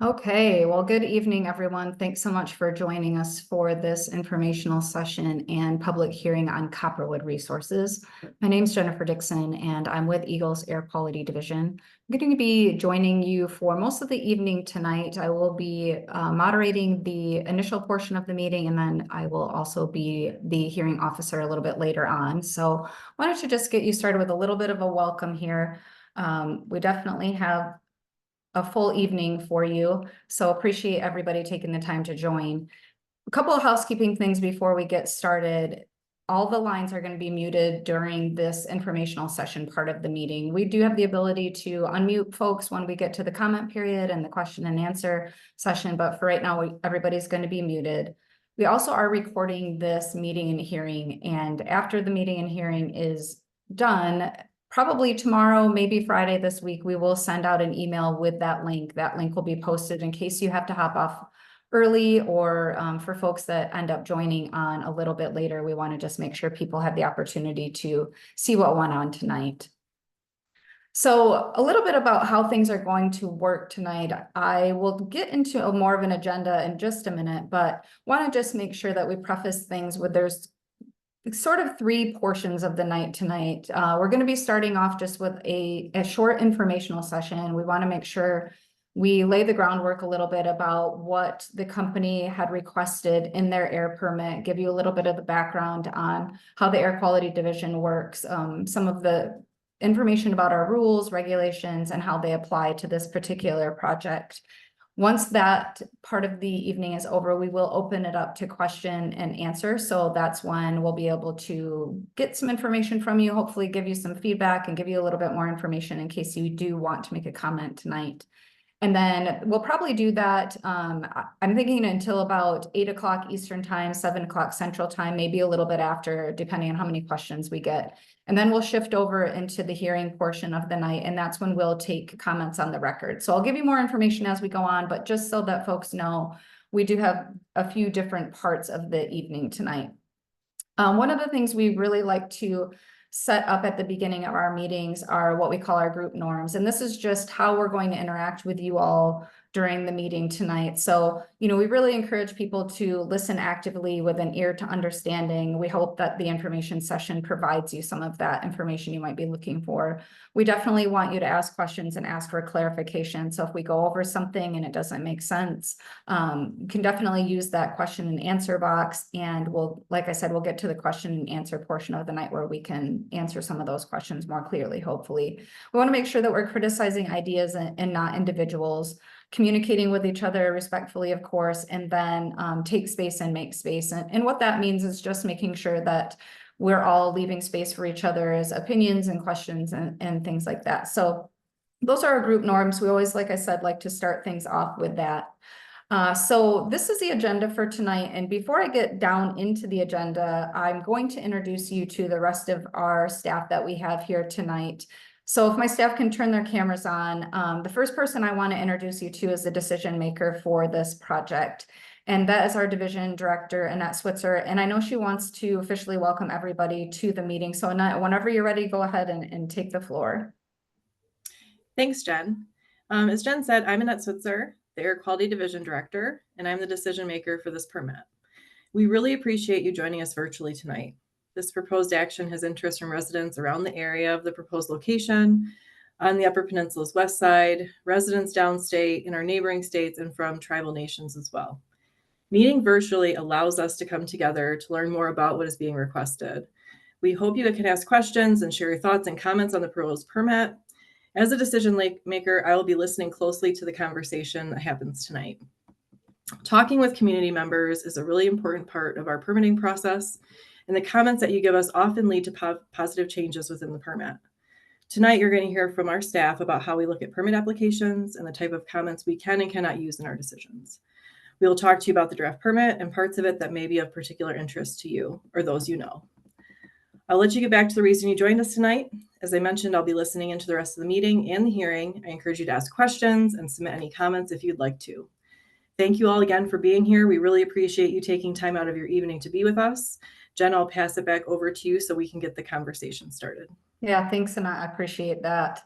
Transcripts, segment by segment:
Okay, well, good evening, everyone. Thanks so much for joining us for this informational session and public hearing on Copperwood Resources. My name is Jennifer Dixon, and I'm with EGLE's Air Quality Division. I'm going to be joining you for most of the evening tonight. I will be moderating the initial portion of the meeting, and then I will also be the hearing officer a little bit later on. So why don't you just get you started with a little bit of a welcome here. We definitely have a full evening for you. So appreciate everybody taking the time to join. A couple of housekeeping things before we get started. All the lines are going to be muted during this informational session part of the meeting. We do have the ability to unmute folks when we get to the comment period and the question and answer session, but for right now, everybody's going to be muted. We also are recording this meeting and hearing, and after the meeting and hearing is done, probably tomorrow, maybe Friday this week, we will send out an email with that link. That link will be posted in case you have to hop off early or for folks that end up joining on a little bit later. We want to just make sure people have the opportunity to see what went on tonight. So a little bit about how things are going to work tonight. I will get into more of an agenda in just a minute, but want to just make sure that we preface things with there's sort of three portions of the night tonight. We're going to be starting off just with a short informational session. We want to make sure we lay the groundwork a little bit about what the company had requested in their air permit, give you a little bit of the background on how the Air Quality Division works, some of the information about our rules, regulations, and how they apply to this particular project. Once that part of the evening is over, we will open it up to question and answer. So that's when we'll be able to get some information from you, hopefully give you some feedback and give you a little bit more information in case you do want to make a comment tonight. And then we'll probably do that. I'm thinking until about 8 o'clock Eastern time, 7 o'clock Central time, maybe a little bit after, depending on how many questions we get. And then we'll shift over into the hearing portion of the night. And that's when we'll take comments on the record. So I'll give you more information as we go on, but just so that folks know, we do have a few different parts of the evening tonight. One of the things we really like to set up at the beginning of our meetings are what we call our group norms. And this is just how we're going to interact with you all during the meeting tonight. So, we really encourage people to listen actively with an ear to understanding. We hope that the information session provides you some of that information you might be looking for. We definitely want you to ask questions and ask for clarification. So if we go over something and it doesn't make sense, you can definitely use that question and answer box. And like I said, we'll get to the question and answer portion of the night where we can answer some of those questions more clearly, hopefully. We want to make sure that we're criticizing ideas and not individuals, communicating with each other respectfully, of course, and then take space and make space. And what that means is just making sure that we're all leaving space for each other's opinions and questions and things like that. So those are our group norms. We always, like I said, like to start things off with that. So this is the agenda for tonight. And before I get down into the agenda, I'm going to introduce you to the rest of our staff that we have here tonight. So if my staff can turn their cameras on, the first person I want to introduce you to is the decision maker for this project. And that is our division director, Annette Switzer. And I know she wants to officially welcome everybody to the meeting. So Annette, whenever you're ready, go ahead and take the floor. Thanks, Jen. As Jen said, I'm Annette Switzer, the Air Quality Division Director, and I'm the decision maker for this permit. We really appreciate you joining us virtually tonight. This proposed action has interest from residents around the area of the proposed location, on the Upper Peninsula's west side, residents downstate, in our neighboring states, and from tribal nations as well. Meeting virtually allows us to come together to learn more about what is being requested. We hope you can ask questions and share your thoughts and comments on the proposed permit. As a decision maker, I will be listening closely to the conversation that happens tonight. Talking with community members is a really important part of our permitting process, and the comments that you give us often lead to positive changes within the permit. Tonight, you're going to hear from our staff about how we look at permit applications and the type of comments we can and cannot use in our decisions. We will talk to you about the draft permit and parts of it that may be of particular interest to you or those you know. I'll let you get back to the reason you joined us tonight. As I mentioned, I'll be listening into the rest of the meeting and the hearing. I encourage you to ask questions and submit any comments if you'd like to. Thank you all again for being here. We really appreciate you taking time out of your evening to be with us. Jen, I'll pass it back over to you so we can get the conversation started. Yeah, thanks, Annette. I appreciate that.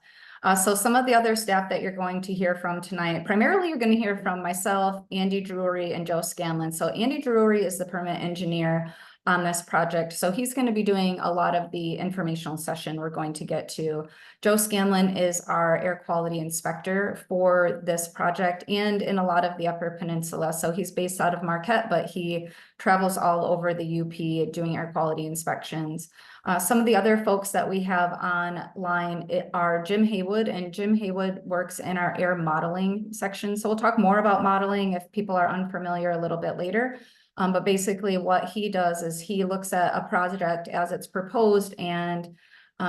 So some of the other staff that you're going to hear from tonight, primarily you're going to hear from myself, Andy Drury, and Joe Scanlon. So Andy Drury is the permit engineer on this project. So he's going to be doing a lot of the informational session we're going to get to. Joe Scanlon is our air quality inspector for this project and in a lot of the Upper Peninsula. So he's based out of Marquette, but he travels all over the UP doing air quality inspections. Some of the other folks that we have online are Jim Haywood, and Jim Haywood works in our air modeling section. So we'll talk more about modeling if people are unfamiliar a little bit later. But basically what he does is he looks at a project as it's proposed and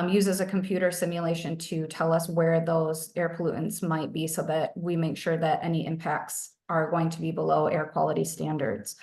uses a computer simulation to tell us where those air pollutants might be so that we make sure that any impacts are going to be below air quality standards.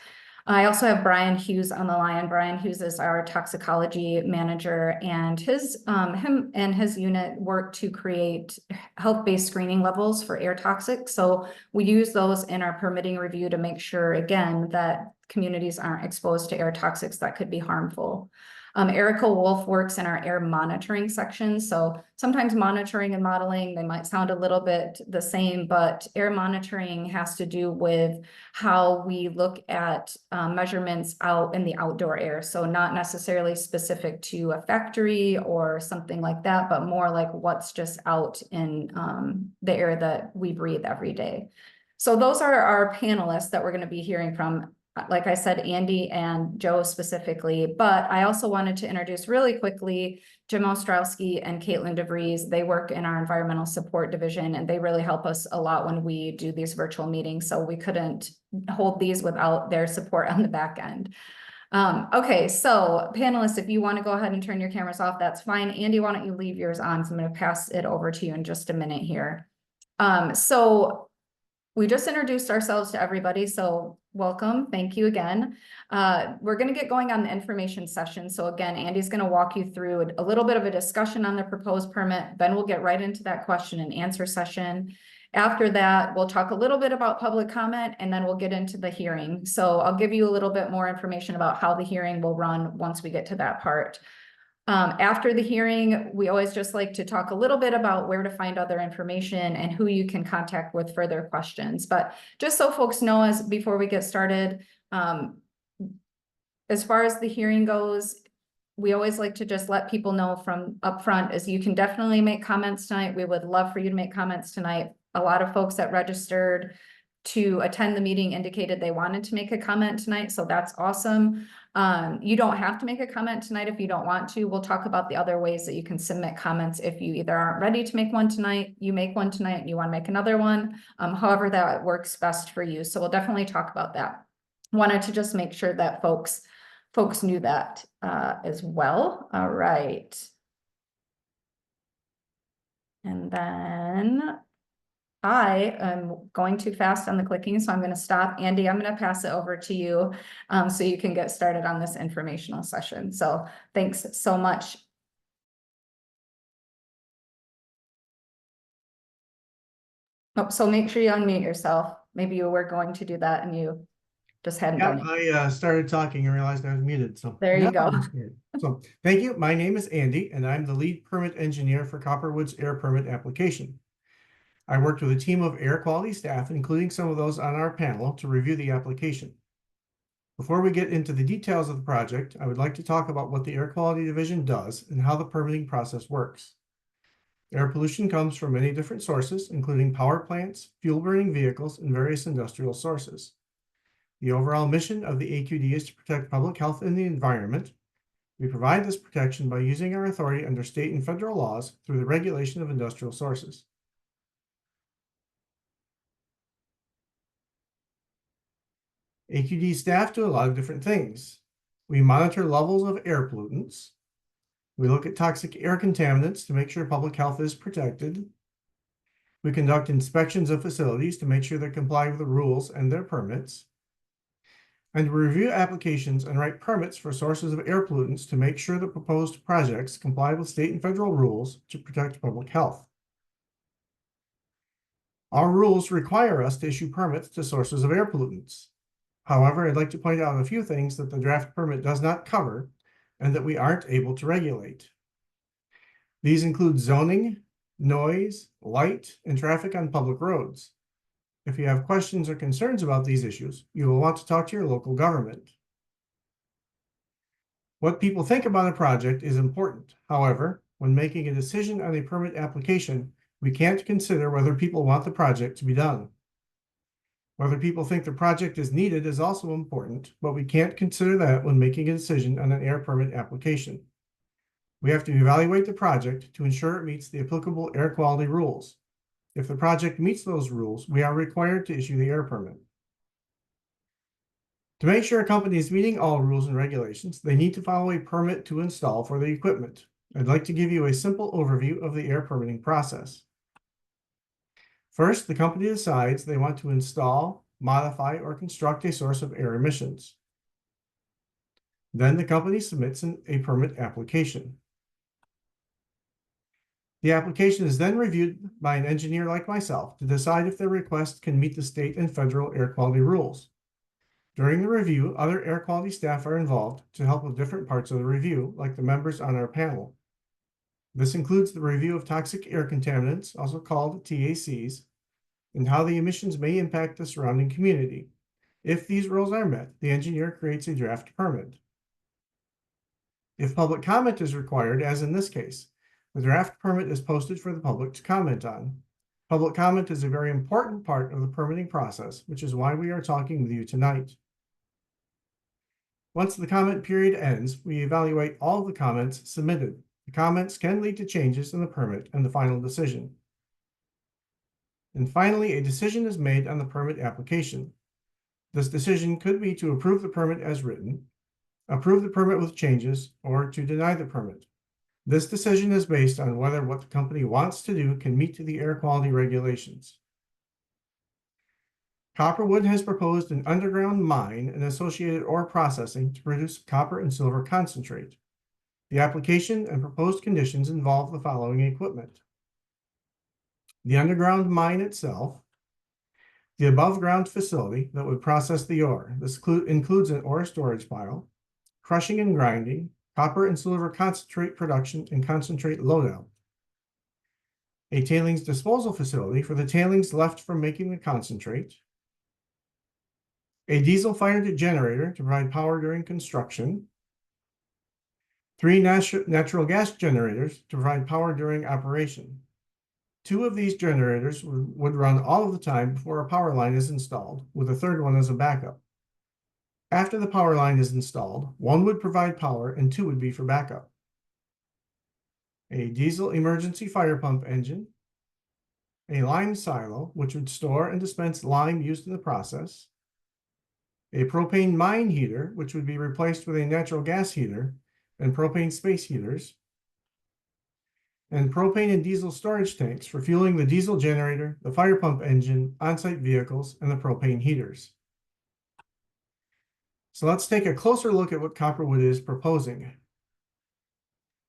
I also have Brian Hughes on the line. Brian Hughes is our toxicology manager, and him and his unit work to create health-based screening levels for air toxics. So we use those in our permitting review to make sure, again, that communities aren't exposed to air toxics that could be harmful. Erica Wolf works in our air monitoring section. So sometimes monitoring and modeling, they might sound a little bit the same, but air monitoring has to do with how we look at measurements out in the outdoor air. So not necessarily specific to a factory or something like that, but more like what's just out in the air that we breathe every day. So those are our panelists that we're going to be hearing from. Like I said, Andy and Joe specifically, but I also wanted to introduce really quickly Jim Ostrowski and Caitlin DeVries. They work in our environmental support division, and they really help us a lot when we do these virtual meetings. So we couldn't hold these without their support on the back end. Okay, so panelists, if you want to go ahead and turn your cameras off, that's fine. Andy, why don't you leave yours on? So I'm going to pass it over to you in just a minute here. So we just introduced ourselves to everybody, so welcome. Thank you again. We're going to get going on the information session. So again, Andy's going to walk you through a little bit of a discussion on the proposed permit. Then we'll get right into that question and answer session. After that, we'll talk a little bit about public comment, and then we'll get into the hearing. So I'll give you a little bit more information about how the hearing will run once we get to that part. After the hearing, we always just like to talk a little bit about where to find other information and who you can contact with further questions. But just so folks know, as before we get started, as far as the hearing goes, we always like to just let people know from upfront is you can definitely make comments tonight. We would love for you to make comments tonight. A lot of folks that registered to attend the meeting indicated they wanted to make a comment tonight, so that's awesome. You don't have to make a comment tonight if you don't want to. We'll talk about the other ways that you can submit comments if you either aren't ready to make one tonight, you make one tonight and you want to make another one, however that works best for you. So we'll definitely talk about that. Wanted to just make sure that folks knew that as well. All right. And then I am going too fast on the clicking, so I'm going to stop. Andy, I'm going to pass it over to you so you can get started on this informational session. So thanks so much. Oh, so make sure you unmute yourself. Maybe you were going to do that and you just hadn't done it. I started talking and realized I was muted. So there you go. So thank you. My name is Andy, and I'm the lead permit engineer for Copperwood's air permit application. I worked with a team of air quality staff, including some of those on our panel, to review the application. Before we get into the details of the project, I would like to talk about what the Air Quality Division does and how the permitting process works. Air pollution comes from many different sources, including power plants, fuel-burning vehicles, and various industrial sources. The overall mission of the AQD is to protect public health and the environment. We provide this protection by using our authority under state and federal laws through the regulation of industrial sources. AQD staff do a lot of different things. We monitor levels of air pollutants. We look at toxic air contaminants to make sure public health is protected. We conduct inspections of facilities to make sure they comply with the rules and their permits. And we review applications and write permits for sources of air pollutants to make sure the proposed projects comply with state and federal rules to protect public health. Our rules require us to issue permits to sources of air pollutants. However, I'd like to point out a few things that the draft permit does not cover and that we aren't able to regulate. These include zoning, noise, light, and traffic on public roads. If you have questions or concerns about these issues, you will want to talk to your local government. What people think about a project is important. However, when making a decision on a permit application, we can't consider whether people want the project to be done. Whether people think the project is needed is also important, but we can't consider that when making a decision on an air permit application. We have to evaluate the project to ensure it meets the applicable air quality rules. If the project meets those rules, we are required to issue the air permit. To make sure a company is meeting all rules and regulations, they need to follow a permit to install for the equipment. I'd like to give you a simple overview of the air permitting process. First, the company decides they want to install, modify, or construct a source of air emissions. Then the company submits a permit application. The application is then reviewed by an engineer like myself to decide if their request can meet the state and federal air quality rules. During the review, other air quality staff are involved to help with different parts of the review, like the members on our panel. This includes the review of toxic air contaminants, also called TACs, and how the emissions may impact the surrounding community. If these rules are met, the engineer creates a draft permit. If public comment is required, as in this case, the draft permit is posted for the public to comment on. Public comment is a very important part of the permitting process, which is why we are talking with you tonight. Once the comment period ends, we evaluate all of the comments submitted. The comments can lead to changes in the permit and the final decision. And finally, a decision is made on the permit application. This decision could be to approve the permit as written, approve the permit with changes, or to deny the permit. This decision is based on whether what the company wants to do can meet the air quality regulations. Copperwood has proposed an underground mine and associated ore processing to produce copper and silver concentrate. The application and proposed conditions involve the following equipment: the underground mine itself, the above-ground facility that would process the ore. This includes an ore storage pile, crushing and grinding, copper and silver concentrate production and concentrate loadout, a tailings disposal facility for the tailings left from making the concentrate, a diesel-fired generator to provide power during construction, 3 natural gas generators to provide power during operation. 2 of these generators would run all of the time before a power line is installed, with a third one as a backup. After the power line is installed, 1 would provide power and 2 would be for backup. A diesel emergency fire pump engine, a lime silo, which would store and dispense lime used in the process, a propane mine heater, which would be replaced with a natural gas heater, and propane space heaters, and propane and diesel storage tanks for fueling the diesel generator, the fire pump engine, on-site vehicles, and the propane heaters. So let's take a closer look at what Copperwood is proposing.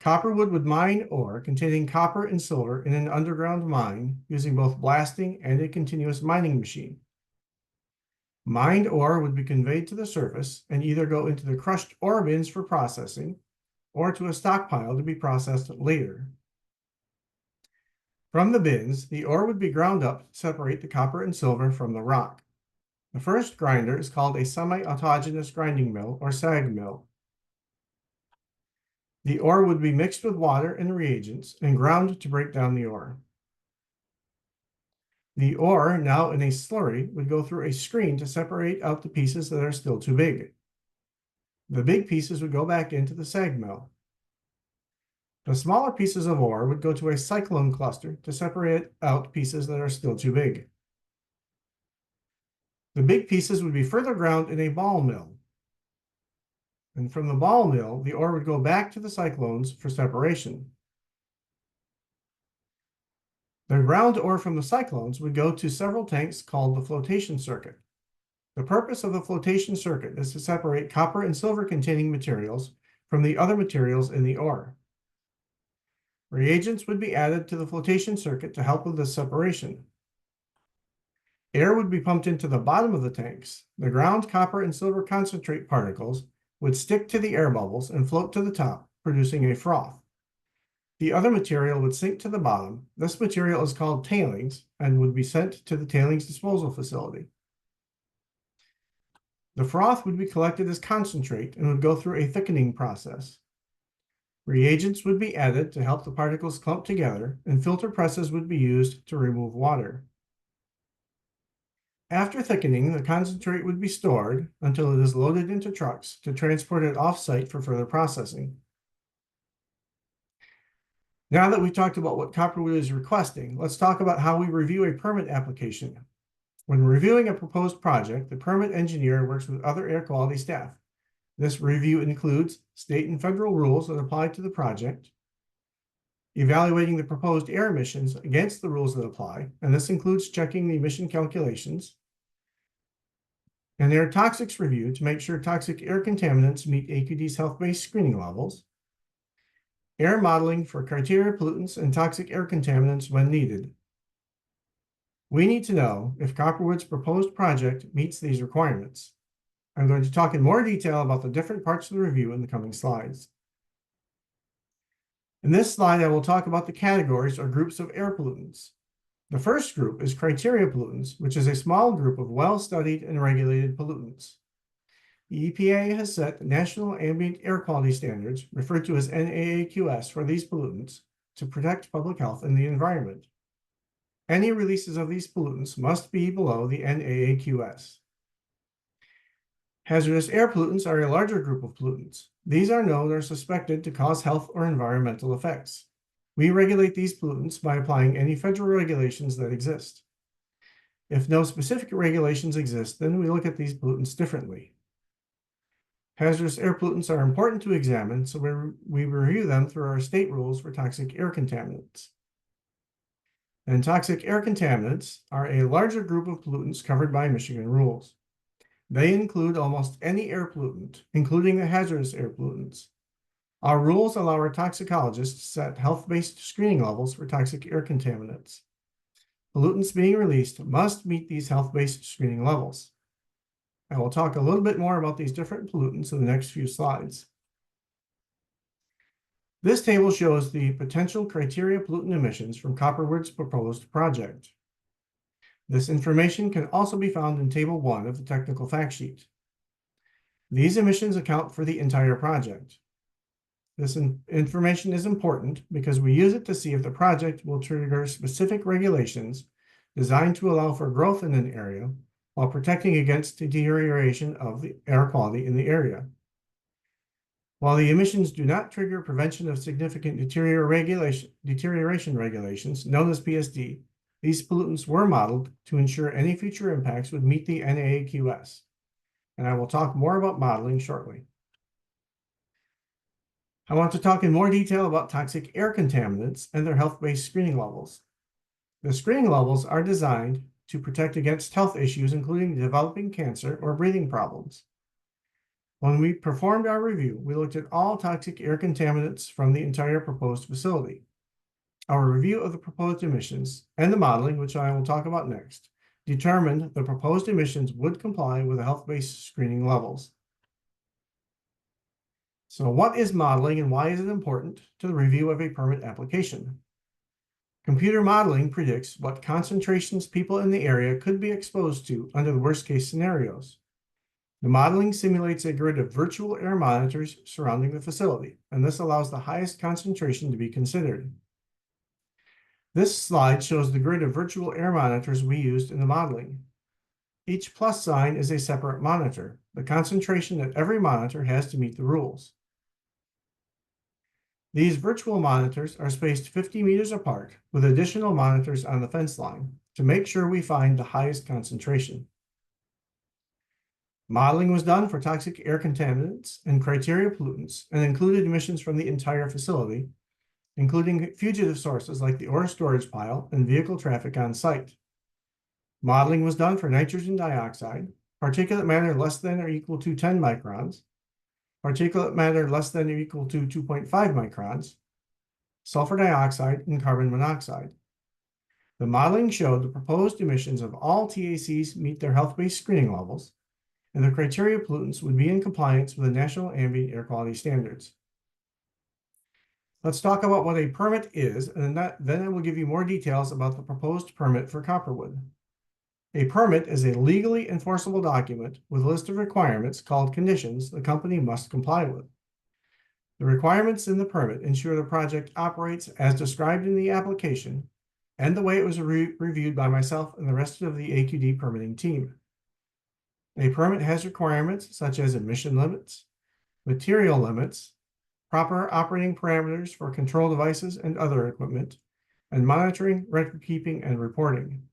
Copperwood would mine ore containing copper and silver in an underground mine using both blasting and a continuous mining machine. Mined ore would be conveyed to the surface and either go into the crushed ore bins for processing or to a stockpile to be processed later. From the bins, the ore would be ground up to separate the copper and silver from the rock. The first grinder is called a semi-autogenous grinding mill, or SAG mill. The ore would be mixed with water and reagents and ground to break down the ore. The ore, now in a slurry, would go through a screen to separate out the pieces that are still too big. The big pieces would go back into the SAG mill. The smaller pieces of ore would go to a cyclone cluster to separate out pieces that are still too big. The big pieces would be further ground in a ball mill. And from the ball mill, the ore would go back to the cyclones for separation. The ground ore from the cyclones would go to several tanks called the flotation circuit. The purpose of the flotation circuit is to separate copper and silver containing materials from the other materials in the ore. Reagents would be added to the flotation circuit to help with this separation. Air would be pumped into the bottom of the tanks. The ground copper and silver concentrate particles would stick to the air bubbles and float to the top, producing a froth. The other material would sink to the bottom. This material is called tailings and would be sent to the tailings disposal facility. The froth would be collected as concentrate and would go through a thickening process. Reagents would be added to help the particles clump together, and filter presses would be used to remove water. After thickening, the concentrate would be stored until it is loaded into trucks to transport it off-site for further processing. Now that we've talked about what Copperwood is requesting, let's talk about how we review a permit application. When reviewing a proposed project, the permit engineer works with other air quality staff. This review includes state and federal rules that apply to the project, evaluating the proposed air emissions against the rules that apply, and this includes checking the emission calculations, an air toxics review to make sure toxic air contaminants meet AQD's health-based screening levels, air modeling for criteria pollutants and toxic air contaminants when needed. We need to know if Copperwood's proposed project meets these requirements. I'm going to talk in more detail about the different parts of the review in the coming slides. In this slide, I will talk about the categories or groups of air pollutants. The first group is criteria pollutants, which is a small group of well-studied and regulated pollutants. The EPA has set national ambient air quality standards, referred to as NAAQS, for these pollutants to protect public health and the environment. Any releases of these pollutants must be below the NAAQS. Hazardous air pollutants are a larger group of pollutants. These are known or suspected to cause health or environmental effects. We regulate these pollutants by applying any federal regulations that exist. If no specific regulations exist, then we look at these pollutants differently. Hazardous air pollutants are important to examine, so we review them through our state rules for toxic air contaminants. And toxic air contaminants are a larger group of pollutants covered by Michigan rules. They include almost any air pollutant, including the hazardous air pollutants. Our rules allow our toxicologists to set health-based screening levels for toxic air contaminants. Pollutants being released must meet these health-based screening levels. I will talk a little bit more about these different pollutants in the next few slides. This table shows the potential criteria pollutant emissions from Copperwood's proposed project. This information can also be found in Table 1 of the technical fact sheet. These emissions account for the entire project. This information is important because we use it to see if the project will trigger specific regulations designed to allow for growth in an area while protecting against deterioration of the air quality in the area. While the emissions do not trigger prevention of significant deterioration regulations, known as PSD, these pollutants were modeled to ensure any future impacts would meet the NAAQS, and I will talk more about modeling shortly. I want to talk in more detail about toxic air contaminants and their health-based screening levels. The screening levels are designed to protect against health issues, including developing cancer or breathing problems. When we performed our review, we looked at all toxic air contaminants from the entire proposed facility. Our review of the proposed emissions and the modeling, which I will talk about next, determined the proposed emissions would comply with the health-based screening levels. So what is modeling and why is it important to the review of a permit application? Computer modeling predicts what concentrations people in the area could be exposed to under the worst-case scenarios. The modeling simulates a grid of virtual air monitors surrounding the facility, and this allows the highest concentration to be considered. This slide shows the grid of virtual air monitors we used in the modeling. Each plus sign is a separate monitor. The concentration at every monitor has to meet the rules. These virtual monitors are spaced 50 meters apart with additional monitors on the fence line to make sure we find the highest concentration. Modeling was done for toxic air contaminants and criteria pollutants and included emissions from the entire facility, including fugitive sources like the ore storage pile and vehicle traffic on site. Modeling was done for nitrogen dioxide, particulate matter less than or equal to 10 microns, particulate matter less than or equal to 2.5 microns, sulfur dioxide, and carbon monoxide. The modeling showed the proposed emissions of all TACs meet their health-based screening levels, and the criteria pollutants would be in compliance with the national ambient air quality standards. Let's talk about what a permit is, and then I will give you more details about the proposed permit for Copperwood. A permit is a legally enforceable document with a list of requirements called conditions the company must comply with. The requirements in the permit ensure the project operates as described in the application and the way it was reviewed by myself and the rest of the AQD permitting team. A permit has requirements such as emission limits, material limits, proper operating parameters for control devices and other equipment, and monitoring, record keeping, and reporting.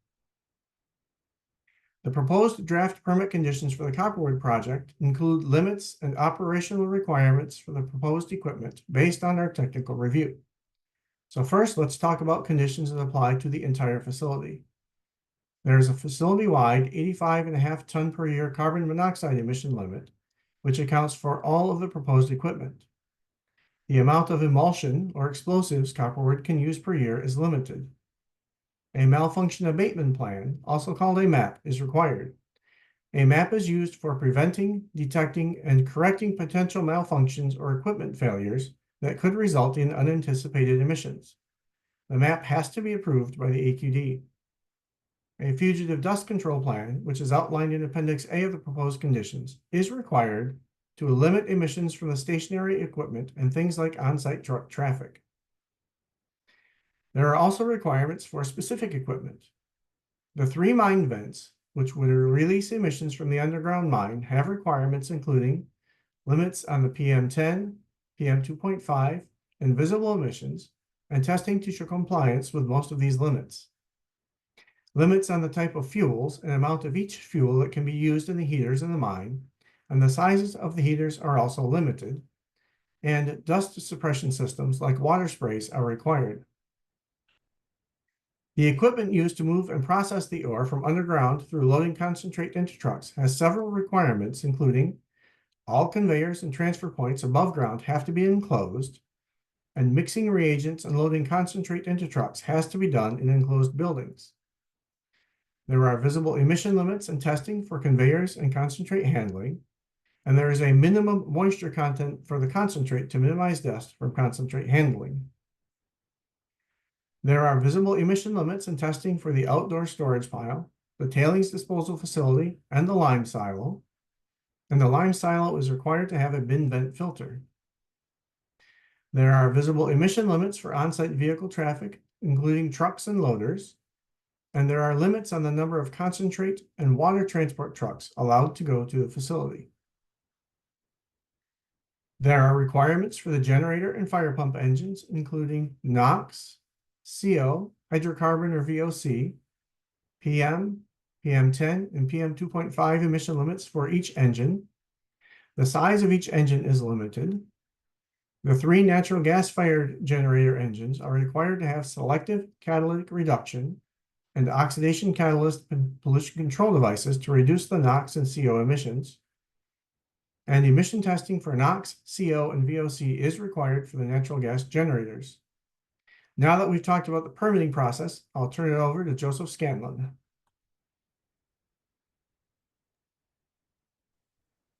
The proposed draft permit conditions for the Copperwood project include limits and operational requirements for the proposed equipment based on our technical review. So first, let's talk about conditions that apply to the entire facility. There is a facility-wide 85.5 ton per year carbon monoxide emission limit, which accounts for all of the proposed equipment. The amount of emulsion or explosives Copperwood can use per year is limited. A malfunction abatement plan, also called a MAP, is required. A MAP is used for preventing, detecting, and correcting potential malfunctions or equipment failures that could result in unanticipated emissions. The MAP has to be approved by the AQD. A fugitive dust control plan, which is outlined in Appendix A of the proposed conditions, is required to limit emissions from the stationary equipment and things like on-site truck traffic. There are also requirements for specific equipment. The 3 mine vents, which would release emissions from the underground mine, have requirements including limits on the PM10, PM2.5, and visible emissions, and testing to show compliance with most of these limits. Limits on the type of fuels and amount of each fuel that can be used in the heaters in the mine, and the sizes of the heaters are also limited, and dust suppression systems like water sprays are required. The equipment used to move and process the ore from underground through loading concentrate into trucks has several requirements, including all conveyors and transfer points above ground have to be enclosed, and mixing reagents and loading concentrate into trucks has to be done in enclosed buildings. There are visible emission limits and testing for conveyors and concentrate handling, and there is a minimum moisture content for the concentrate to minimize dust from concentrate handling. There are visible emission limits and testing for the outdoor storage pile, the tailings disposal facility, and the lime silo. And the lime silo is required to have a bin vent filter. There are visible emission limits for on-site vehicle traffic, including trucks and loaders. And there are limits on the number of concentrate and water transport trucks allowed to go to the facility. There are requirements for the generator and fire pump engines, including NOx, CO, hydrocarbon or VOC, PM, PM10, and PM2.5 emission limits for each engine. The size of each engine is limited. The 3 natural gas-fired generator engines are required to have selective catalytic reduction and oxidation catalyst pollution control devices to reduce the NOx and CO emissions. And emission testing for NOx, CO, and VOC is required for the natural gas generators. Now that we've talked about the permitting process, I'll turn it over to Joseph Scanlon.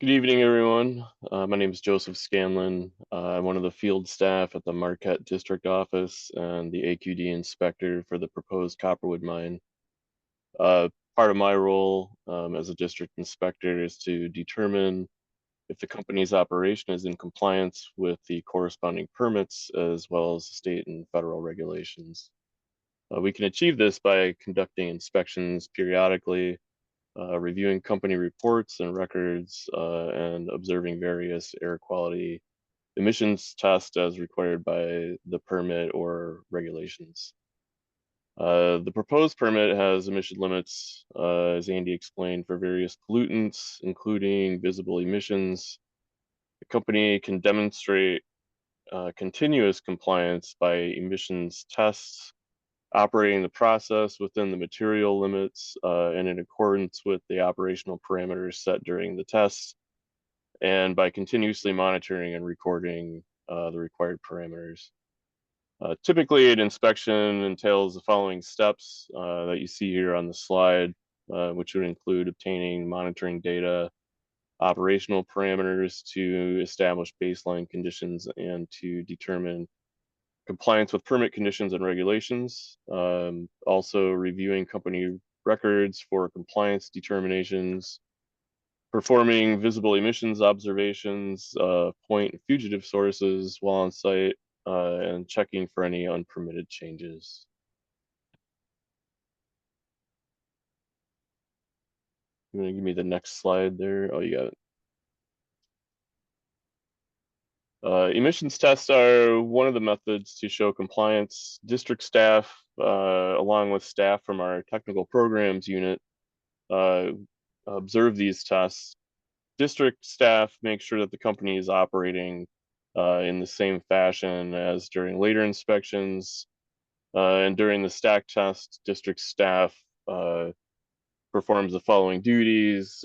Good evening, everyone. My name is Joseph Scanlon. I'm one of the field staff at the Marquette District Office and the AQD inspector for the proposed Copperwood mine. Part of my role as a district inspector is to determine if the company's operation is in compliance with the corresponding permits as well as state and federal regulations. We can achieve this by conducting inspections periodically, reviewing company reports and records, and observing various air quality emissions tests as required by the permit or regulations. The proposed permit has emission limits, as Andy explained, for various pollutants, including visible emissions. The company can demonstrate continuous compliance by emissions tests, operating the process within the material limits and in accordance with the operational parameters set during the tests, and by continuously monitoring and recording the required parameters. Typically, an inspection entails the following steps that you see here on the slide, which would include obtaining monitoring data, operational parameters to establish baseline conditions, and to determine compliance with permit conditions and regulations, also reviewing company records for compliance determinations, performing visible emissions observations, point and fugitive sources while on site, and checking for any unpermitted changes. You want to give me the next slide there? Oh, you got it. Emissions tests are one of the methods to show compliance. District staff, along with staff from our technical programs unit, observe these tests. District staff make sure that the company is operating in the same fashion as during later inspections. And during the stack test, district staff performs the following duties,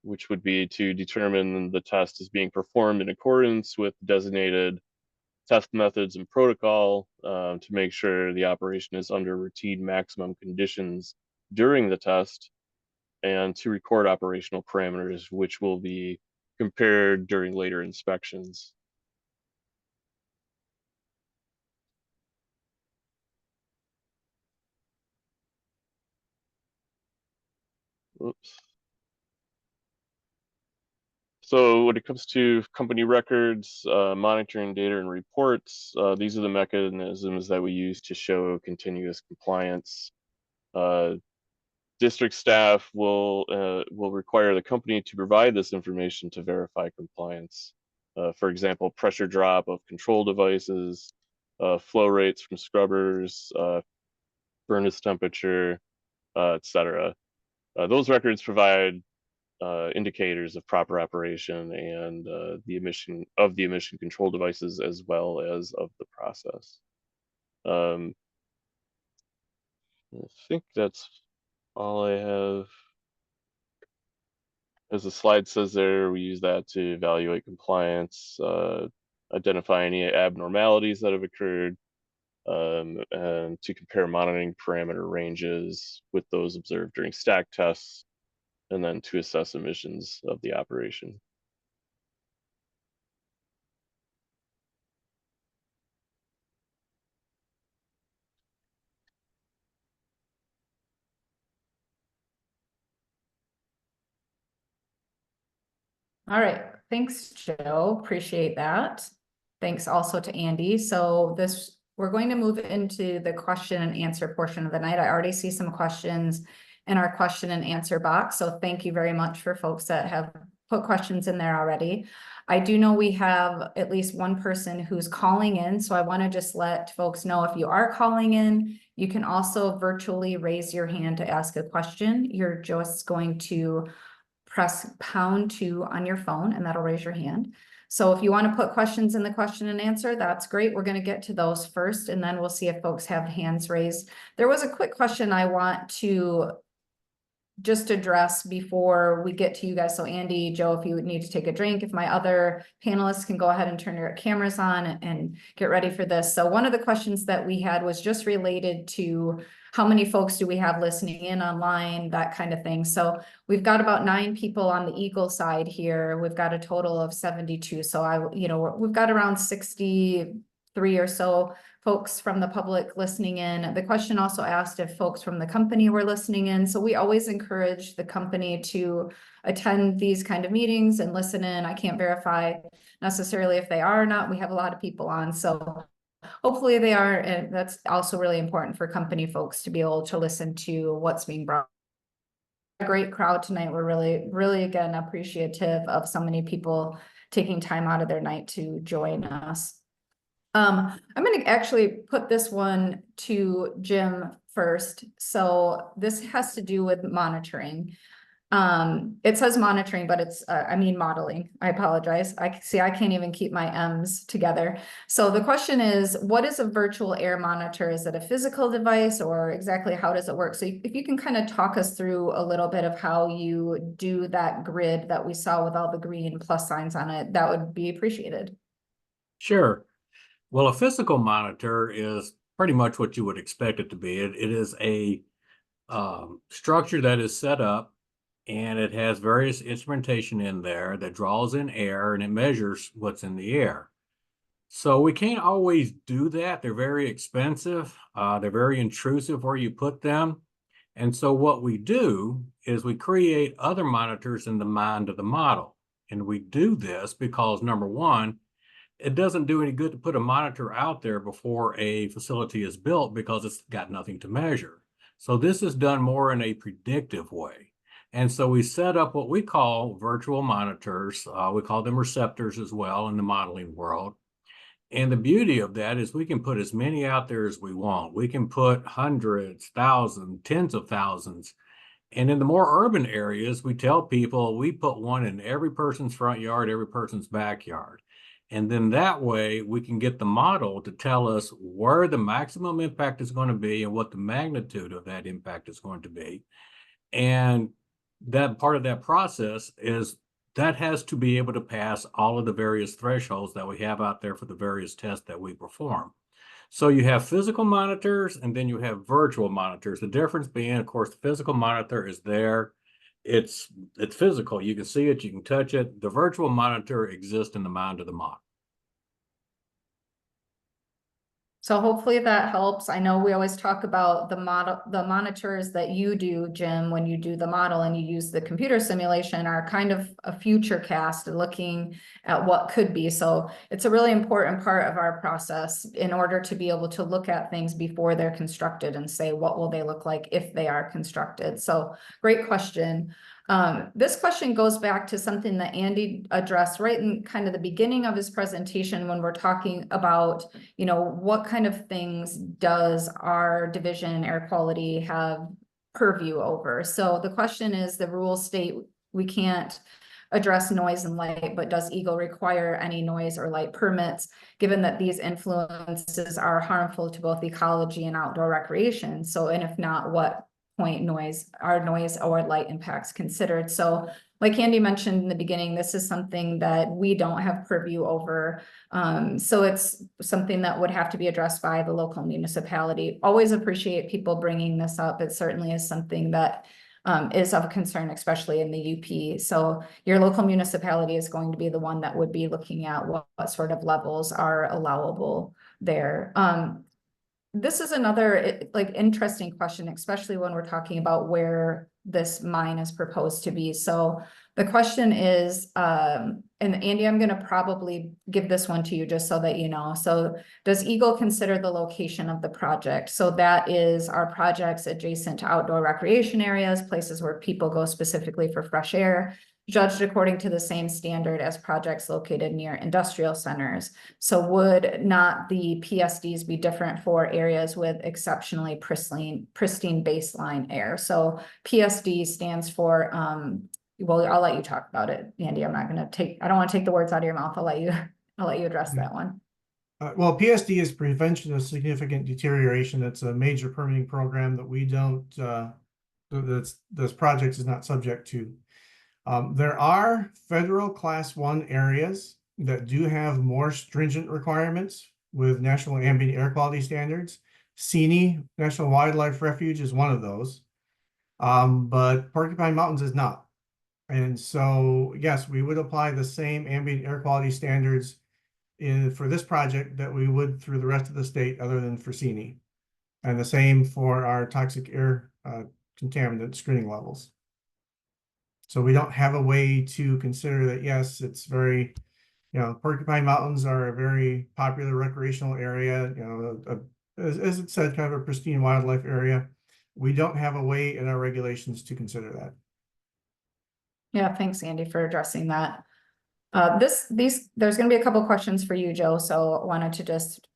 which would be to determine the test is being performed in accordance with designated test methods and protocol, to make sure the operation is under routine maximum conditions during the test, and to record operational parameters, which will be compared during later inspections. Oops. So when it comes to company records, monitoring data and reports, these are the mechanisms that we use to show continuous compliance. District staff will require the company to provide this information to verify compliance. For example, pressure drop of control devices, flow rates from scrubbers, furnace temperature, etc. Those records provide indicators of proper operation and the emission control devices, as well as of the process. I think that's all I have. As the slide says there, we use that to evaluate compliance, identify any abnormalities that have occurred, and to compare monitoring parameter ranges with those observed during stack tests, and then to assess emissions of the operation. All right, thanks, Joe. Appreciate that. Thanks also to Andy. So we're going to move into the question and answer portion of the night. I already see some questions in our question and answer box. So thank you very much for folks that have put questions in there already. I do know we have at least one person who's calling in. So I want to just let folks know, if you are calling in, you can also virtually raise your hand to ask a question. You're just going to press #2 on your phone and that'll raise your hand. So if you want to put questions in the question and answer, that's great. We're going to get to those first, and then we'll see if folks have hands raised. There was a quick question I want to just address before we get to you guys. So Andy, Joe, if you would need to take a drink, if my other panelists can go ahead and turn your cameras on and get ready for this. So one of the questions that we had was just related to how many folks do we have listening in online, that kind of thing. So we've got about 9 people on the EGLE side here. We've got a total of 72. So we've got around 63 or so folks from the public listening in. The question also asked if folks from the company were listening in. So we always encourage the company to attend these kind of meetings and listen in. I can't verify necessarily if they are or not. We have a lot of people on, so hopefully they are, and that's also really important for company folks to be able to listen to what's being brought. A great crowd tonight. We're really, really, again, appreciative of so many people taking time out of their night to join us. I'm going to actually put this one to Jim first. So this has to do with monitoring. It says monitoring, but it's, modeling. I apologize. I can't even keep my M's together. So the question is, what is a virtual air monitor? Is it a physical device, or exactly how does it work? So if you can kind of talk us through a little bit of how you do that grid that we saw with all the green plus signs on it, that would be appreciated. Sure. Well, a physical monitor is pretty much what you would expect it to be. It is a structure that is set up, and it has various instrumentation in there that draws in air and it measures what's in the air. So we can't always do that. They're very expensive. They're very intrusive where you put them. And so what we do is we create other monitors in the mind of the model. And we do this because, number one, it doesn't do any good to put a monitor out there before a facility is built because it's got nothing to measure. So this is done more in a predictive way. And so we set up what we call virtual monitors. We call them receptors as well in the modeling world. And the beauty of that is we can put as many out there as we want. We can put hundreds, thousands, tens of thousands. And in the more urban areas, we tell people we put one in every person's front yard, every person's backyard. And then that way we can get the model to tell us where the maximum impact is going to be and what the magnitude of that impact is going to be. And that part of that process is that has to be able to pass all of the various thresholds that we have out there for the various tests that we perform. So you have physical monitors and then you have virtual monitors. The difference being, of course, the physical monitor is there. It's physical. You can see it, you can touch it. The virtual monitor exists in the mind of the model. So hopefully that helps. I know we always talk about the monitors that you do, Jim, when you do the model and you use the computer simulation are kind of a future cast looking at what could be. So it's a really important part of our process in order to be able to look at things before they're constructed and say, what will they look like if they are constructed? So great question. This question goes back to something that Andy addressed right in kind of the beginning of his presentation when we're talking about, you know, what kind of things does our division air quality have purview over? So the question is, the rules state we can't address noise and light, but does EGLE require any noise or light permits, given that these influences are harmful to both ecology and outdoor recreation? So, and if not, what point are noise or light impacts considered? So like Andy mentioned in the beginning, this is something that we don't have purview over. So it's something that would have to be addressed by the local municipality. Always appreciate people bringing this up. It certainly is something that is of concern, especially in the UP. So your local municipality is going to be the one that would be looking at what sort of levels are allowable there. This is another like interesting question, especially when we're talking about where this mine is proposed to be. So the question is, and Andy, I'm going to probably give this one to you just so that you know. So does EGLE consider the location of the project? So that is our projects adjacent to outdoor recreation areas, places where people go specifically for fresh air, judged according to the same standard as projects located near industrial centers. So would not the PSDs be different for areas with exceptionally pristine baseline air? So PSD stands for, well, I'll let you talk about it, Andy. I don't want to take the words out of your mouth. I'll let you address that one. Well, PSD is prevention of significant deterioration. That's a major permitting program that we don't, this project is not subject to. There are federal class 1 areas that do have more stringent requirements with national ambient air quality standards. Seney National Wildlife Refuge is one of those, but Porcupine Mountains is not. And so, yes, we would apply the same ambient air quality standards for this project that we would through the rest of the state other than for Seney. And the same for our toxic air contaminant screening levels. So we don't have a way to consider that, yes, it's very, you know, Porcupine Mountains are a very popular recreational area, you know, as it said, kind of a pristine wildlife area. We don't have a way in our regulations to consider that. Yeah, thanks, Andy, for addressing that. There's going to be a couple questions for you, Joe, so I wanted to just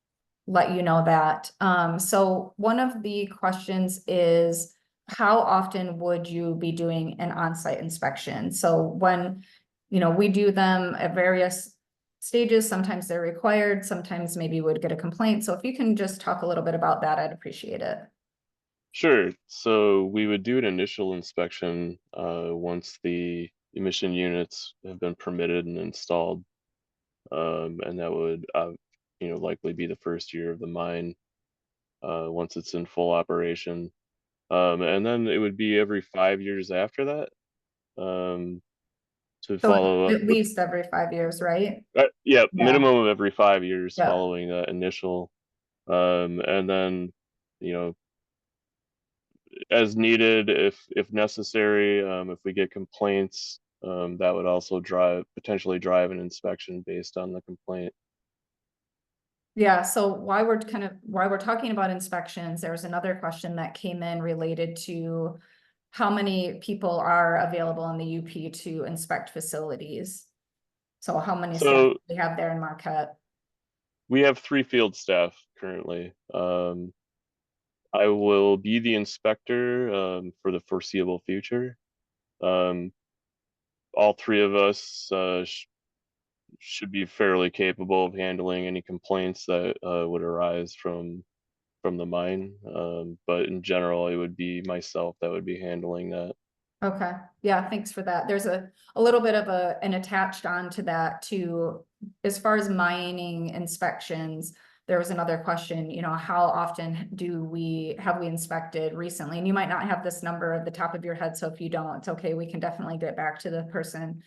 let you know that. So one of the questions is, how often would you be doing an on-site inspection? So when, you know, we do them at various stages, sometimes they're required, sometimes maybe would get a complaint. So if you can just talk a little bit about that, I'd appreciate it. Sure. So we would do an initial inspection once the emission units have been permitted and installed, and that would, you know, likely be the first year of the mine once it's in full operation. And then it would be every 5 years after that. to So follow up at with, least every 5 years, right? yeah, Yeah. minimum of every 5 years Yeah. following that initial. And then, you know, as needed, if necessary, if we get complaints, that would also potentially drive an inspection based on the complaint. Yeah, so while we're talking about inspections, there was another question that came in related to how many people are available in the UP to inspect facilities? So how many staff So do we have there in Marquette? we have 3 field staff currently. I will be the inspector for the foreseeable future. All 3 of us should be fairly capable of handling any complaints that would arise from the mine. But in general, it would be myself that would be handling that. Okay, yeah, thanks for that. There's a little bit of an attached on to that too. As far as mining inspections, there was another question, you know, how often have we inspected recently? And you might not have this number at the top of your head, so if you don't, it's okay. We can definitely get back to the person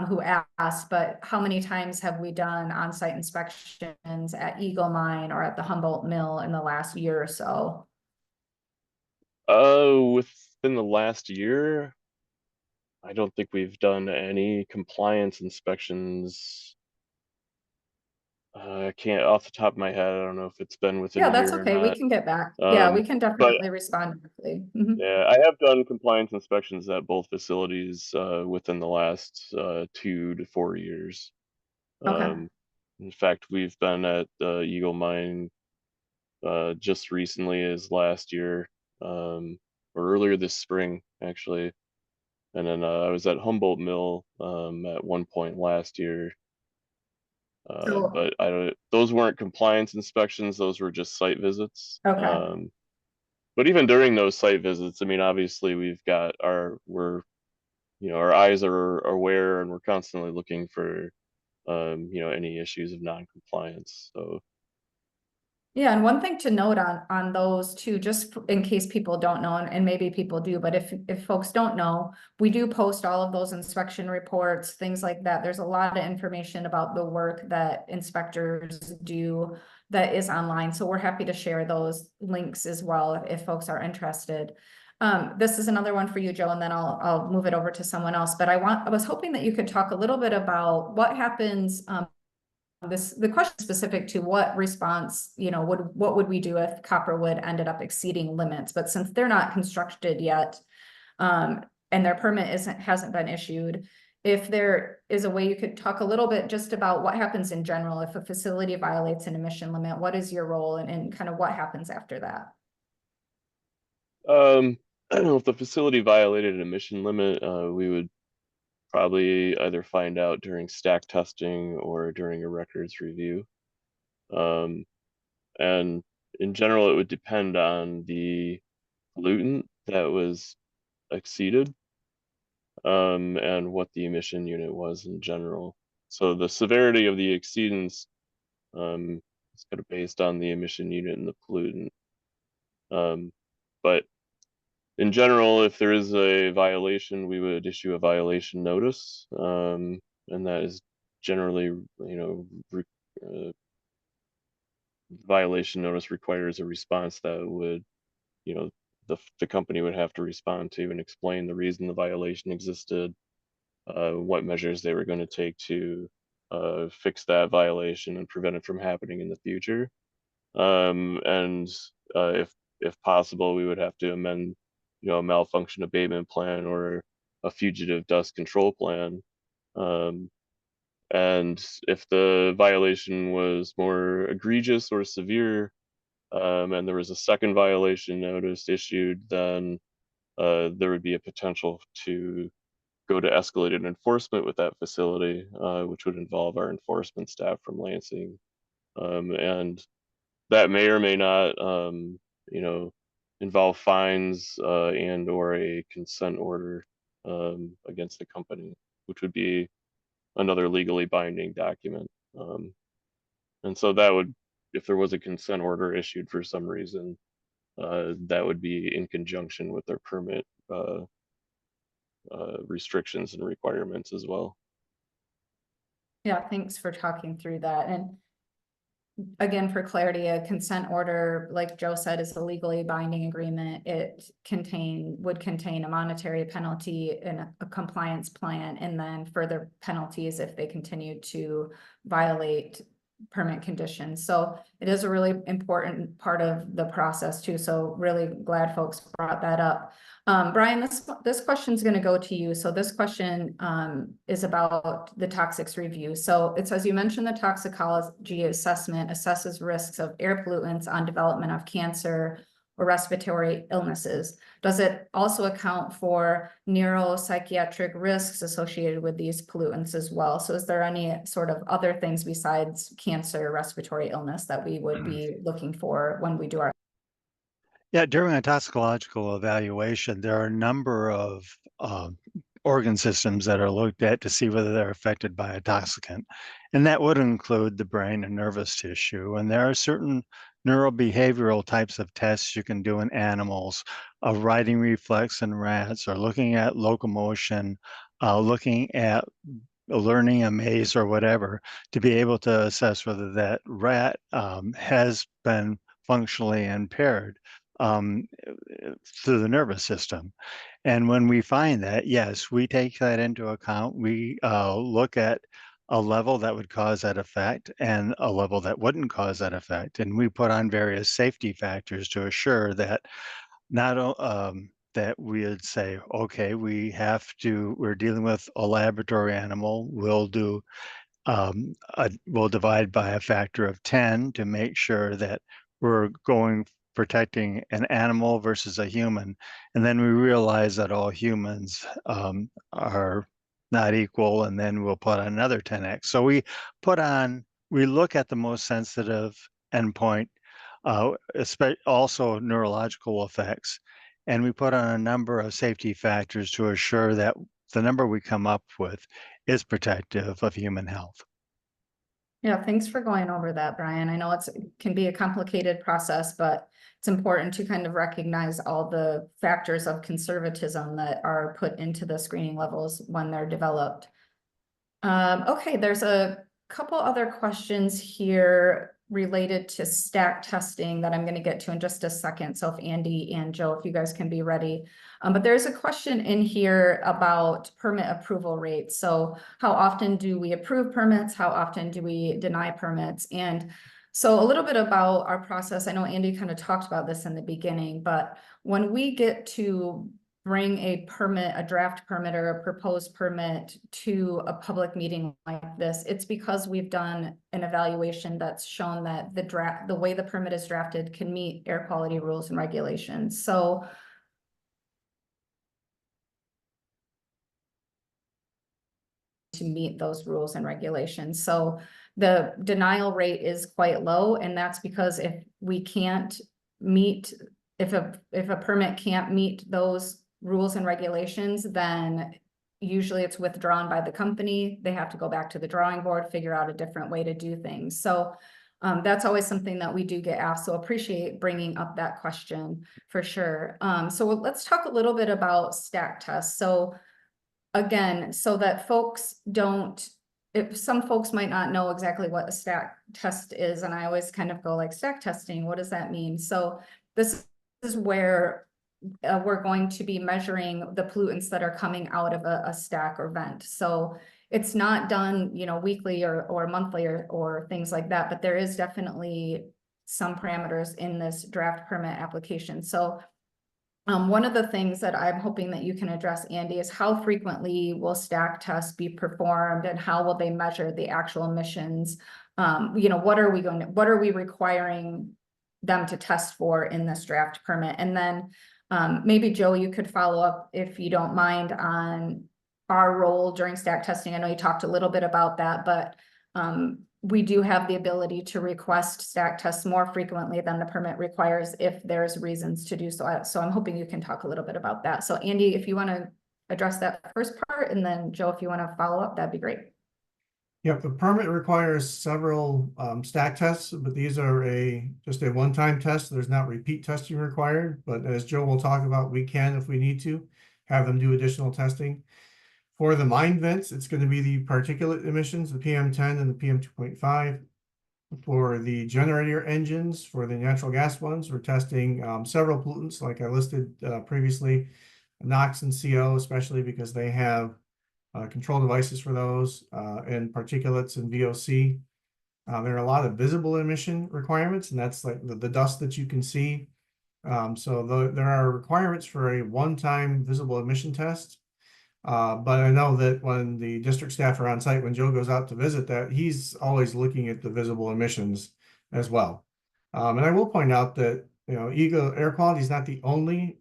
who asked, but how many times have we done on-site inspections at Eagle Mine or at the Humboldt Mill in the last year or so? Within the last year, I don't think we've done any compliance inspections. I can't off the top of my head. I don't know if it's been within Yeah, a that's year or okay. We not. can get back. Yeah, we can But definitely respond quickly. Mhm. yeah, I have done compliance inspections at both facilities within the last 2 to 4 years. Okay, In fact, we've been at the Eagle Mine just recently as last year, or earlier this spring, actually. And then I was at Humboldt Mill at one point last year. so, But those weren't compliance inspections, those were just site visits. okay. But even during those site visits, I mean, obviously our eyes are aware and we're constantly looking for, any issues of non-compliance. So Yeah, and one thing to note on those too, just in case people don't know, and maybe people do, but if folks don't know, we do post all of those inspection reports, things like that. There's a lot of information about the work that inspectors do that is online. So we're happy to share those links as well if folks are interested. This is another one for you, Joe, and then I'll move it over to someone else. But I was hoping that you could talk a little bit about what happens. The question is specific to what response, you know, what would we do if Copperwood ended up exceeding limits? But since they're not constructed yet, and their permit hasn't been issued, if there is a way you could talk a little bit just about what happens in general, if a facility violates an emission limit, what is your role and kind of what happens after that? if the facility violated an emission limit, we would probably either find out during stack testing or during a records review. And in general, it would depend on the pollutant that was exceeded, and what the emission unit was in general. So the severity of the exceedance is kind of based on the emission unit and the pollutant. But in general, if there is a violation, we would issue a violation notice, and that is generally, violation notice requires a response that would, you know, the company would have to respond to and explain the reason the violation existed, what measures they were going to take to fix that violation and prevent it from happening in the future. And if possible, we would have to amend, a malfunction abatement plan or a fugitive dust control plan. And if the violation was more egregious or severe, and there was a second violation notice issued, then there would be a potential to go to escalated enforcement with that facility, which would involve our enforcement staff from Lansing. And that may or may not, involve fines and or a consent order against the company, which would be another legally binding document. And so that would, if there was a consent order issued for some reason, that would be in conjunction with their permit restrictions and requirements as well. Yeah, thanks for talking through that. And again, for clarity, a consent order, like Joe said, is a legally binding agreement. It would contain a monetary penalty and a compliance plan, and then further penalties if they continue to violate permit conditions. So it is a really important part of the process too. So really glad folks brought that up. Brian, this question is going to go to you. So this question is about the toxics review. So it says, you mentioned the toxicology assessment assesses risks of air pollutants on development of cancer or respiratory illnesses. Does it also account for neuropsychiatric risks associated with these pollutants as well? So is there any sort of other things besides cancer, respiratory illness that we would be looking for when we do our? Yeah, during a toxicological evaluation, there are a number of organ systems that are looked at to see whether they're affected by a toxicant. And that would include the brain and nervous tissue. And there are certain neurobehavioral types of tests you can do in animals, of riding reflex in rats, or looking at locomotion, looking at learning a maze or whatever, to be able to assess whether that rat has been functionally impaired through the nervous system. And when we find that, yes, we take that into account. We look at a level that would cause that effect and a level that wouldn't cause that effect. And we put on various safety factors to assure that not that we would say, okay, we're dealing with a laboratory animal, we'll divide by a factor of 10 to make sure that we're protecting an animal versus a human. And then we realize that all humans are not equal, and then we'll put on another 10x. So we look at the most sensitive endpoint, also neurological effects, and we put on a number of safety factors to assure that the number we come up with is protective of human health. Yeah, thanks for going over that, Brian. I know it can be a complicated process, but it's important to kind of recognize all the factors of conservatism that are put into the screening levels when they're developed. Okay, there's a couple other questions here related to stack testing that I'm going to get to in just a second. So if Andy and Joe, if you guys can be ready. But there's a question in here about permit approval rates. So how often do we approve permits? How often do we deny permits? And so a little bit about our process. I know Andy kind of talked about this in the beginning, but when we get to bring a draft permit or a proposed permit to a public meeting like this, it's because we've done an evaluation that's shown that the way the permit is drafted can meet air quality rules and regulations. So to meet those rules and regulations. So the denial rate is quite low, and that's because if a permit can't meet those rules and regulations, then usually it's withdrawn by the company. They have to go back to the drawing board, figure out a different way to do things. So that's always something that we do get asked. So appreciate bringing up that question for sure. So let's talk a little bit about stack tests. So again, so that folks if some folks might not know exactly what a stack test is, and I always kind of go like, stack testing, what does that mean? So this is where we're going to be measuring the pollutants that are coming out of a stack or vent. So it's not done, weekly or monthly or things like that, but there is definitely some parameters in this draft permit application. So one of the things that I'm hoping that you can address, Andy, is how frequently will stack tests be performed and how will they measure the actual emissions? What are we requiring them to test for in this draft permit? And then maybe Joe, you could follow up if you don't mind on our role during stack testing. I know you talked a little bit about that, but we do have the ability to request stack tests more frequently than the permit requires if there's reasons to do so. So I'm hoping you can talk a little bit about that. So Andy, if you want to address that first part, and then Joe, if you want to follow up, that'd be great. Yep, the permit requires several stack tests, but these are just a one-time test. There's not repeat testing required, but as Joe will talk about, we can if we need to. have them do additional testing. For the mine vents, it's going to be the particulate emissions, the PM10 and the PM2.5. For the generator engines, for the natural gas ones, we're testing several pollutants, like I listed previously, NOx and CO, especially because they have control devices for those, and particulates and VOC. There are a lot of visible emission requirements, and that's like the dust that you can see. There are requirements for a one-time visible emission test. But I know that when the district staff are on site, when Joe goes out to visit that, he's always looking at the visible emissions as well. And I will point out that, EGLE Air Quality is not the only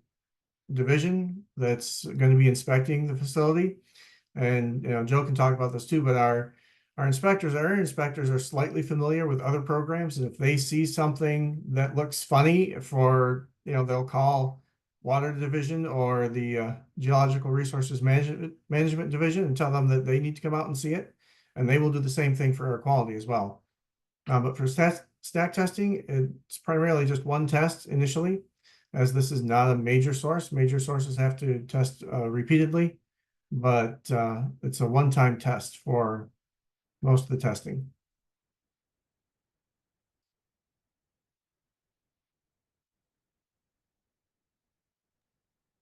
division that's going to be inspecting the facility. And, Joe can talk about this too, but our area inspectors are slightly familiar with other programs. And if they see something that looks funny they'll call Water Division or the Geological Resources Management Division and tell them that they need to come out and see it. And they will do the same thing for air quality as well. But for stack testing, it's primarily just one test initially, as this is not a major source. Major sources have to test repeatedly, but it's a one-time test for most of the testing.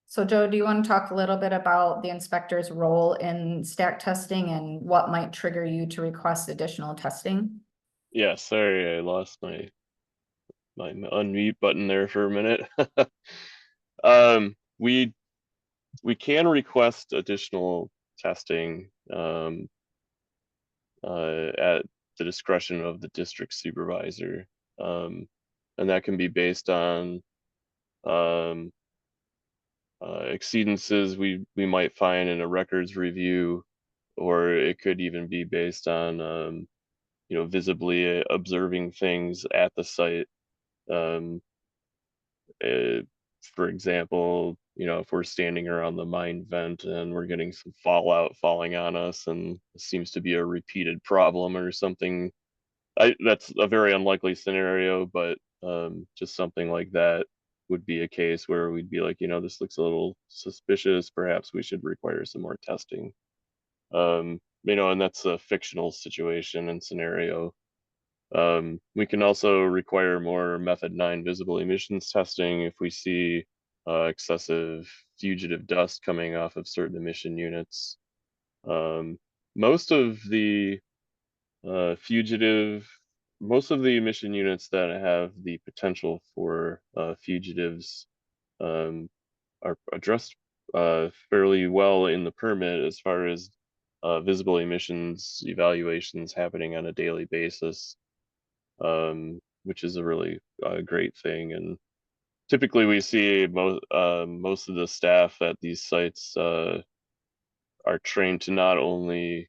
So Joe, do you want to talk a little bit about the inspector's role in stack testing and what might trigger you to request additional testing? Yeah, sorry, I lost my unmute button there for a minute. We can request additional testing at the discretion of the district supervisor, and that can be based on exceedances we might find in a records review, or it could even be based on visibly observing things at the site. For example, if we're standing around the mine vent and we're getting some fallout falling on us and it seems to be a repeated problem or something, that's a very unlikely scenario, but just something like that would be a case where we'd be like, this looks a little suspicious, perhaps we should require some more testing. And that's a fictional situation and scenario. We can also require more method 9 visible emissions testing if we see excessive fugitive dust coming off of certain emission units. Most of the emission units that have the potential for fugitives are addressed fairly well in the permit, as far as visible emissions evaluations happening on a daily basis, which is a really great thing. And typically we see most of the staff at these sites are trained to not only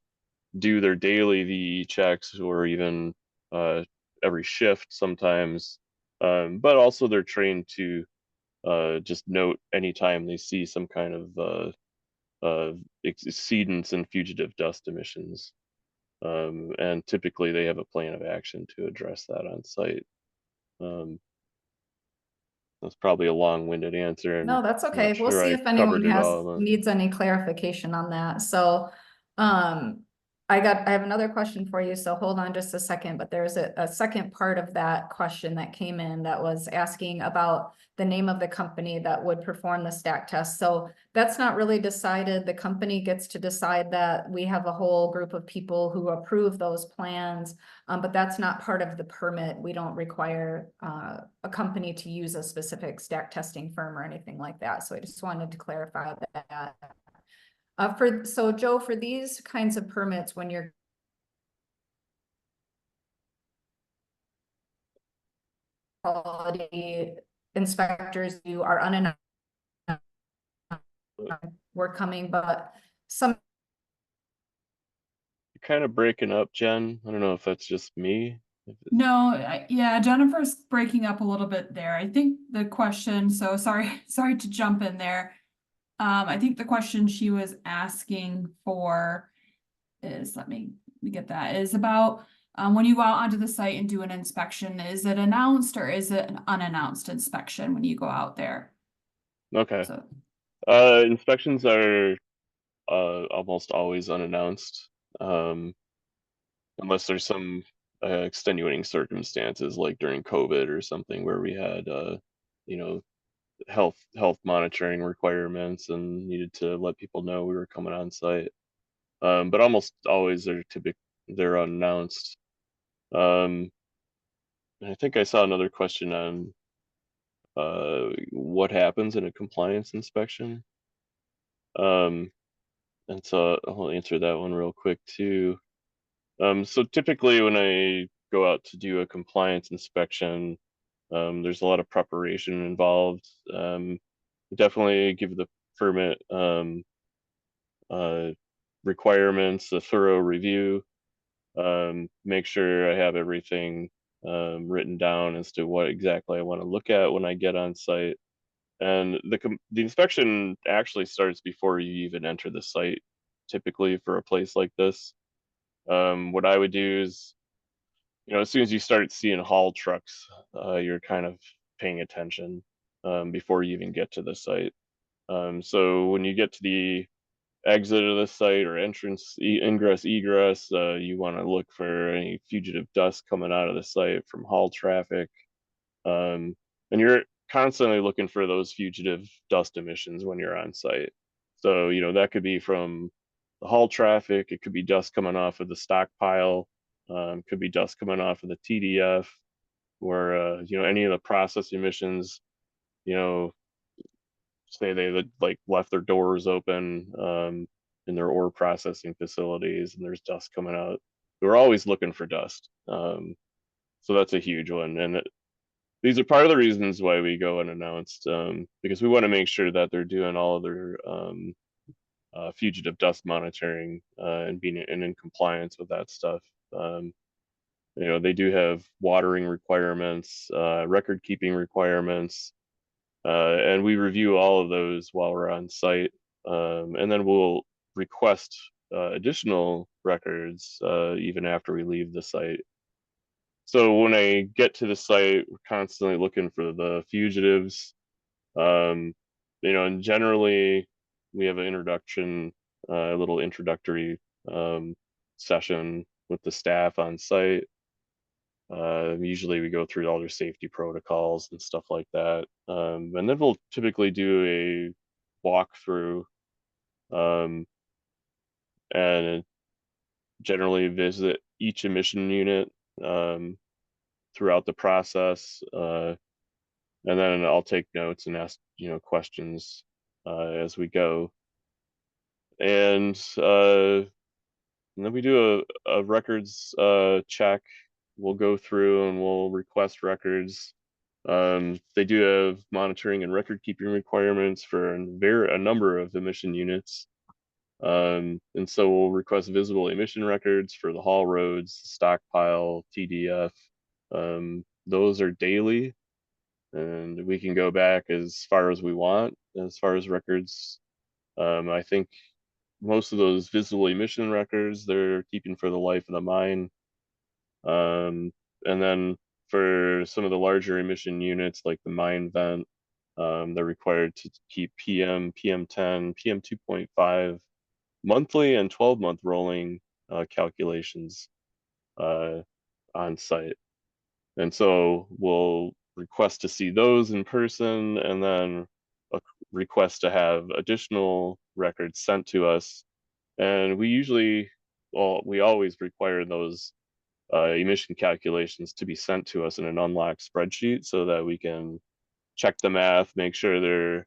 do their daily VE checks or even every shift sometimes, but also they're trained to just note anytime they see some kind of exceedance in fugitive dust emissions. And typically they have a plan of action to address that on site. That's probably a long-winded answer. And No, that's okay. We'll sure see I if anyone covered it all. needs any clarification on that. So, I have another question for you, so hold on just a second, but there's a second part of that question that came in that was asking about the name of the company that would perform the stack test. So that's not really decided. The company gets to decide that. We have a whole group of people who approve those plans, but that's not part of the permit. We don't require a company to use a specific stack testing firm or anything like that. So I just wanted to clarify that. So Joe, for these kinds of permits, when you're quality inspectors, you are unannounced, we're coming, but some. You're kind of breaking up, Jen. I don't know if that's just me. No, yeah, Jennifer's breaking up a little bit there. I think the question, so sorry to jump in there. I think the question she was asking for is, let me get that, is about when you go out onto the site and do an inspection, is it announced or is it an unannounced inspection when you go out there? Okay. So, Inspections are almost always unannounced, unless there's some extenuating circumstances like during COVID or something where we had you know, health monitoring requirements and needed to let people know we were coming on site. But almost always they're unannounced. And I think I saw another question on what happens in a compliance inspection. And so I'll answer that one real quick too. So typically when I go out to do a compliance inspection, there's a lot of preparation involved. Definitely give the permit requirements a thorough review. Make sure I have everything written down as to what exactly I want to look at when I get on site. And the inspection actually starts before you even enter the site, typically for a place like this. What I would do is, as soon as you start seeing haul trucks, you're kind of paying attention before you even get to the site. So when you get to the exit of the site or entrance, ingress, egress, you want to look for any fugitive dust coming out of the site from haul traffic. And you're constantly looking for those fugitive dust emissions when you're on site. So, that could be from the haul traffic, it could be dust coming off of the stockpile, could be dust coming off of the TDF, or, any of the process emissions, say they like left their doors open in their ore processing facilities and there's dust coming out. We're always looking for dust. So that's a huge one. And these are part of the reasons why we go unannounced, because we want to make sure that they're doing all of their fugitive dust monitoring and being in compliance with that stuff. They do have watering requirements, record keeping requirements, and we review all of those while we're on site. And then we'll request additional records even after we leave the site. So when I get to the site, we're constantly looking for the fugitives. And generally we have an introduction, a little introductory session with the staff on site. Usually we go through all their safety protocols and stuff like that. And then we'll typically do a walkthrough and generally visit each emission unit throughout the process. And then I'll take notes and ask, questions as we go. And then we do a records check. We'll go through and we'll request records. They do have monitoring and record keeping requirements for a number of emission units. And so we'll request visible emission records for the haul roads, stockpile, TDF. Those are daily, and we can go back as far as we want as far as records. I think most of those visible emission records they're keeping for the life of the mine. And then for some of the larger emission units like the mine vent, they're required to keep PM, PM10, PM2.5 monthly and 12-month rolling calculations on site. And so we'll request to see those in person and then a request to have additional records sent to us. And we always require those emission calculations to be sent to us in an unlocked spreadsheet so that we can check the math, make sure they're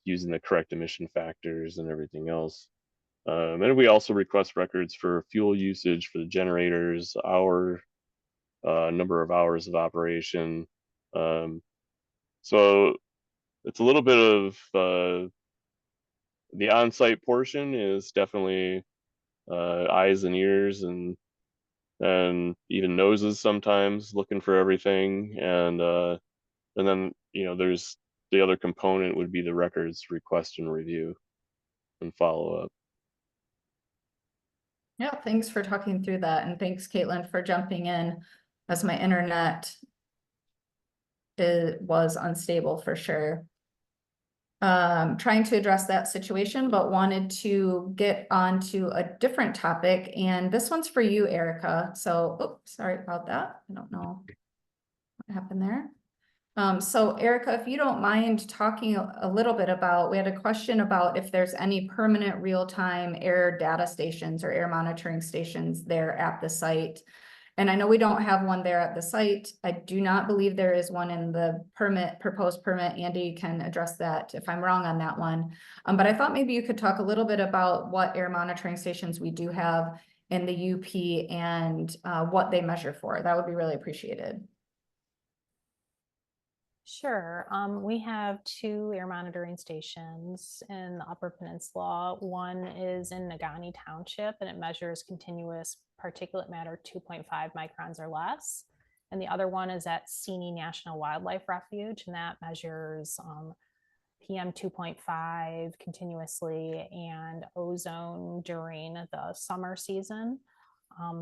using the correct emission factors and everything else. And we also request records for fuel usage for the generators, our number of hours of operation. So it's a little bit of the on-site portion is definitely eyes and ears and even noses sometimes looking for everything. And then, there's the other component would be the records request and review and follow up. Yeah, thanks for talking through that. And thanks, Caitlin, for jumping in as my internet was unstable for sure. trying to address that situation, but wanted to get onto a different topic. And this one's for you, Erica. So, oops, sorry about that. I don't know what happened there. So Erica, if you don't mind talking a little bit about, we had a question about if there's any permanent real-time air data stations or air monitoring stations there at the site. And I know we don't have one there at the site. I do not believe there is one in the proposed permit. Andy can address that if I'm wrong on that one. But I thought maybe you could talk a little bit about what air monitoring stations we do have in the UP and what they measure for. That would be really appreciated. Sure. We have 2 air monitoring stations in the Upper Peninsula. One is in Negaunee Township, and it measures continuous particulate matter 2.5 microns or less. And the other one is at Seney National Wildlife Refuge, and that measures PM 2.5 continuously and ozone during the summer season.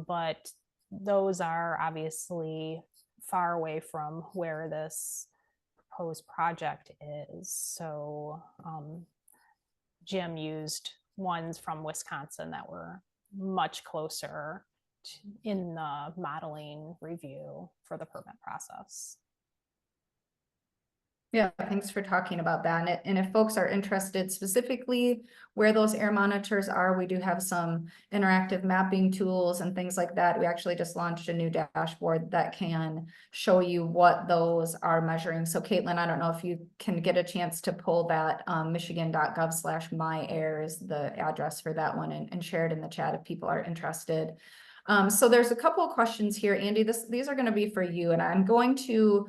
But those are obviously far away from where this proposed project is. So Jim used ones from Wisconsin that were much closer in the modeling review for the permit process. Yeah, thanks for talking about that. And if folks are interested specifically where those air monitors are, we do have some interactive mapping tools and things like that. We actually just launched a new dashboard that can show you what those are measuring. So Caitlin, I don't know if you can get a chance to pull that michigan.gov/myair is the address for that one and share it in the chat if people are interested. So there's a couple of questions here, Andy. These are going to be for you, and I'm going to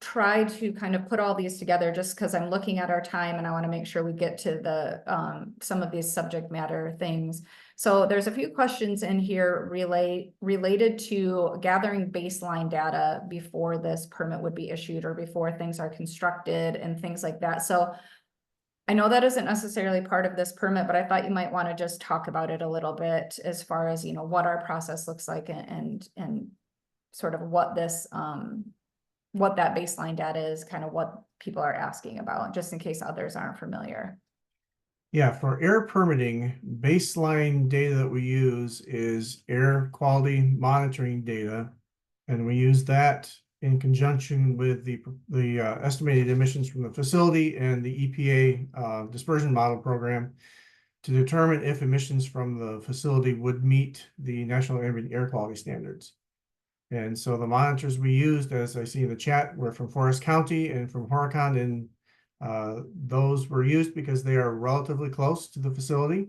try to kind of put all these together just because I'm looking at our time and I want to make sure we get to the some of these subject matter things. So there's a few questions in here related to gathering baseline data before this permit would be issued or before things are constructed and things like that. So I know that isn't necessarily part of this permit, but I thought you might want to just talk about it a little bit as far as, you know, what our process looks like and sort of what this what that baseline data is, kind of what people are asking about, just in case others aren't familiar. Yeah, for air permitting, baseline data that we use is air quality monitoring data. And we use that in conjunction with the estimated emissions from the facility and the EPA dispersion model program to determine if emissions from the facility would meet the National Ambient Air Quality Standards. And so the monitors we used, as I see in the chat, were from Forest County and from Horicon, and those were used because they are relatively close to the facility.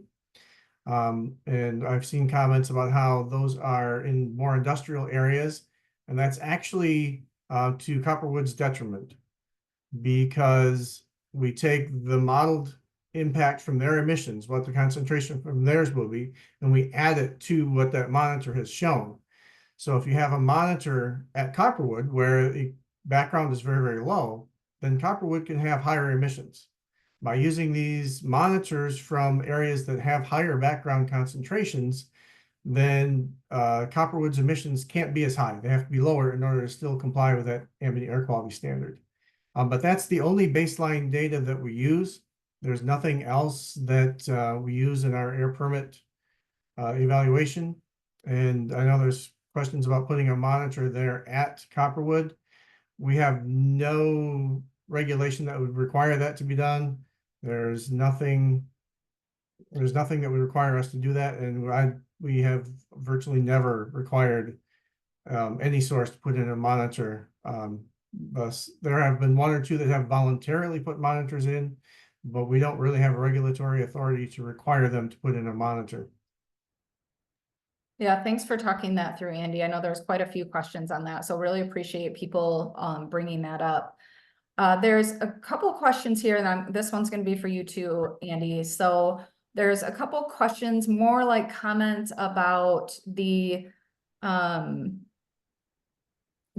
And I've seen comments about how those are in more industrial areas, and that's actually to Copperwood's detriment, because we take the modeled impact from their emissions, what the concentration from theirs will be, and we add it to what that monitor has shown. So if you have a monitor at Copperwood where the background is very, very low, then Copperwood can have higher emissions. By using these monitors from areas that have higher background concentrations, then Copperwood's emissions can't be as high. They have to be lower in order to still comply with that ambient air quality standard. But that's the only baseline data that we use. There's nothing else that we use in our air permit evaluation. And I know there's questions about putting a monitor there at Copperwood. We have no regulation that would require that to be done. There's nothing that would require us to do that, and we have virtually never required any source to put in a monitor. Thus, there have been 1 or 2 that have voluntarily put monitors in, but we don't really have a regulatory authority to require them to put in a monitor. Yeah, thanks for talking that through, Andy. I know there's quite a few questions on that, so really appreciate people bringing that up. There's a couple questions here, and this one's going to be for you too, Andy. So there's a couple questions, more like comments about the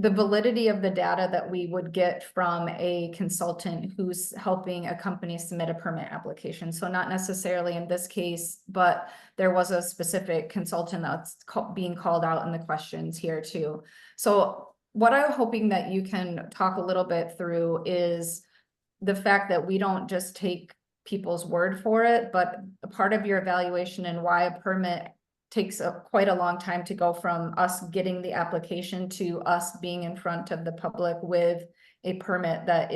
validity of the data that we would get from a consultant who's helping a company submit a permit application. So not necessarily in this case, but there was a specific consultant that's being called out in the questions here too. So what I'm hoping that you can talk a little bit through is the fact that we don't just take people's word for it, but a part of your evaluation and why a permit takes quite a long time to go from us getting the application to us being in front of the public with a permit that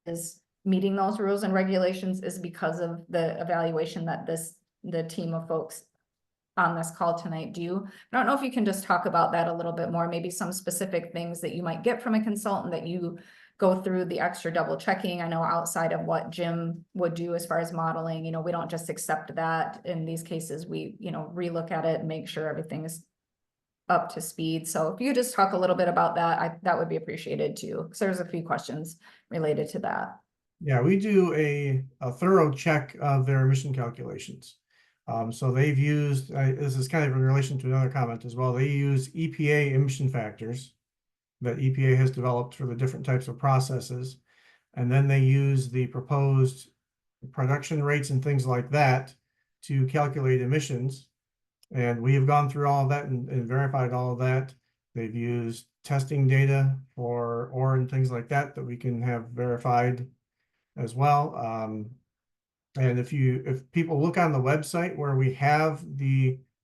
is meeting those rules and regulations is because of the evaluation that the team of folks on this call tonight do. I don't know if you can just talk about that a little bit more, maybe some specific things that you might get from a consultant that you go through the extra double checking. I know outside of what Jim would do as far as modeling, you know, we don't just accept that. In these cases, we, you know, relook at it and make sure everything is up to speed. So if you just talk a little bit about that, that would be appreciated too, because there's a few questions related to that. Yeah, we do a thorough check of their emission calculations. So they've used, this is kind of in relation to another comment as well, they use EPA emission factors that EPA has developed for the different types of processes. And then they use the proposed production rates and things like that to calculate emissions. And we have gone through all of that and verified all of that. They've used testing data for ore and things like that we can have verified as well. And if people look on the website where we have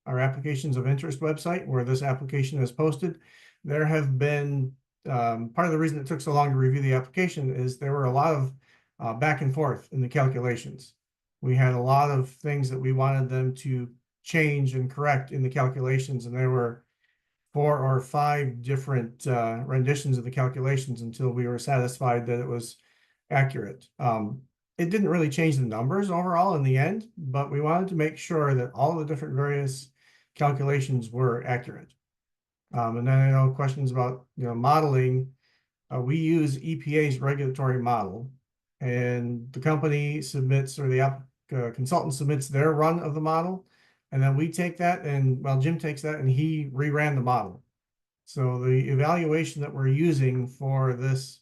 our applications of interest website where this application is posted, there have been part of the reason it took so long to review the application is there were a lot of back and forth in the calculations. We had a lot of things that we wanted them to change and correct in the calculations, and there were 4 or 5 different renditions of the calculations until we were satisfied that it was accurate. It didn't really change the numbers overall in the end, but we wanted to make sure that all the different various calculations were accurate. And then I know questions about, you know, modeling. We use EPA's regulatory model, and the company submits, or the consultant submits their run of the model, and then we take that and, well, Jim takes that and he reran the model. So the evaluation that we're using for this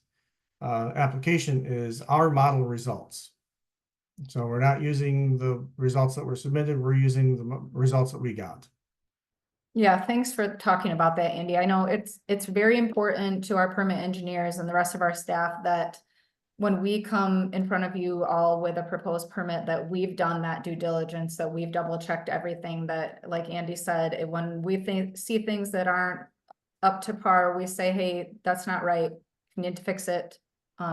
application is our model results. So we're not using the results that were submitted, we're using the results that we got. Yeah, thanks for talking about that, Andy. I know it's very important to our permit engineers and the rest of our staff that when we come in front of you all with a proposed permit, that we've done that due diligence, that we've double checked everything, that, like Andy said, when we see things that aren't up to par, we say, hey, that's not right, we need to fix it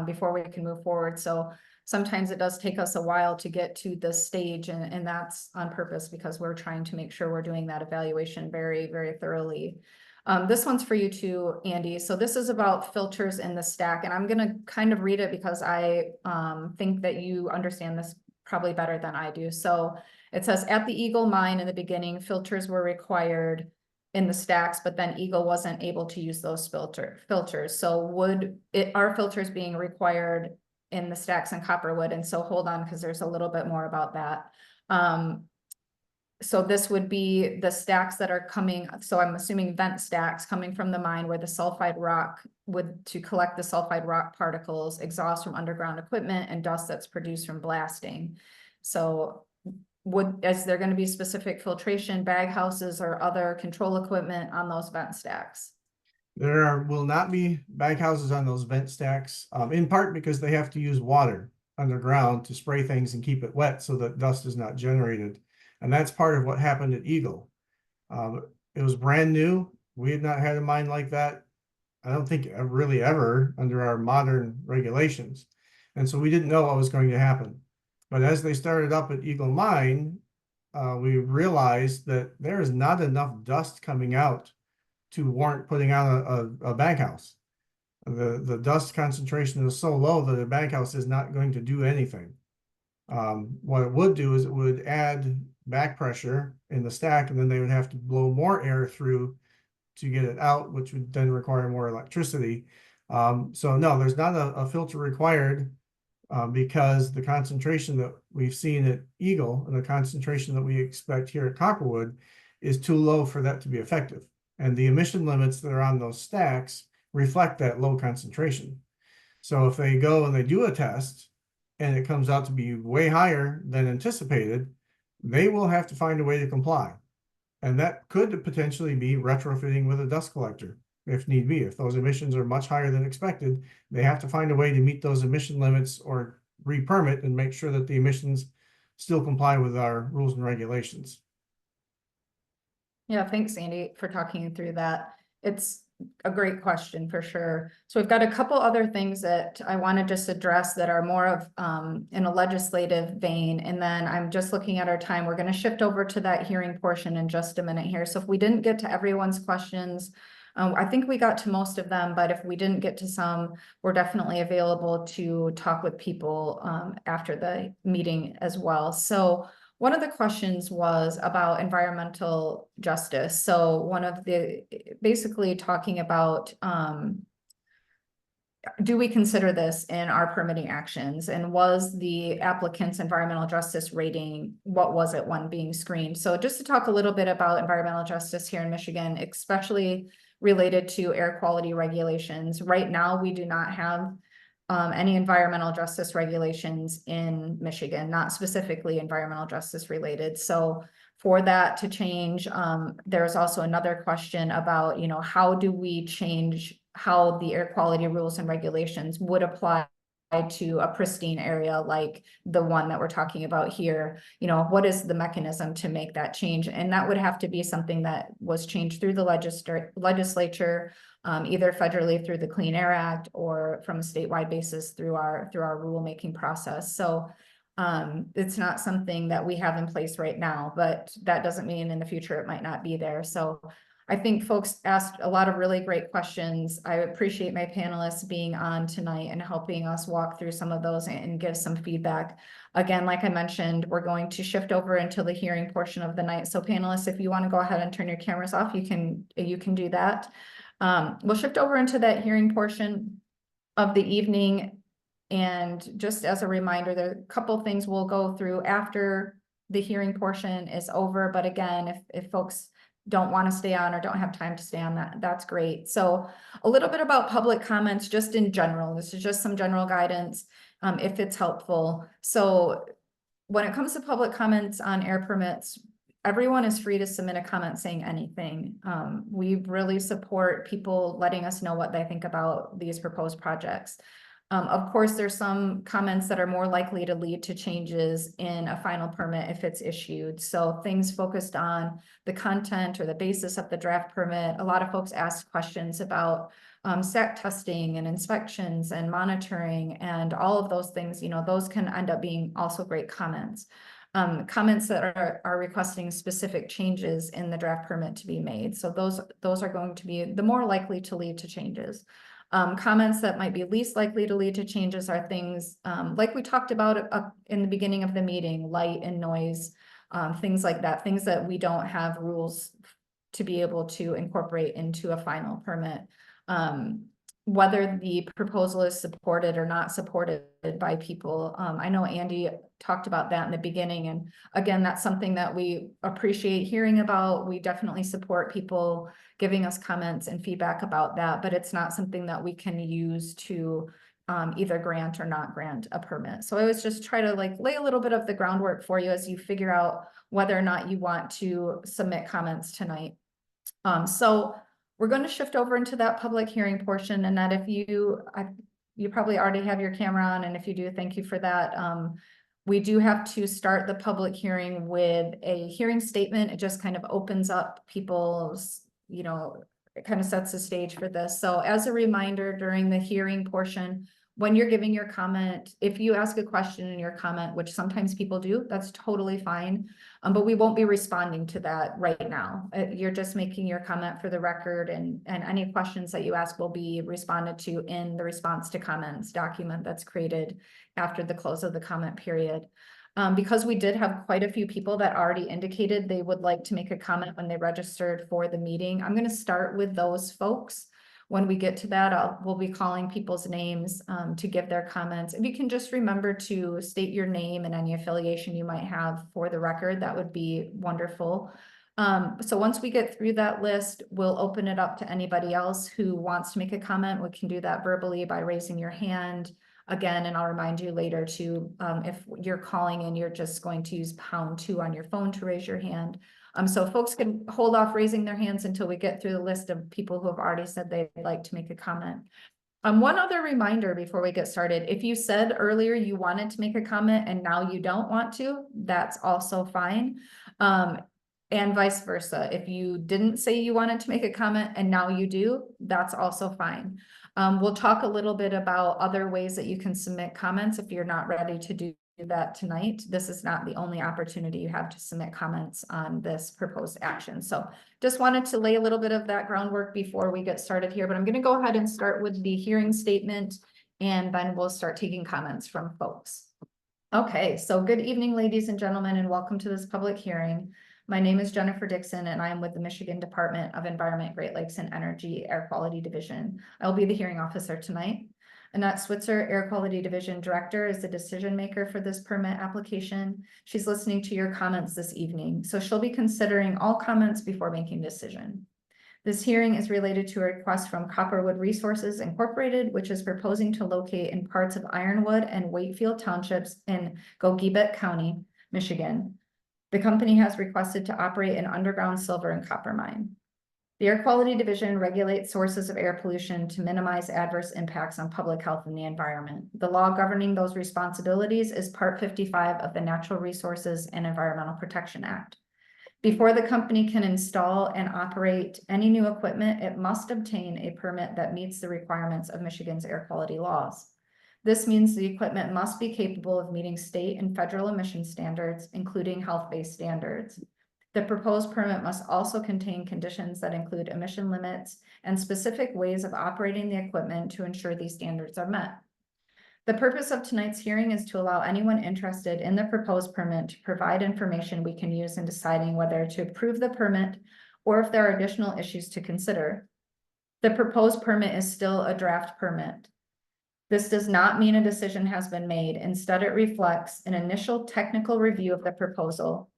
before we can move forward. So sometimes it does take us a while to get to this stage, and that's on purpose because we're trying to make sure we're doing that evaluation very, very thoroughly. This one's for you too, Andy. So this is about filters in the stack, and I'm gonna kind of read it because I think that you understand this probably better than I do. So it says, at the EGLE mine in the beginning, filters were required in the stacks, but then EGLE wasn't able to use those filters. So are filters being required in the stacks in Copperwood? And so hold on, because there's a little bit more about that. So this would be the stacks that are coming, so I'm assuming vent stacks coming from the mine where the sulfide rock to collect the sulfide rock particles, exhaust from underground equipment, and dust that's produced from blasting. So is there going to be specific filtration, bag houses, or other control equipment on those vent stacks? There will not be bag houses on those vent stacks, in part because they have to use water underground to spray things and keep it wet so that dust is not generated. And that's part of what happened at EGLE. It was brand new. We had not had a mine like that, I don't think really ever, under our modern regulations. And so we didn't know what was going to happen. But as they started up at EGLE Mine, we realized that there is not enough dust coming out to warrant putting out a bag house. The dust concentration is so low that a bag house is not going to do anything. What it would do is it would add back pressure in the stack, and then they would have to blow more air through to get it out, which would then require more electricity. So no, there's not a filter required because the concentration that we've seen at EGLE and the concentration that we expect here at Copperwood is too low for that to be effective. And the emission limits that are on those stacks reflect that low concentration. So if they go and they do a test and it comes out to be way higher than anticipated, they will have to find a way to comply. And that could potentially be retrofitting with a dust collector if need be. If those emissions are much higher than expected, they have to find a way to meet those emission limits or re-permit and make sure that the emissions still comply with our rules and regulations. Yeah, thanks, Andy, for talking through that. It's a great question for sure. So we've got a couple other things that I want to just address that are more of in a legislative vein. And then I'm just looking at our time. We're going to shift over to that hearing portion in just a minute here. So if we didn't get to everyone's questions, I think we got to most of them, but if we didn't get to some, we're definitely available to talk with people after the meeting as well. So one of the questions was about environmental justice. So one of the, basically talking about, do we consider this in our permitting actions? And was the applicant's environmental justice rating, what was it when being screened? So just to talk a little bit about environmental justice here in Michigan, especially related to air quality regulations. Right now, we do not have any environmental justice regulations in Michigan, not specifically environmental justice related. So for that to change, there's also another question about, you know, how do we change how the air quality rules and regulations would apply to a pristine area like the one that we're talking about here? You know, what is the mechanism to make that change? And that would have to be something that was changed through the legislature, either federally through the Clean Air Act or from a statewide basis through our rulemaking process. So it's not something that we have in place right now, but that doesn't mean in the future it might not be there. So I think folks asked a lot of really great questions. I appreciate my panelists being on tonight and helping us walk through some of those and give some feedback. Again, like I mentioned, we're going to shift over into the hearing portion of the night. So panelists, if you want to go ahead and turn your cameras off, you can do that. We'll shift over into that hearing portion of the evening. And just as a reminder, there are a couple things we'll go through after the hearing portion is over. But again, if folks don't want to stay on or don't have time to stay on, that's great. So a little bit about public comments just in general. This is just some general guidance if it's helpful. So when it comes to public comments on air permits, everyone is free to submit a comment saying anything. We really support people letting us know what they think about these proposed projects. Of course, there's some comments that are more likely to lead to changes in a final permit if it's issued. So things focused on the content or the basis of the draft permit. A lot of folks ask questions about SAC testing and inspections and monitoring and all of those things. You know, those can end up being also great comments. Comments that are requesting specific changes in the draft permit to be made. So those are going to be the more likely to lead to changes. Comments that might be least likely to lead to changes are things like we talked about in the beginning of the meeting, light and noise, things like that, things that we don't have rules to be able to incorporate into a final permit. Whether the proposal is supported or not supported by people. I know Andy talked about that in the beginning. And again, that's something that we appreciate hearing about. We definitely support people giving us comments and feedback about that, but it's not something that we can use to either grant or not grant a permit. So I always just try to lay a little bit of the groundwork for you as you figure out whether or not you want to submit comments tonight. So we're going to shift over into that public hearing portion, and that if you probably already have your camera on, and if you do, thank you for that. We do have to start the public hearing with a hearing statement. It just kind of opens up people's, you know, it kind of sets the stage for this. So as a reminder, during the hearing portion, when you're giving your comment, if you ask a question in your comment, which sometimes people do, that's totally fine. But we won't be responding to that right now. You're just making your comment for the record, and any questions that you ask will be responded to in the response to comments document that's created after the close of the comment period. Because we did have quite a few people that already indicated they would like to make a comment when they registered for the meeting, I'm going to start with those folks. When we get to that, we'll be calling people's names to give their comments. If you can just remember to state your name and any affiliation you might have for the record, that would be wonderful. So once we get through that list, we'll open it up to anybody else who wants to make a comment. We can do that verbally by raising your hand again, and I'll remind you later to, if you're calling in, you're just going to use #2 on your phone to raise your hand. So folks can hold off raising their hands until we get through the list of people who have already said they'd like to make a comment. One other reminder before we get started, if you said earlier you wanted to make a comment and now you don't want to, that's also fine. And vice versa. If you didn't say you wanted to make a comment and now you do, that's also fine. We'll talk a little bit about other ways that you can submit comments if you're not ready to do that tonight. This is not the only opportunity you have to submit comments on this proposed action. So just wanted to lay a little bit of that groundwork before we get started here, but I'm going to go ahead and start with the hearing statement, and then we'll start taking comments from folks. Okay, so good evening, ladies and gentlemen, and welcome to this public hearing. My name is Jennifer Dixon, and I am with the Michigan Department of Environment, Great Lakes, and Energy Air Quality Division. I will be the hearing officer tonight. Annette Switzer, Air Quality Division Director, is the decision maker for this permit application. She's listening to your comments this evening, so she'll be considering all comments before making a decision. This hearing is related to a request from Copperwood Resources Incorporated, which is proposing to locate in parts of Ironwood and Wakefield Townships in Gogebic County, Michigan. The company has requested to operate an underground silver and copper mine. The Air Quality Division regulates sources of air pollution to minimize adverse impacts on public health and the environment. The law governing those responsibilities is Part 55 of the Natural Resources and Environmental Protection Act. Before the company can install and operate any new equipment, it must obtain a permit that meets the requirements of Michigan's air quality laws. This means the equipment must be capable of meeting state and federal emission standards, including health-based standards. The proposed permit must also contain conditions that include emission limits and specific ways of operating the equipment to ensure these standards are met. The purpose of tonight's hearing is to allow anyone interested in the proposed permit to provide information we can use in deciding whether to approve the permit or if there are additional issues to consider. The proposed permit is still a draft permit. This does not mean a decision has been made. Instead, it reflects an initial technical review of the proposal.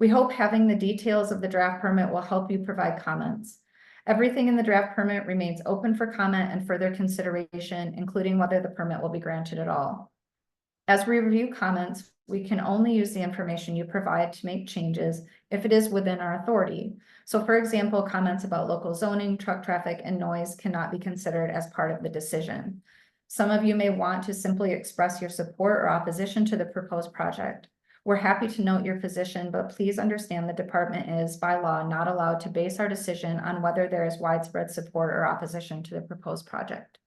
We hope having the details of the draft permit will help you provide comments. Everything in the draft permit remains open for comment and further consideration, including whether the permit will be granted at all. As we review comments, we can only use the information you provide to make changes if it is within our authority. So for example, comments about local zoning, truck traffic, and noise cannot be considered as part of the decision. Some of you may want to simply express your support or opposition to the proposed project. We're happy to note your position, but please understand the department is by law not allowed to base our decision on whether there is widespread support or opposition to the proposed project.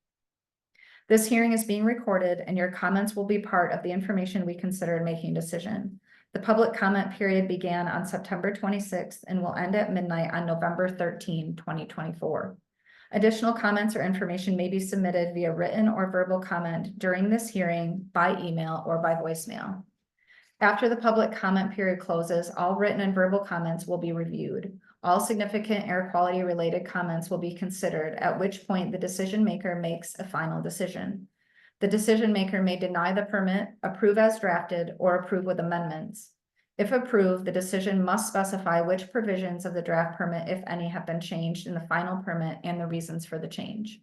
This hearing is being recorded and your comments will be part of the information we consider in making a decision. The public comment period began on September 26th and will end at midnight on November 13, 2024. Additional comments or information may be submitted via written or verbal comment during this hearing by email or by voicemail. After the public comment period closes, all written and verbal comments will be reviewed. All significant air quality related comments will be considered, at which point the decision maker makes a final decision. The decision maker may deny the permit, approve as drafted, or approve with amendments. If approved, the decision must specify which provisions of the draft permit, if any, have been changed in the final permit and the reasons for the change.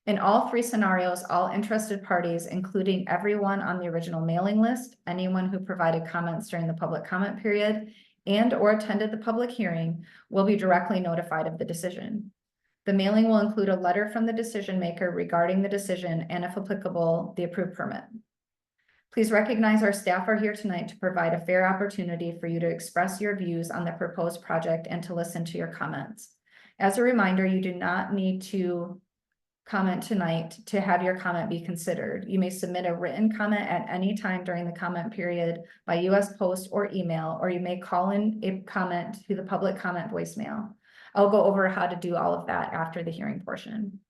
In all three scenarios, all interested parties, including everyone on the original mailing list, anyone who provided comments during the public comment period, and or attended the public hearing, will be directly notified of the decision. The mailing will include a letter from the decision maker regarding the decision and, if applicable, the approved permit. Please recognize our staff are here tonight to provide a fair opportunity for you to express your views on the proposed project and to listen to your comments. As a reminder, you do not need to comment tonight to have your comment be considered. You may submit a written comment at any time during the comment period by US Post or email, or you may call in a comment to the public comment voicemail. I'll go over how to do all of that after the hearing portion.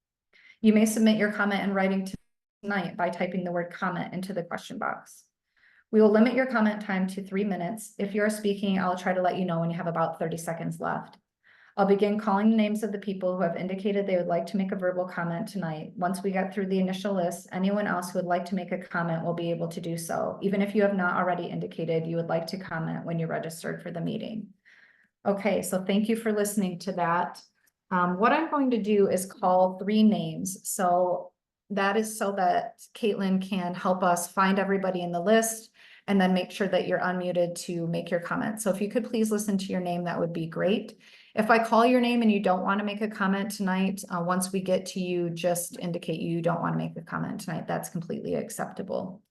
You may submit your comment in writing tonight by typing the word comment into the question box. We will limit your comment time to 3 minutes. If you're speaking, I'll try to let you know when you have about 30 seconds left. I'll begin calling the names of the people who have indicated they would like to make a verbal comment tonight. Once we get through the initial list, anyone else who would like to make a comment will be able to do so, even if you have not already indicated you would like to comment when you're registered for the meeting. Okay, so thank you for listening to that. What I'm going to do is call 3 names. So that is so that Caitlin can help us find everybody in the list and then make sure that you're unmuted to make your comment. So if you could please listen to your name, that would be great. If I call your name and you don't want to make a comment tonight, once we get to you, just indicate you don't want to make a comment tonight. That's completely acceptable.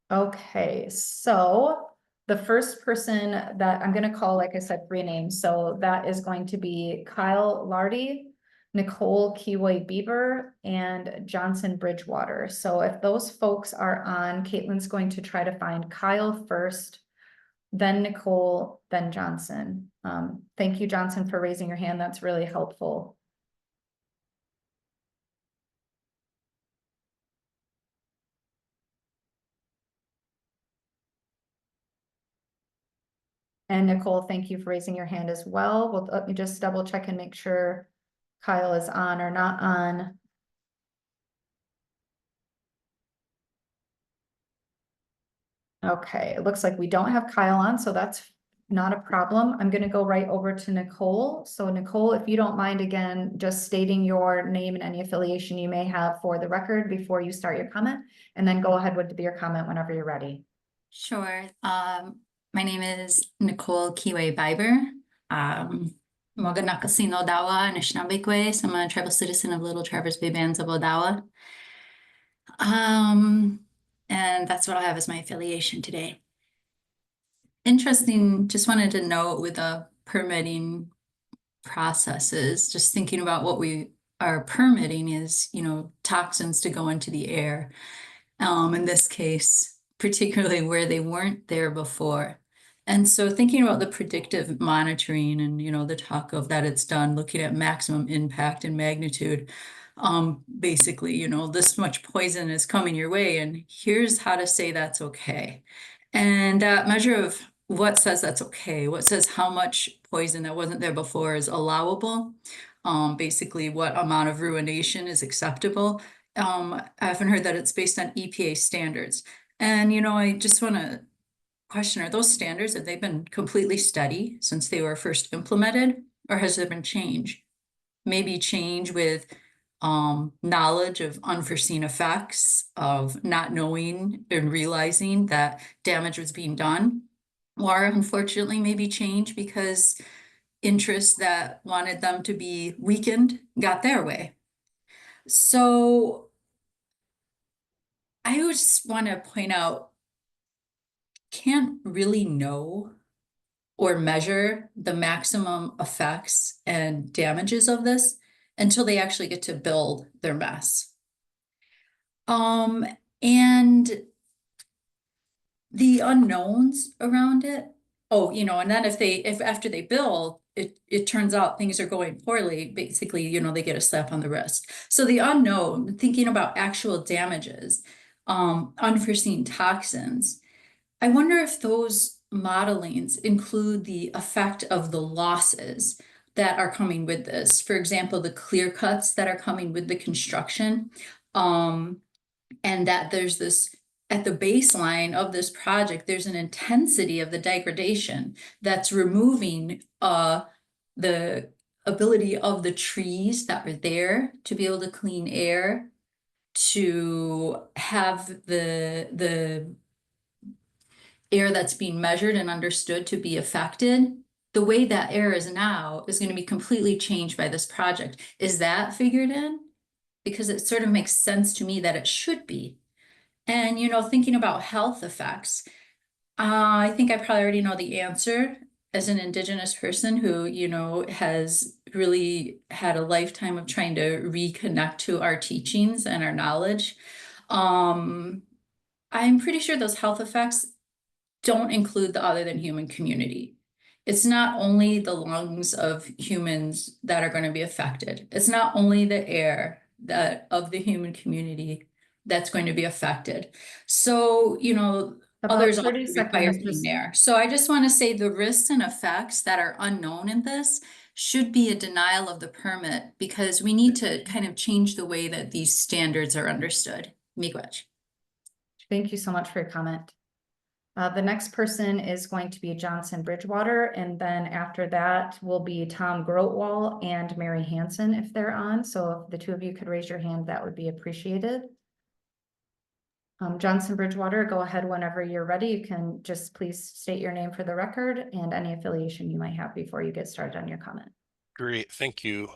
Okay, so the first person that I'm going to call, like I said, 3 names. So that is going to be Kyle Lardy, Nicole Kiwi Bieber, and Johnson Bridgewater. So if those folks are on, Caitlin's going to try to find Kyle first, then Nicole, then Johnson. Thank you, Johnson, for raising your hand. That's really helpful. And Nicole, thank you for raising your hand as well. Well, let me just double check and make sure Kyle is on or not on. Okay, it looks like we don't have Kyle on, so that's not a problem. I'm going to go right over to Nicole. So Nicole, if you don't mind, again, just stating your name and any affiliation you may have for the record before you start your comment, and then go ahead with your comment whenever you're ready. Sure. My name is Nicole Kiwi Bieber. Moganakasino Odawa, Anishinaabekwe. So I'm a tribal citizen of Little Traverse Bay Bands of Odawa. And that's what I have as my affiliation today. Interesting, just wanted to note with the permitting processes, just thinking about what we are permitting is, you know, toxins to go into the air. In this case, particularly where they weren't there before. And so thinking about the predictive monitoring and, you know, the talk of that it's done, looking at maximum impact and magnitude, basically, you know, this much poison is coming your way and here's how to say that's okay. And that measure of what says that's okay, what says how much poison that wasn't there before is allowable, basically what amount of ruination is acceptable. I often heard that it's based on EPA standards. And, you know, I just want to question, are those standards, have they been completely steady since they were first implemented, or has there been change? Maybe change with knowledge of unforeseen effects, of not knowing and realizing that damage was being done, or unfortunately maybe change because interests that wanted them to be weakened got their way. So I just want to point out, can't really know or measure the maximum effects and damages of this until they actually get to build their mess. And the unknowns around it. Oh, you know, and then if after they build, it turns out things are going poorly, basically, you know, they get a slap on the wrist. So the unknown, thinking about actual damages, unforeseen toxins, I wonder if those modelings include the effect of the losses that are coming with this. For example, the clear cuts that are coming with the construction, and that there's this, at the baseline of this project, there's an intensity of the degradation that's removing the ability of the trees that were there to be able to clean air, to have the air that's being measured and understood to be affected. The way that air is now is going to be completely changed by this project. Is that figured in? Because it sort of makes sense to me that it should be. And, you know, thinking about health effects, I think I probably already know the answer as an Indigenous person who, you know, has really had a lifetime of trying to reconnect to our teachings and our knowledge. I'm pretty sure those health effects don't include the other than human community. It's not only the lungs of humans that are going to be affected. It's not only the air that of the human community that's going to be affected. So, you know, others also require clean air. So I just want to say the risks and effects that are unknown in this should be a denial of the permit, because we need to kind of change the way that these standards are understood. Miigwech. Thank you so much for your comment. The next person is going to be Johnson Bridgewater, and then after that will be Tom Grotwall and Mary Hansen if they're on. So if the two of you could raise your hand, that would be appreciated. Johnson Bridgewater, go ahead whenever you're ready. You can just please state your name for the record and any affiliation you might have before you get started on your comment. Great, thank you.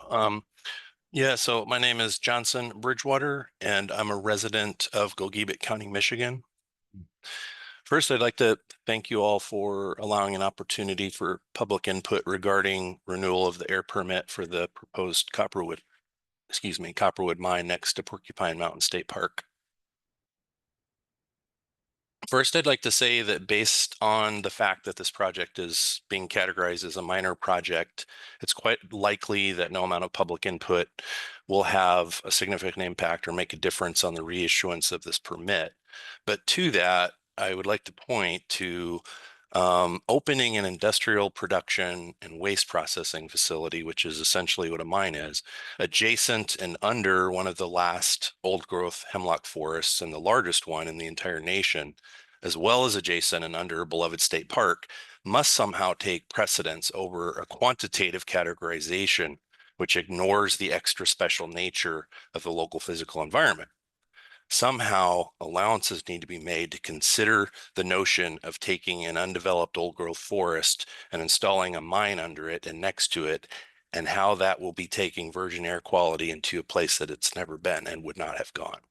Yeah, so my name is Johnson Bridgewater, and I'm a resident of Gogebic County, Michigan. First, I'd like to thank you all for allowing an opportunity for public input regarding renewal of the air permit for the proposed Copperwood mine next to Porcupine Mountain State Park. First, I'd like to say that based on the fact that this project is being categorized as a minor project, it's quite likely that no amount of public input will have a significant impact or make a difference on the reissuance of this permit. But to that, I would like to point to opening an industrial production and waste processing facility, which is essentially what a mine is, adjacent and under one of the last old growth hemlock forests and the largest one in the entire nation, as well as adjacent and under a beloved state park, must somehow take precedence over a quantitative categorization which ignores the extra special nature of the local physical environment. Somehow allowances need to be made to consider the notion of taking an undeveloped old growth forest and installing a mine under it and next to it, and how that will be taking virgin air quality into a place that it's never been and would not have gone.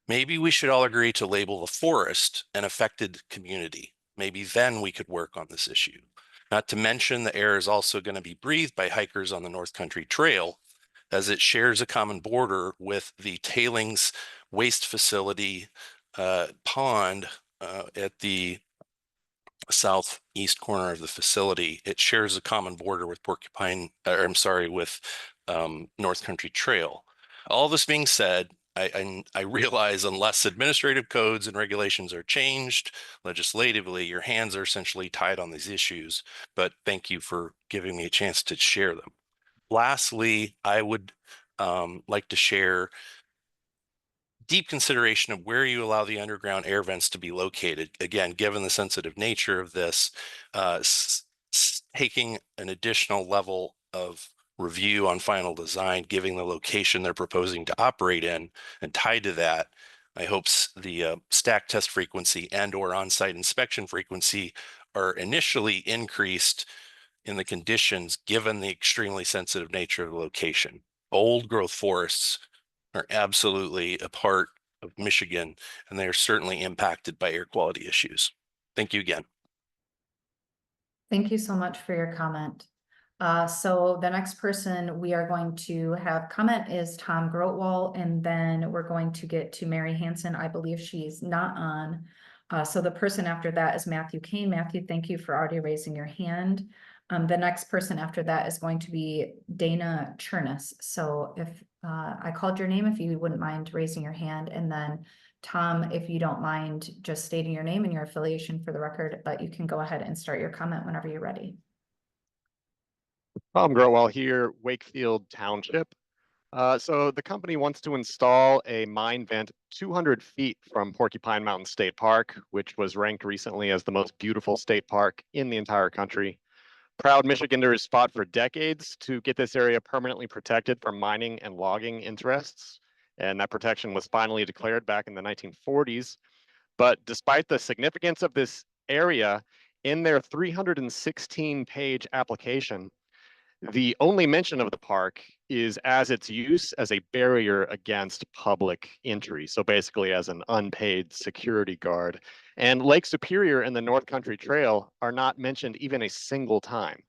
Maybe we should all agree to label the forest an affected community. Maybe then we could work on this issue. Not to mention the air is also going to be breathed by hikers on the North Country Trail, as it shares a common border with the tailings waste facility pond at the southeast corner of the facility. It shares a common border with North Country Trail. All this being said, I realize unless administrative codes and regulations are changed legislatively, your hands are essentially tied on these issues, but thank you for giving me a chance to share them. Lastly, I would like to share deep consideration of where you allow the underground air vents to be located. Again, given the sensitive nature of this, taking an additional level of review on final design, giving the location they're proposing to operate in, and tied to that, I hope the stack test frequency and or on-site inspection frequency are initially increased in the conditions given the extremely sensitive nature of the location. Old growth forests are absolutely a part of Michigan, and they are certainly impacted by air quality issues. Thank you again. Thank you so much for your comment. So the next person we are going to have comment is Tom Grotwall, and then we're going to get to Mary Hansen. I believe she's not on. So the person after that is Matthew Kane. Matthew, thank you for already raising your hand. The next person after that is going to be Dana Chernus. So if I called your name, if you wouldn't mind raising your hand, and then Tom, if you don't mind just stating your name and your affiliation for the record, but you can go ahead and start your comment whenever you're ready. Tom Grotwell here, Wakefield Township. So the company wants to install a mine vent 200 feet from Porcupine Mountain State Park, which was ranked recently as the most beautiful state park in the entire country. Proud Michiganders fought for decades to get this area permanently protected from mining and logging interests, and that protection was finally declared back in the 1940s. But despite the significance of this area, in their 316-page application, the only mention of the park is as its use as a barrier against public entry. So basically as an unpaid security guard. And Lake Superior and the North Country Trail are not mentioned even a single time.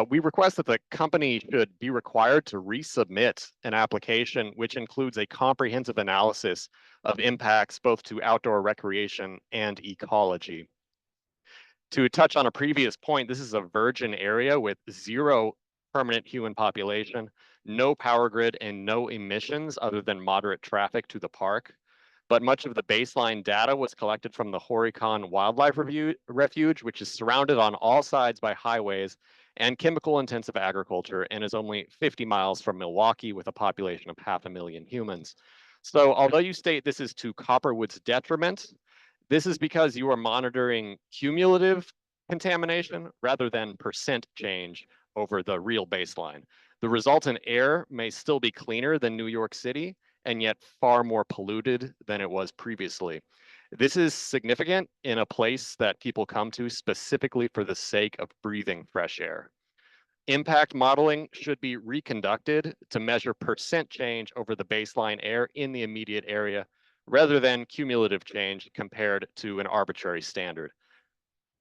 We request that the company should be required to resubmit an application which includes a comprehensive analysis of impacts both to outdoor recreation and ecology. To touch on a previous point, this is a virgin area with zero permanent human population, no power grid, and no emissions other than moderate traffic to the park. But much of the baseline data was collected from the Horicon Wildlife Refuge, which is surrounded on all sides by highways and chemical-intensive agriculture, and is only 50 miles from Milwaukee with a population of 500,000 humans. So although you state this is to Copperwood's detriment, this is because you are monitoring cumulative contamination rather than percent change over the real baseline. The resultant air may still be cleaner than New York City, and yet far more polluted than it was previously. This is significant in a place that people come to specifically for the sake of breathing fresh air. Impact modeling should be reconducted to measure percent change over the baseline air in the immediate area, rather than cumulative change compared to an arbitrary standard.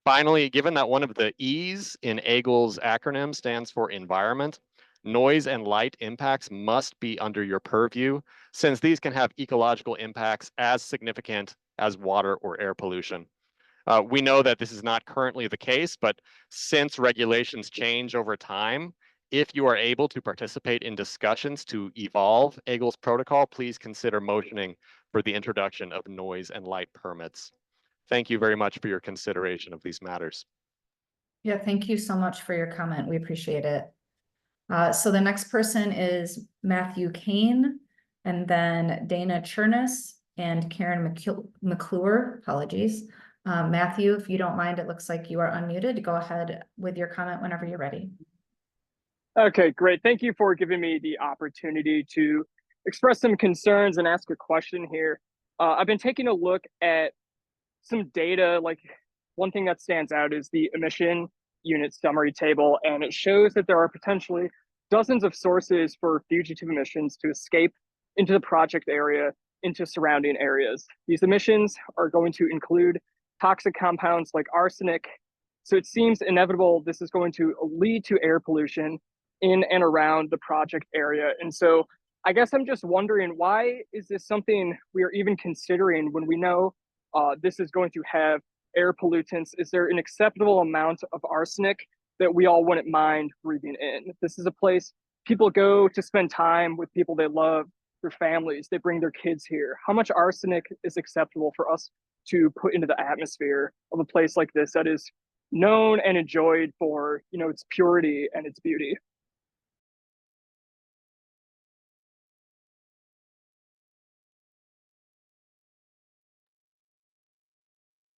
Finally, given that one of the E's in EGLE's acronym stands for environment, noise and light impacts must be under your purview, since these can have ecological impacts as significant as water or air pollution. We know that this is not currently the case, but since regulations change over time, if you are able to participate in discussions to evolve EGLE's protocol, please consider motioning for the introduction of noise and light permits. Thank you very much for your consideration of these matters. Yeah, thank you so much for your comment. We appreciate it. So the next person is Matthew Kane, and then Dana Chernus and Karen McClure, apologies. Matthew, if you don't mind, it looks like you are unmuted. Go ahead with your comment whenever you're ready. Okay, great. Thank you for giving me the opportunity to express some concerns and ask a question here. I've been taking a look at some data. Like, one thing that stands out is the emission unit summary table, and it shows that there are potentially dozens of sources for fugitive emissions to escape into the project area, into surrounding areas. These emissions are going to include toxic compounds like arsenic. So it seems inevitable this is going to lead to air pollution in and around the project area. And so I guess I'm just wondering, why is this something we are even considering when we know this is going to have air pollutants? Is there an acceptable amount of arsenic that we all wouldn't mind breathing in? This is a place people go to spend time with people they love, their families, they bring their kids here. How much arsenic is acceptable for us to put into the atmosphere of a place like this that is known and enjoyed for, you know, its purity and its beauty?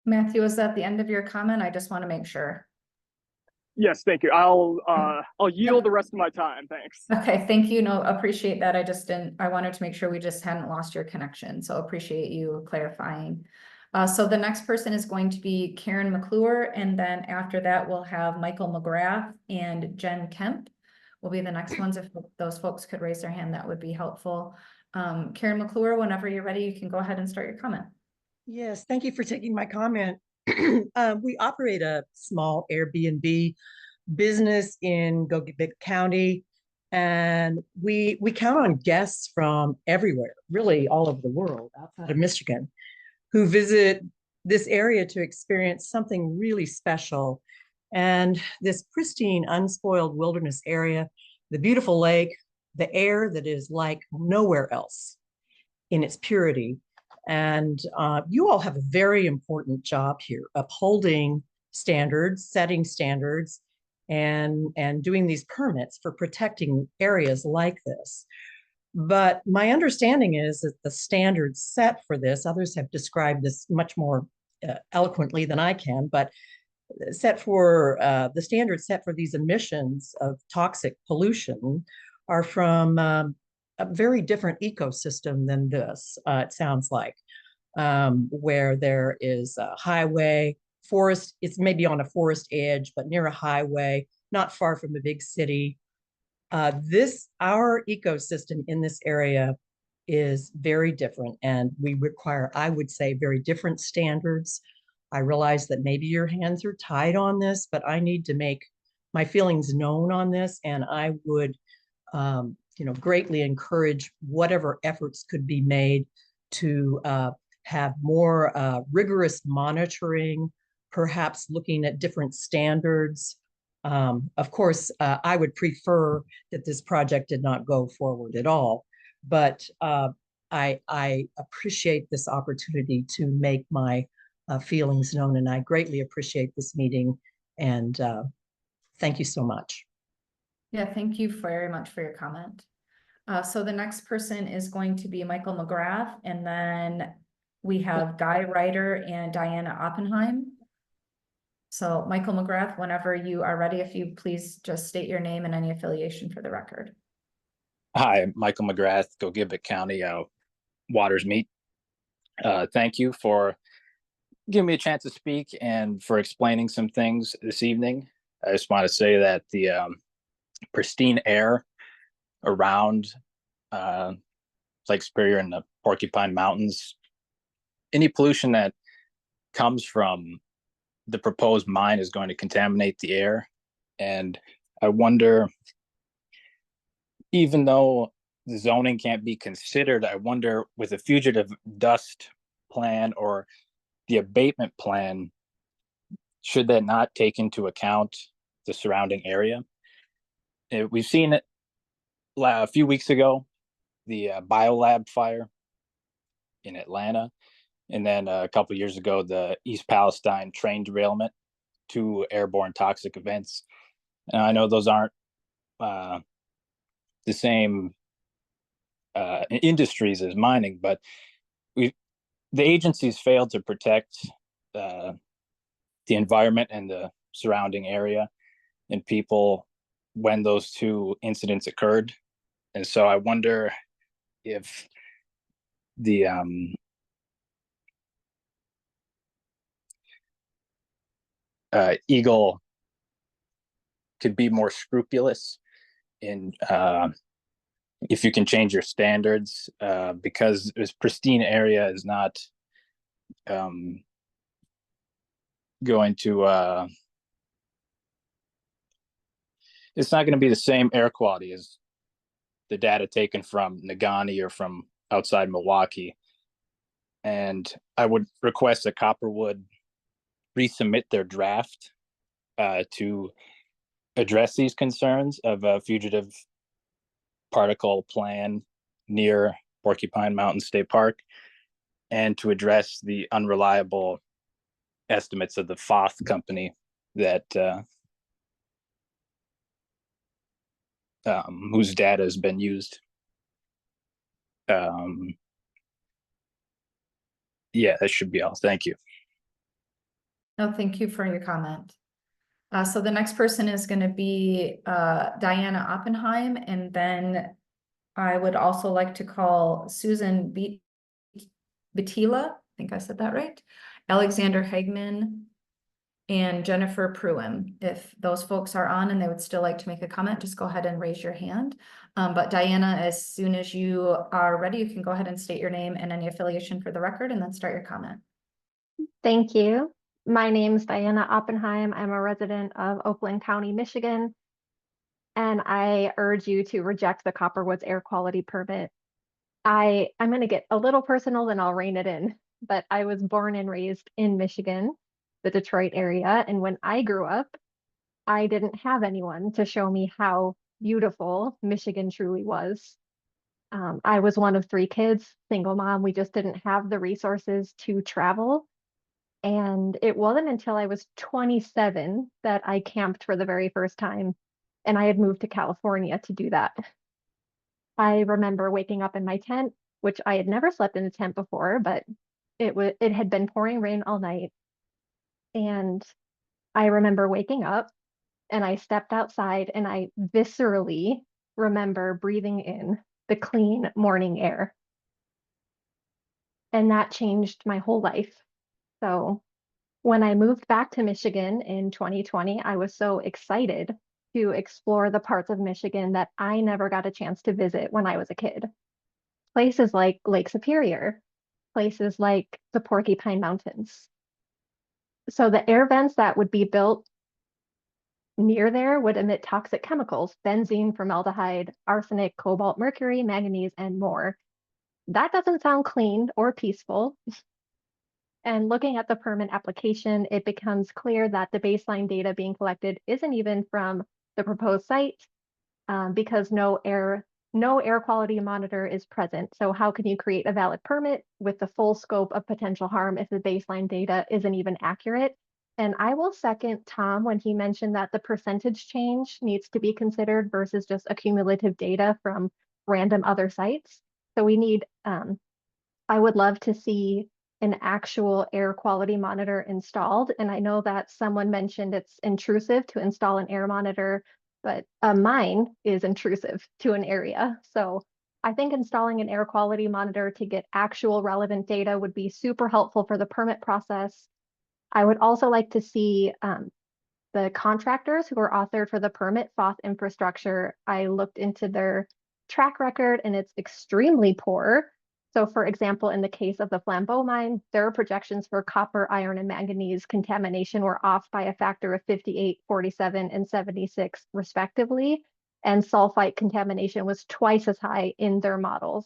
Matthew, is that the end of your comment? I just want to make sure. Yes, thank you. I'll yield the rest of my time. Thanks. Okay, thank you. No, appreciate that. I wanted to make sure we just hadn't lost your connection. So appreciate you clarifying. So the next person is going to be Karen McClure, and then after that, we'll have Michael McGrath and Jen Kemp will be the next ones. If those folks could raise their hand, that would be helpful. Karen McClure, whenever you're ready, you can go ahead and start your comment. Yes, thank you for taking my comment. We operate a small Airbnb business in Gogebic County, and we count on guests from everywhere, really all over the world outside of Michigan, who visit this area to experience something really special. And this pristine, unspoiled wilderness area, the beautiful lake, the air that is like nowhere else in its purity. And you all have a very important job here, upholding standards, setting standards, and doing these permits for protecting areas like this. But my understanding is that the standards set for this, others have described this much more eloquently than I can, but the standards set for these emissions of toxic pollution are from a very different ecosystem than this, it sounds like, where there is a highway, forest, it's maybe on a forest edge, but near a highway, not far from a big city. Our ecosystem in this area is very different, and we require, I would say, very different standards. I realize that maybe your hands are tied on this, but I need to make my feelings known on this, and I would greatly encourage whatever efforts could be made to have more rigorous monitoring, perhaps looking at different standards. Of course, I would prefer that this project did not go forward at all, but I appreciate this opportunity to make my feelings known, and I greatly appreciate this meeting, and thank you so much. Yeah, thank you very much for your comment. So the next person is going to be Michael McGrath, and then we have Guy Ryder and Diana Oppenheim. So Michael McGrath, whenever you are ready, if you please just state your name and any affiliation for the record. Hi, Michael McGrath, Gogebic County, Waters Meet. Thank you for giving me a chance to speak and for explaining some things this evening. I just want to say that the pristine air around Lake Superior and the Porcupine Mountains, any pollution that comes from the proposed mine is going to contaminate the air. And I wonder, even though the zoning can't be considered, I wonder with a fugitive dust plan or the abatement plan, should that not take into account the surrounding area? We've seen it a few weeks ago, the biolab fire in Atlanta, and then a couple years ago, the East Palestine train derailment, 2 airborne toxic events. And I know those aren't the same industries as mining, but the agencies failed to protect the environment and the surrounding area and people when those 2 incidents occurred. And so I wonder if the EGLE could be more scrupulous in if you can change your standards, because this pristine area is not going to it's not going to be the same air quality as the data taken from Negaunee or from outside Milwaukee. And I would request that Copperwood resubmit their draft to address these concerns of a fugitive particle plan near Porcupine Mountain State Park, and to address the unreliable estimates of the Foth company that whose data has been used. Yeah, that should be all. Thank you. No, thank you for your comment. So the next person is going to be Diana Oppenheim, and then I would also like to call Susan Betila, I think I said that right, Alexander Hegman, and Jennifer Pruim. If those folks are on and they would still like to make a comment, just go ahead and raise your hand. But Diana, as soon as you are ready, you can go ahead and state your name and any affiliation for the record, and then start your comment. Thank you. My name is Diana Oppenheim. I'm a resident of Oakland County, Michigan, and I urge you to reject the Copperwoods air quality permit. I'm going to get a little personal, then I'll rein it in, but I was born and raised in Michigan, the Detroit area, and when I grew up, I didn't have anyone to show me how beautiful Michigan truly was. I was one of 3 kids, single mom. We just didn't have the resources to travel. And it wasn't until I was 27 that I camped for the very first time. And I had moved to California to do that. I remember waking up in my tent, which I had never slept in a tent before, but it had been pouring rain all night. And I remember waking up and I stepped outside and I viscerally remember breathing in the clean morning air. And that changed my whole life. So when I moved back to Michigan in 2020, I was so excited to explore the parts of Michigan that I never got a chance to visit when I was a kid. Places like Lake Superior, places like the Porcupine Mountains. So the air vents that would be built near there would emit toxic chemicals, benzene, formaldehyde, arsenic, cobalt, mercury, manganese, and more. That doesn't sound clean or peaceful. And looking at the permit application, it becomes clear that the baseline data being collected isn't even from the proposed site, because no air quality monitor is present. So how can you create a valid permit with the full scope of potential harm if the baseline data isn't even accurate? And I will second Tom when he mentioned that the percentage change needs to be considered versus just accumulative data from random other sites. So we need, I would love to see an actual air quality monitor installed. And I know that someone mentioned it's intrusive to install an air monitor but a mine is intrusive to an area. So I think installing an air quality monitor to get actual relevant data would be super helpful for the permit process. I would also like to see the contractors who are authored for the permit, Foth Infrastructure. I looked into their track record and it's extremely poor. So for example, in the case of the Flambeau mine, their projections for copper, iron, and manganese contamination were off by a factor of 58, 47, and 76 respectively. And sulfite contamination was twice as high in their models.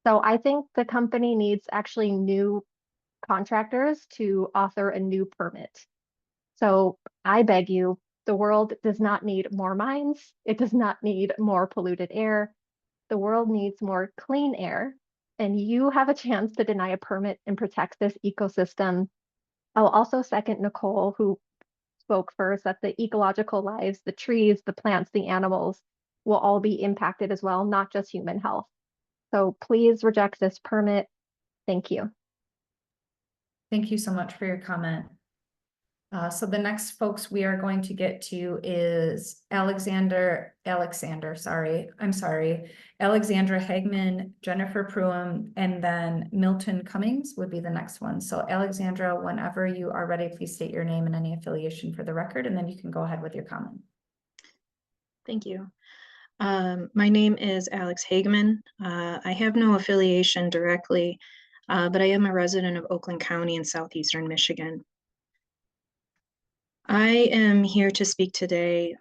So I think the company needs actually new contractors to author a new permit. So I beg you, the world does not need more mines. It does not need more polluted air. The world needs more clean air. And you have a chance to deny a permit and protect this ecosystem. I'll also second Nicole, who spoke first, that the ecological lives, the trees, the plants, the animals will all be impacted as well, not just human health. So please reject this permit. Thank you. Thank you so much for your comment. So the next folks we are going to get to is Alexandra Hagman, Jennifer Pruitt, and then Milton Cummings would be the next one. So Alexandra, whenever you are ready, please state your name and any affiliation for the record, and then you can go ahead with your comment. Thank you. My name is Alex Hagman. I have no affiliation directly, but I am a resident of Oakland County in southeastern Michigan. I am here to speak today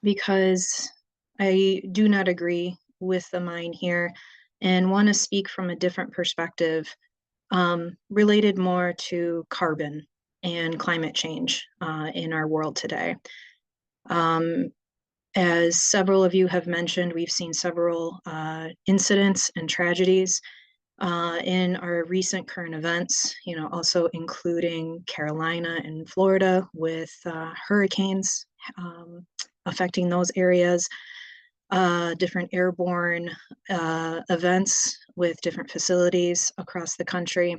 because I do not agree with the mine here and want to speak from a different perspective related more to carbon and climate change in our world today. As several of you have mentioned, we've seen several incidents and tragedies in our recent current events, also including Carolina and Florida with hurricanes affecting those areas, different airborne events with different facilities across the country.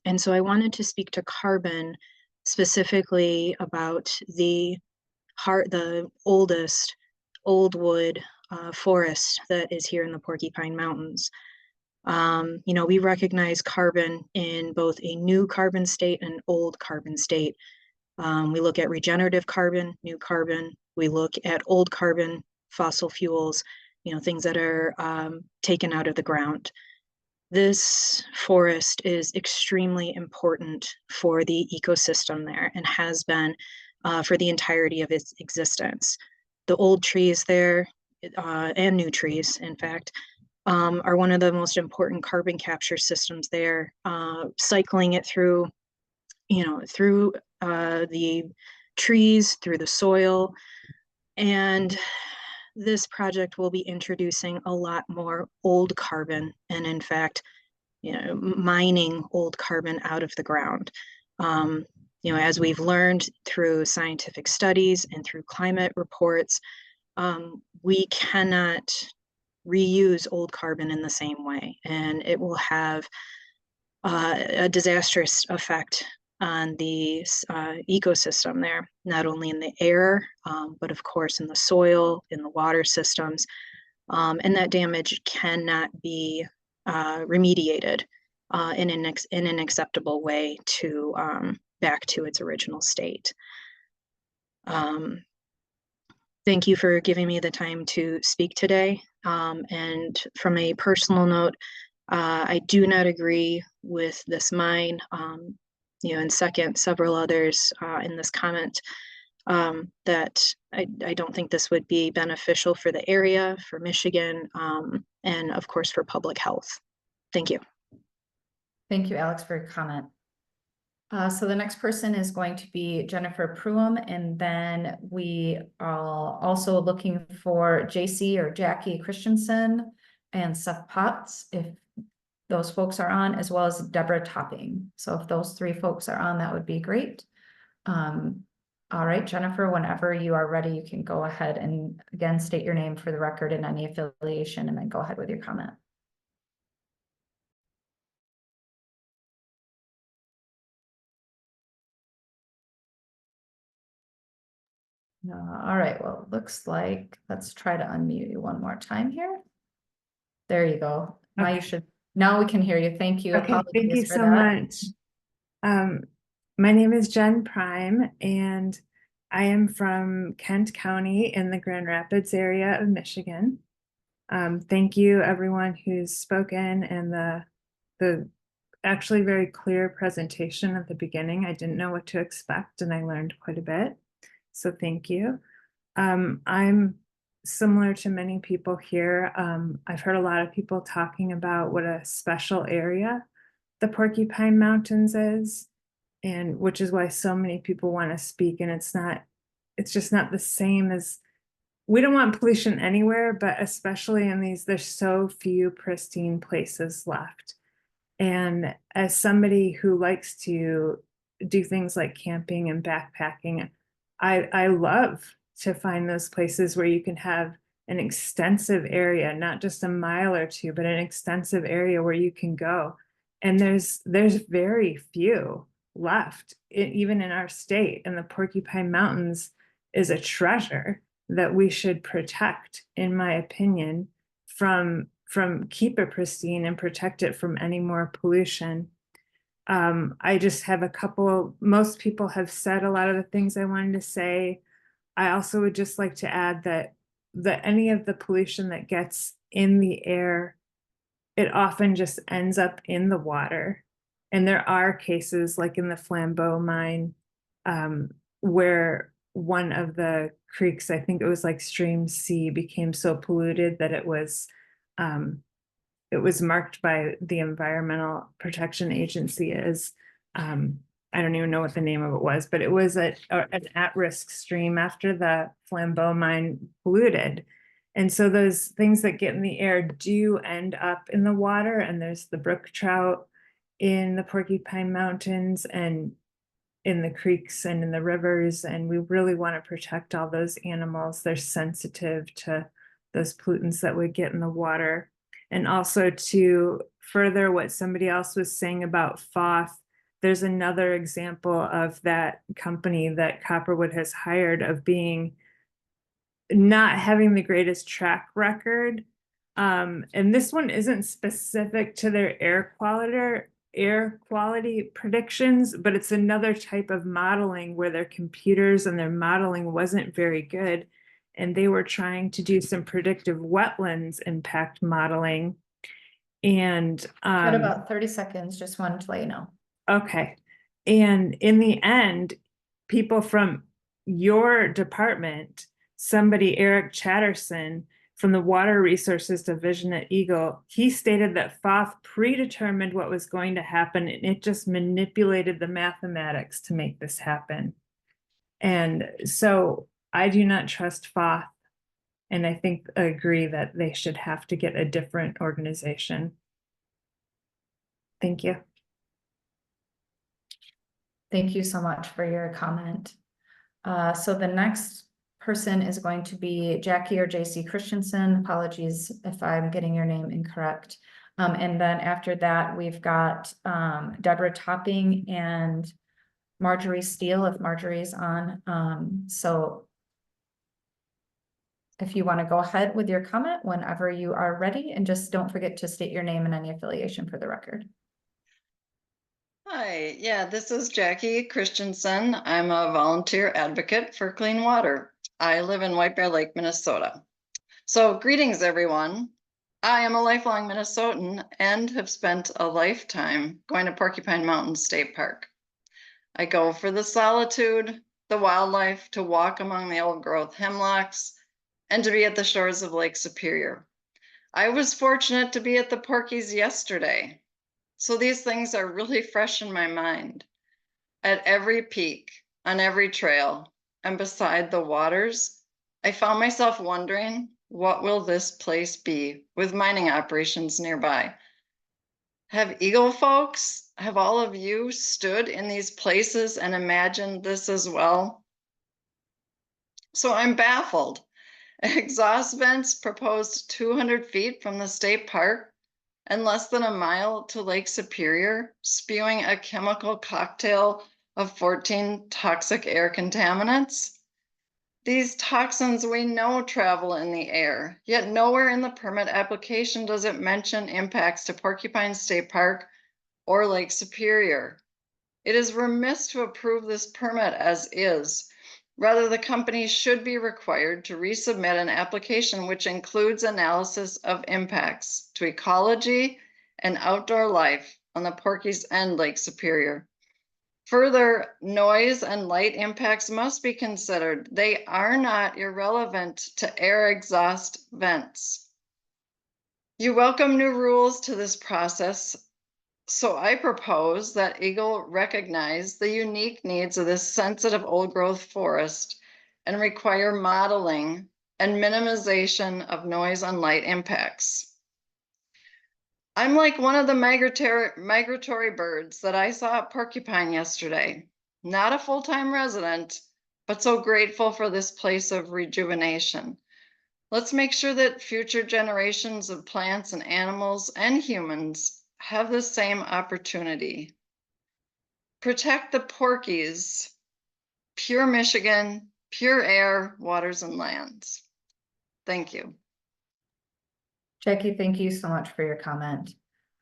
And so I wanted to speak to carbon specifically about the oldest old wood forest that is here in the Porcupine Mountains. We recognize carbon in both a new carbon state and old carbon state. We look at regenerative carbon, new carbon. We look at old carbon, fossil fuels, things that are taken out of the ground. This forest is extremely important for the ecosystem there and has been for the entirety of its existence. The old trees there, and new trees, in fact, are one of the most important carbon capture systems there, cycling it through, through the trees, through the soil. And this project will be introducing a lot more old carbon and, in fact, mining old carbon out of the ground. As we've learned through scientific studies and through climate reports, we cannot reuse old carbon in the same way, and it will have a disastrous effect on the ecosystem there, not only in the air, but of course in the soil, in the water systems, and that damage cannot be remediated in an acceptable way to back to its original state. Thank you for giving me the time to speak today. And from a personal note, I do not agree with this mine. And second, several others in this comment that I don't think this would be beneficial for the area, for Michigan, and of course for public health. Thank you. Thank you, Alex, for your comment. So the next person is going to be Jennifer Pruitt, and then we are also looking for JC or Jackie Christensen and Seth Potts, if those folks are on, as well as Deborah Topping. So if those three folks are on, that would be great. All right, Jennifer, whenever you are ready, you can go ahead and again state your name for the record and any affiliation, and then go ahead with your comment. All right, well, it looks like, let's try to unmute you one more time here. There you go. Now you should, now we can hear you. Thank you. Okay, thank you Apologies for so that. much. My name is Jen Prime, and I am from Kent County in the Grand Rapids area of Michigan. Thank you, everyone who's spoken, and the actually very clear presentation at the beginning. I didn't know what to expect, and I learned quite a bit. So thank you. I'm similar to many people here. I've heard a lot of people talking about what a special area the Porcupine Mountains is, and which is why so many people want to speak. And it's just not the same as, we don't want pollution anywhere, but especially in these, there's so few pristine places left. And as somebody who likes to do things like camping and backpacking, I love to find those places where you can have an extensive area, not just a mile or two, but an extensive area where you can go. And there's very few left, even in our state. And the Porcupine Mountains is a treasure that we should protect, in my opinion, from keep it pristine and protect it from any more pollution. I just have a couple, most people have said a lot of the things I wanted to say. I also would just like to add that any of the pollution that gets in the air, it often just ends up in the water. And there are cases like in the Flambeau mine, where one of the creeks, I think it was like Stream C, became so polluted that it was marked by the Environmental Protection Agency as, I don't even know what the name of it was, but it was an at-risk stream after the Flambeau mine polluted. And so those things that get in the air do end up in the water, and there's the brook trout in the Porcupine Mountains and in the creeks and in the rivers, and we really want to protect all those animals. They're sensitive to those pollutants that would get in the water. And also, to further what somebody else was saying about FOF, there's another example of that company that Copperwood has hired of not having the greatest track record. And this one isn't specific to their air quality predictions, but it's another type of modeling where their computers and their modeling wasn't very good. And they were trying to do some predictive wetlands impact modeling. And Got about 30 seconds, just wanted to let you know. Okay. And in the end, people from your department, somebody, Eric Chatterson from the Water Resources Division at EGLE, he stated that FOF predetermined what was going to happen, and it just manipulated the mathematics to make this happen. And so I do not trust FOF, and I agree that they should have to get a different organization. Thank you. Thank you so much for your comment. So the next person is going to be Jackie or JC Christensen. Apologies if I'm getting your name incorrect. And then after that, we've got Deborah Topping and Marjorie Steele, if Marjorie's on. So if you want to go ahead with your comment whenever you are ready, and just don't forget to state your name and any affiliation for the record. Hi, yeah, this is Jackie Christensen. I'm a volunteer advocate for clean water. I live in White Bear Lake, Minnesota. So greetings, everyone. I am a lifelong Minnesotan and have spent a lifetime going to Porcupine Mountain State Park. I go for the solitude, the wildlife, to walk among the old growth hemlocks, and to be at the shores of Lake Superior. I was fortunate to be at the Porkies yesterday. So these things are really fresh in my mind. At every peak, on every trail, and beside the waters, I found myself wondering, what will this place be with mining operations nearby? Have EGLE folks, have all of you stood in these places and imagined this as well? So I'm baffled. Exhaust vents proposed 200 feet from the state park and less than a mile to Lake Superior, spewing a chemical cocktail of 14 toxic air contaminants. These toxins we know travel in the air, yet nowhere in the permit application does it mention impacts to Porcupine State Park or Lake Superior. It is remiss to approve this permit as is. Rather, the company should be required to resubmit an application which includes analysis of impacts to ecology and outdoor life on the Porkies and Lake Superior. Further, noise and light impacts must be considered. They are not irrelevant to air exhaust vents. You welcome new rules to this process, so I propose that EGLE recognize the unique needs of this sensitive old growth forest and require modeling and minimization of noise and light impacts. I'm like one of the migratory birds that I saw at Porcupine yesterday. Not a full-time resident, but so grateful for this place of rejuvenation. Let's make sure that future generations of plants and animals and humans have the same opportunity. Protect the Porkies, pure Michigan, pure air, waters, and lands. Thank you. Jackie, thank you so much for your comment.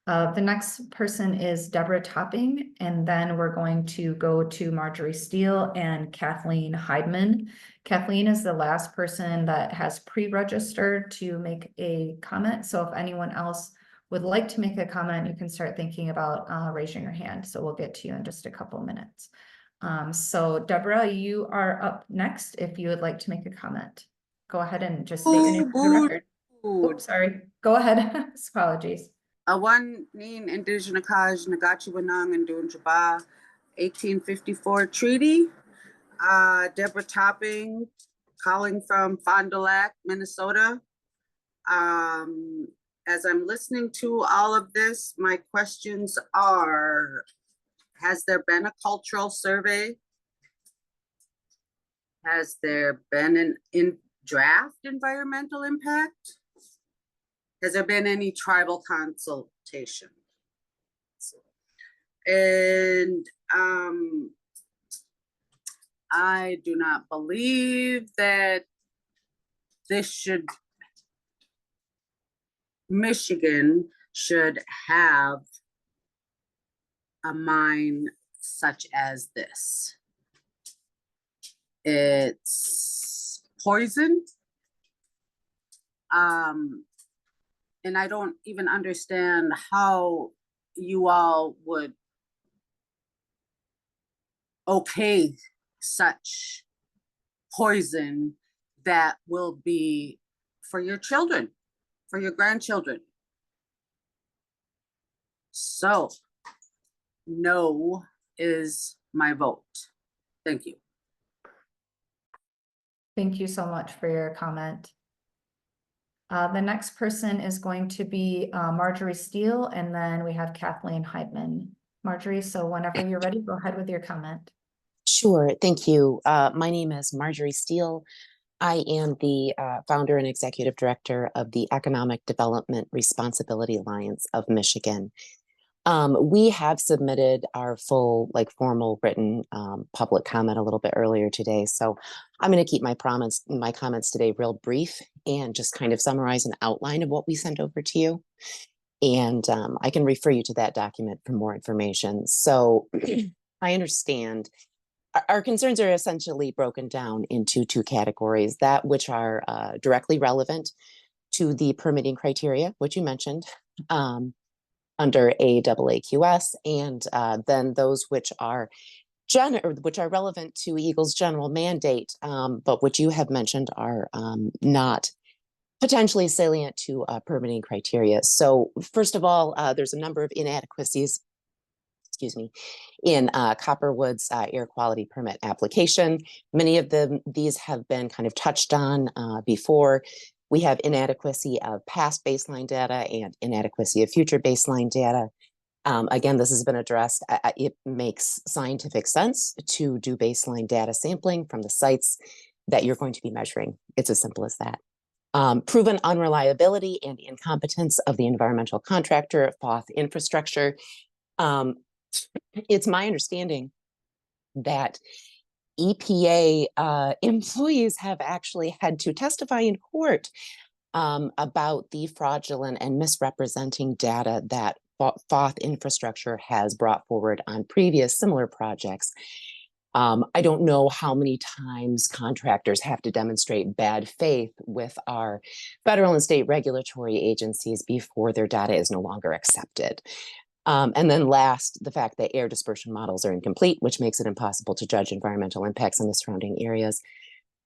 The next person is Deborah Topping, and then we're going to go to Marjorie Steele and Kathleen Heidman. Kathleen is the last person that has pre-registered to make a comment. So if anyone else would like to make a comment, you can start thinking about raising your hand. So we'll get to you in just a couple minutes. So Deborah, you are up next if you would like to make a comment. Go ahead and just state your name for the record. Oops, sorry. Go ahead. Apologies. Awan nin Indigenous Kaj Nagachi Wanang and Dunjaba 1854 treaty. Deborah Topping, calling from Fond du Lac, Minnesota. As I'm listening to all of this, my questions are, has there been a cultural survey? Has there been an draft environmental impact? Has there been any tribal consultation? And I do not believe that Michigan should have a mine such as this. It's poison. And I don't even understand how you all would okay such poison that will be for your children, for your grandchildren. So, no is my vote. Thank you. Thank you so much for your comment. The next person is going to be Marjorie Steele, and then we have Kathleen Heidman. Marjorie, so whenever you're ready, go ahead with your comment. Sure, thank you. My name is Marjorie Steele. I am the founder and executive director of the Economic Development Responsibility Alliance of Michigan. We have submitted our full, formal written public comment a little bit earlier today. So I'm going to keep my comments today real brief and just kind of summarize an outline of what we sent over to you. And I can refer you to that document for more information. So I understand our concerns are essentially broken down into two categories, that which are directly relevant to the permitting criteria, which you mentioned, under AAAQS, and then those which are relevant to EGLE's general mandate, but which you have mentioned are not potentially salient to permitting criteria. So first of all, there's a number of inadequacies, in Copperwood's air quality permit application. Many of these have been kind of touched on before. We have inadequacy of past baseline data and inadequacy of future baseline data. Again, this has been addressed. It makes scientific sense to do baseline data sampling from the sites that you're going to be measuring. It's as simple as that. Proven unreliability and incompetence of the environmental contractor, FOTH Infrastructure. It's my understanding that EPA employees have actually had to testify in court about the fraudulent and misrepresenting data that Foth Infrastructure has brought forward on previous similar projects. I don't know how many times contractors have to demonstrate bad faith with our federal and state regulatory agencies before their data is no longer accepted. And then last, the fact that air dispersion models are incomplete, which makes it impossible to judge environmental impacts in the surrounding areas.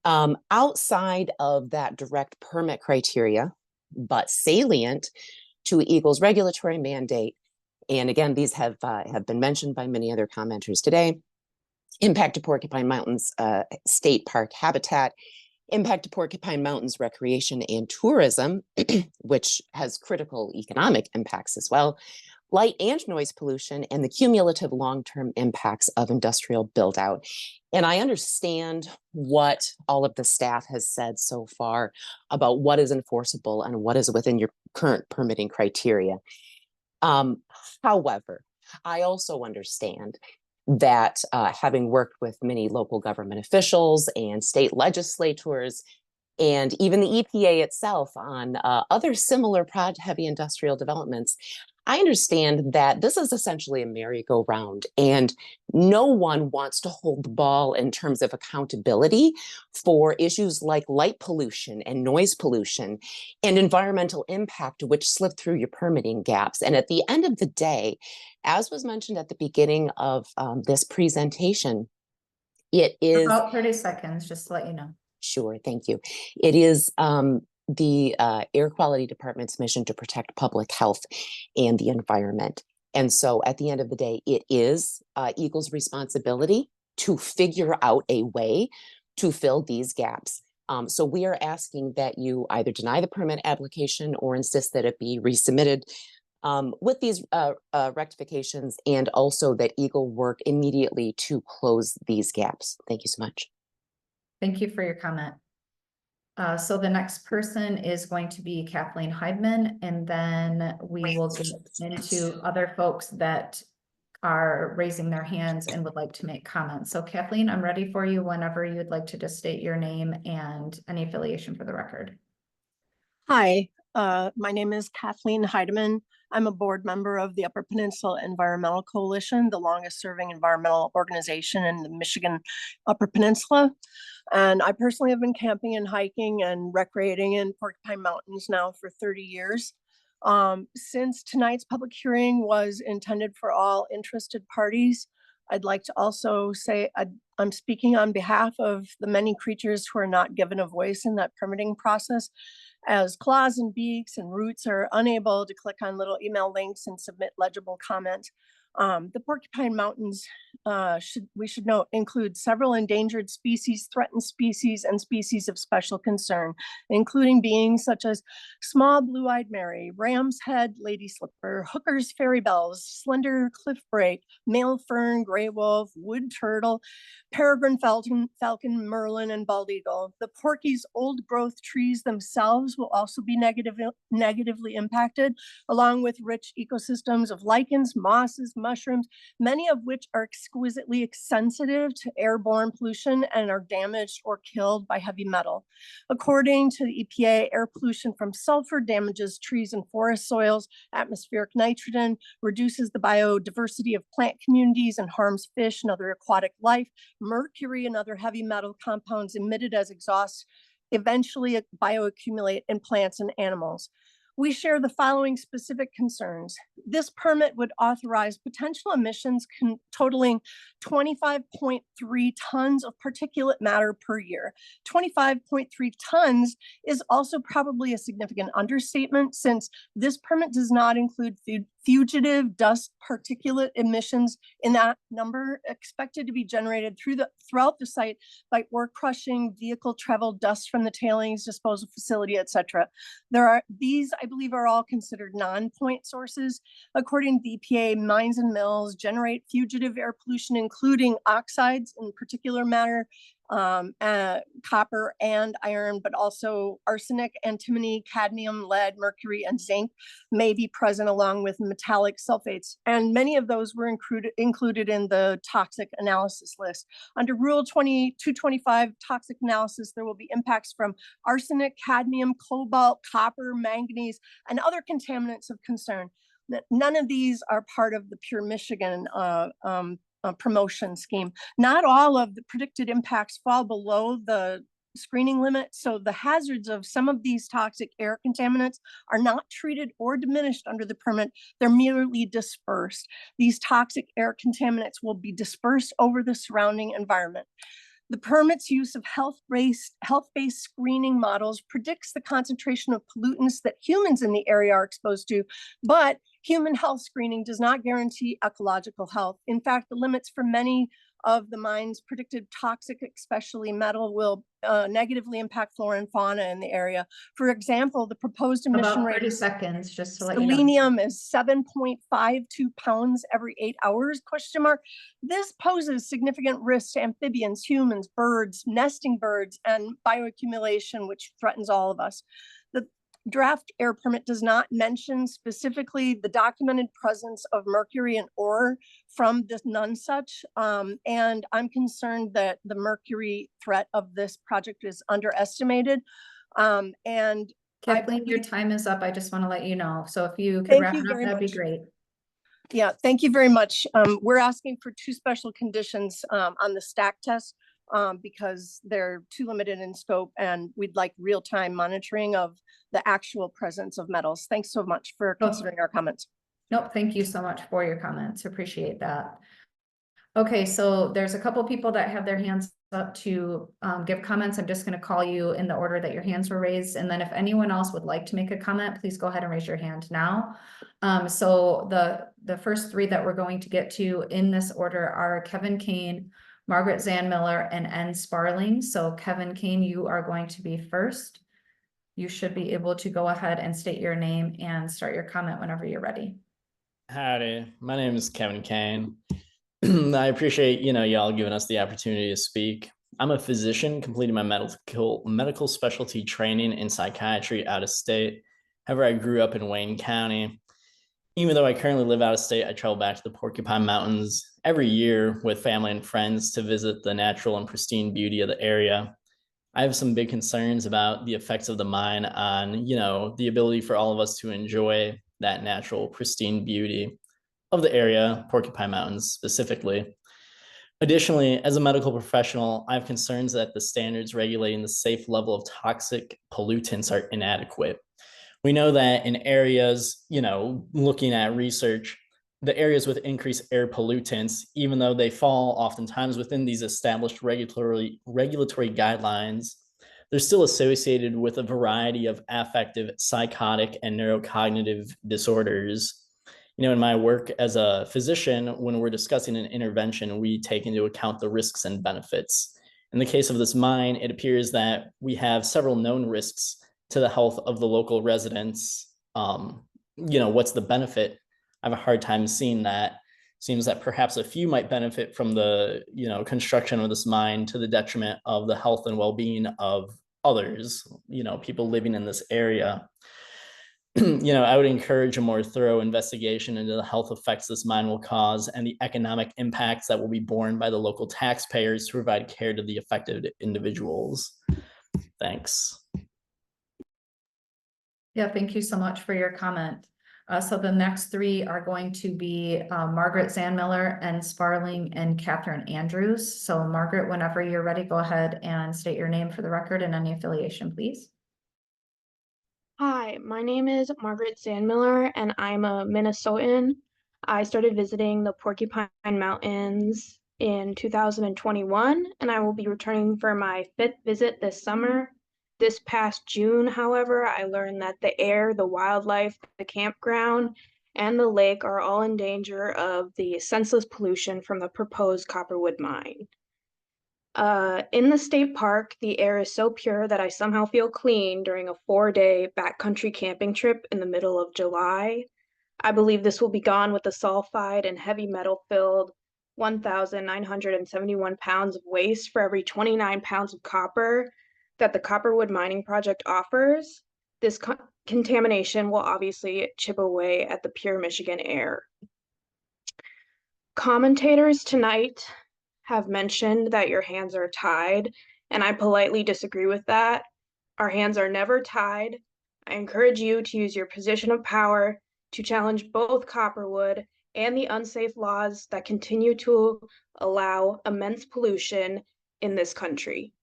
Outside of that direct permit criteria, but salient to EGLE's regulatory mandate, and again, these have been mentioned by many other commenters today, impact to Porcupine Mountains State Park habitat, impact to Porcupine Mountains recreation and tourism, which has critical economic impacts as well, light and noise pollution, and the cumulative long-term impacts of industrial build-out. And I understand what all of the staff has said so far about what is enforceable and what is within your current permitting criteria. However, I also understand that having worked with many local government officials and state legislators, and even the EPA itself on other similar heavy industrial developments, I understand that this is essentially a merry-go-round, and no one wants to hold the ball in terms of accountability for issues like light pollution and noise pollution and environmental impact, which slip through your permitting gaps. And at the end of the day, as was mentioned at the beginning of this presentation, it is— About 30 seconds, just to let you know. Sure, thank you. It is the Air Quality Department's mission to protect public health and the environment. And so at the end of the day, it is EGLE's responsibility to figure out a way to fill these gaps. So we are asking that you either deny the permit application or insist that it be resubmitted with these rectifications, and also that EGLE work immediately to close these gaps. Thank you so much. Thank you for your comment. So the next person is going to be Kathleen Heidman, and then we will get into other folks that are raising their hands and would like to make comments. So Kathleen, I'm ready for you whenever you'd like to just state your name and any affiliation for the record. Hi, my name is Kathleen Heidemann. I'm a board member of the Upper Peninsula Environmental Coalition, the longest serving environmental organization in the Michigan Upper Peninsula. And I personally have been camping and hiking and recreating in Porcupine Mountains now for 30 years. Since tonight's public hearing was intended for all interested parties, I'd like to also say I'm speaking on behalf of the many creatures who are not given a voice in that permitting process, as claws and beaks and roots are unable to click on little email links and submit legible comment. The Porcupine Mountains, we should note, include several endangered species, threatened species, and species of special concern, including beings such as small blue-eyed Mary, ram's head lady slipper, hooker's fairy bells, slender cliffbrake, male fern, gray wolf, wood turtle, peregrine falcon, merlin, and bald eagle. The Porky's old growth trees themselves will also be negatively impacted, along with rich ecosystems of lichens, mosses, mushrooms, many of which are exquisitely sensitive to airborne pollution and are damaged or killed by heavy metal. According to the EPA, air pollution from sulfur damages trees and forest soils, atmospheric nitrogen reduces the biodiversity of plant communities and harms fish and other aquatic life. Mercury and other heavy metal compounds emitted as exhaust eventually bioaccumulate in plants and animals. We share the following specific concerns. This permit would authorize potential emissions totaling 25.3 tons of particulate matter per year. 25.3 tons is also probably a significant understatement, since this permit does not include fugitive dust particulate emissions in that number, expected to be generated throughout the site by ore crushing, vehicle travel, dust from the tailings disposal facility, etc. These, I believe, are all considered non-point sources. According to the EPA, mines and mills generate fugitive air pollution, including oxides and particulate matter, copper and iron, but also arsenic, antimony, cadmium, lead, mercury, and zinc may be present along with metallic sulfates. And many of those were included in the toxic analysis list. Under Rule 2225 toxic analysis, there will be impacts from arsenic, cadmium, cobalt, copper, manganese, and other contaminants of concern. None of these are part of the Pure Michigan promotion scheme. Not all of the predicted impacts fall below the screening limit, so the hazards of some of these toxic air contaminants are not treated or diminished under the permit. They're merely dispersed. These toxic air contaminants will be dispersed over the surrounding environment. The permit's use of health-based screening models predicts the concentration of pollutants that humans in the area are exposed to, but human health screening does not guarantee ecological health. In fact, the limits for many of the mine's predicted toxic, especially metal, will negatively impact flora and fauna in the area. For example, the proposed emission About rate 30 seconds, just to let you know. selenium is 7.52 pounds every 8 hours, question mark. This poses significant risks to amphibians, humans, birds, nesting birds, and bioaccumulation, which threatens all of us. The draft air permit does not mention specifically the documented presence of mercury and ore from this none such. And I'm concerned that the mercury threat of this project is underestimated. And Kathleen, your time is up. I just want to let you know. So if you could Thank wrap you it up, very that'd be much. great. Yeah, thank you very much. We're asking for 2 special conditions on the stack test because they're too limited in scope, and we'd like real-time monitoring of the actual presence of metals. Thanks so much for considering our comments. Nope, thank you so much for your comments. Appreciate that. Okay, so there's a couple people that have their hands up to give comments. I'm just going to call you in the order that your hands were raised. And then if anyone else would like to make a comment, please go ahead and raise your hand now. So the first 3 that we're going to get to in this order are Kevin Kane, Margaret Zandmiller, and N. Sparling. So Kevin Kane, you are going to be first. You should be able to go ahead and state your name and start your comment whenever you're ready. Howdy, my name is Kevin Kane. I appreciate, y'all giving us the opportunity to speak. I'm a physician completing my medical specialty training in psychiatry out of state. However, I grew up in Wayne County. Even though I currently live out of state, I travel back to the Porcupine Mountains every year with family and friends to visit the natural and pristine beauty of the area. I have some big concerns about the effects of the mine on, the ability for all of us to enjoy that natural, pristine beauty of the area, Porcupine Mountains specifically. Additionally, as a medical professional, I have concerns that the standards regulating the safe level of toxic pollutants are inadequate. We know that in areas, looking at research, the areas with increased air pollutants, even though they fall oftentimes within these established regulatory guidelines, they're still associated with a variety of affective, psychotic, and neurocognitive disorders. In my work as a physician, when we're discussing an intervention, we take into account the risks and benefits. In the case of this mine, it appears that we have several known risks to the health of the local residents. What's the benefit? I have a hard time seeing that. Seems that perhaps a few might benefit from the, construction of this mine to the detriment of the health and well-being of others, people living in this area. I would encourage a more thorough investigation into the health effects this mine will cause and the economic impacts that will be borne by the local taxpayers to provide care to the affected individuals. Thanks. Yeah, thank you so much for your comment. So the next 3 are going to be Margaret Zandmiller, and Sparling, and Catherine Andrews. So Margaret, whenever you're ready, go ahead and state your name for the record and any affiliation, please. Hi, my name is Margaret Zandmiller, and I'm a Minnesotan. I started visiting the Porcupine Mountains in 2021, and I will be returning for my 5th visit this summer. This past June, however, I learned that the air, the wildlife, the campground, and the lake are all in danger of the senseless pollution from the proposed Copperwood mine. In the state park, the air is so pure that I somehow feel clean during a 4-day backcountry camping trip in the middle of July. I believe this will be gone with the sulfide and heavy metal filled 1,971 pounds of waste for every 29 pounds of copper that the Copperwood mining project offers, this contamination will obviously chip away at the pure Michigan air. Commentators tonight have mentioned that your hands are tied, and I politely disagree with that. Our hands are never tied. I encourage you to use your position of power to challenge both Copperwood and the unsafe laws that continue to allow immense pollution in this country.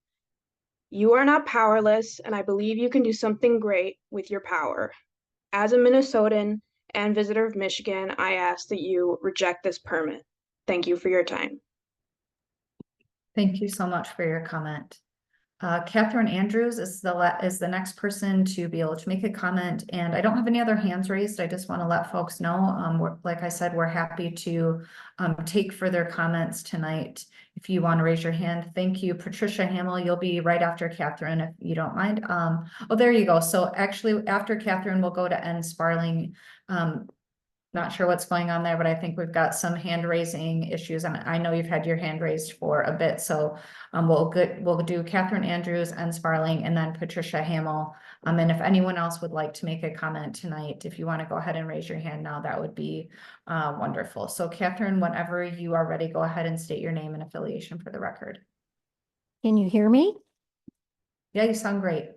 You are not powerless, and I believe you can do something great with your power. As a Minnesotan and visitor of Michigan, I ask that you reject this permit. Thank you for your time. Thank you so much for your comment. Catherine Andrews is the next person to be able to make a comment, and I don't have any other hands raised. I just want to let folks know, like I said, we're happy to take further comments tonight. If you want to raise your hand, thank you. Patricia Hamill, you'll be right after Catherine, if you don't mind. Oh, there you go. So actually, after Catherine, we'll go to N. Sparling. Not sure what's going on there, but I think we've got some hand raising issues, and I know you've had your hand raised for a bit. So we'll do Catherine Andrews and Sparling, and then Patricia Hamill. And if anyone else would like to make a comment tonight, if you want to go ahead and raise your hand now, that would be wonderful. So Catherine, whenever you are ready, go ahead and state your name and affiliation for the record. Can you hear me? Yeah, you sound great.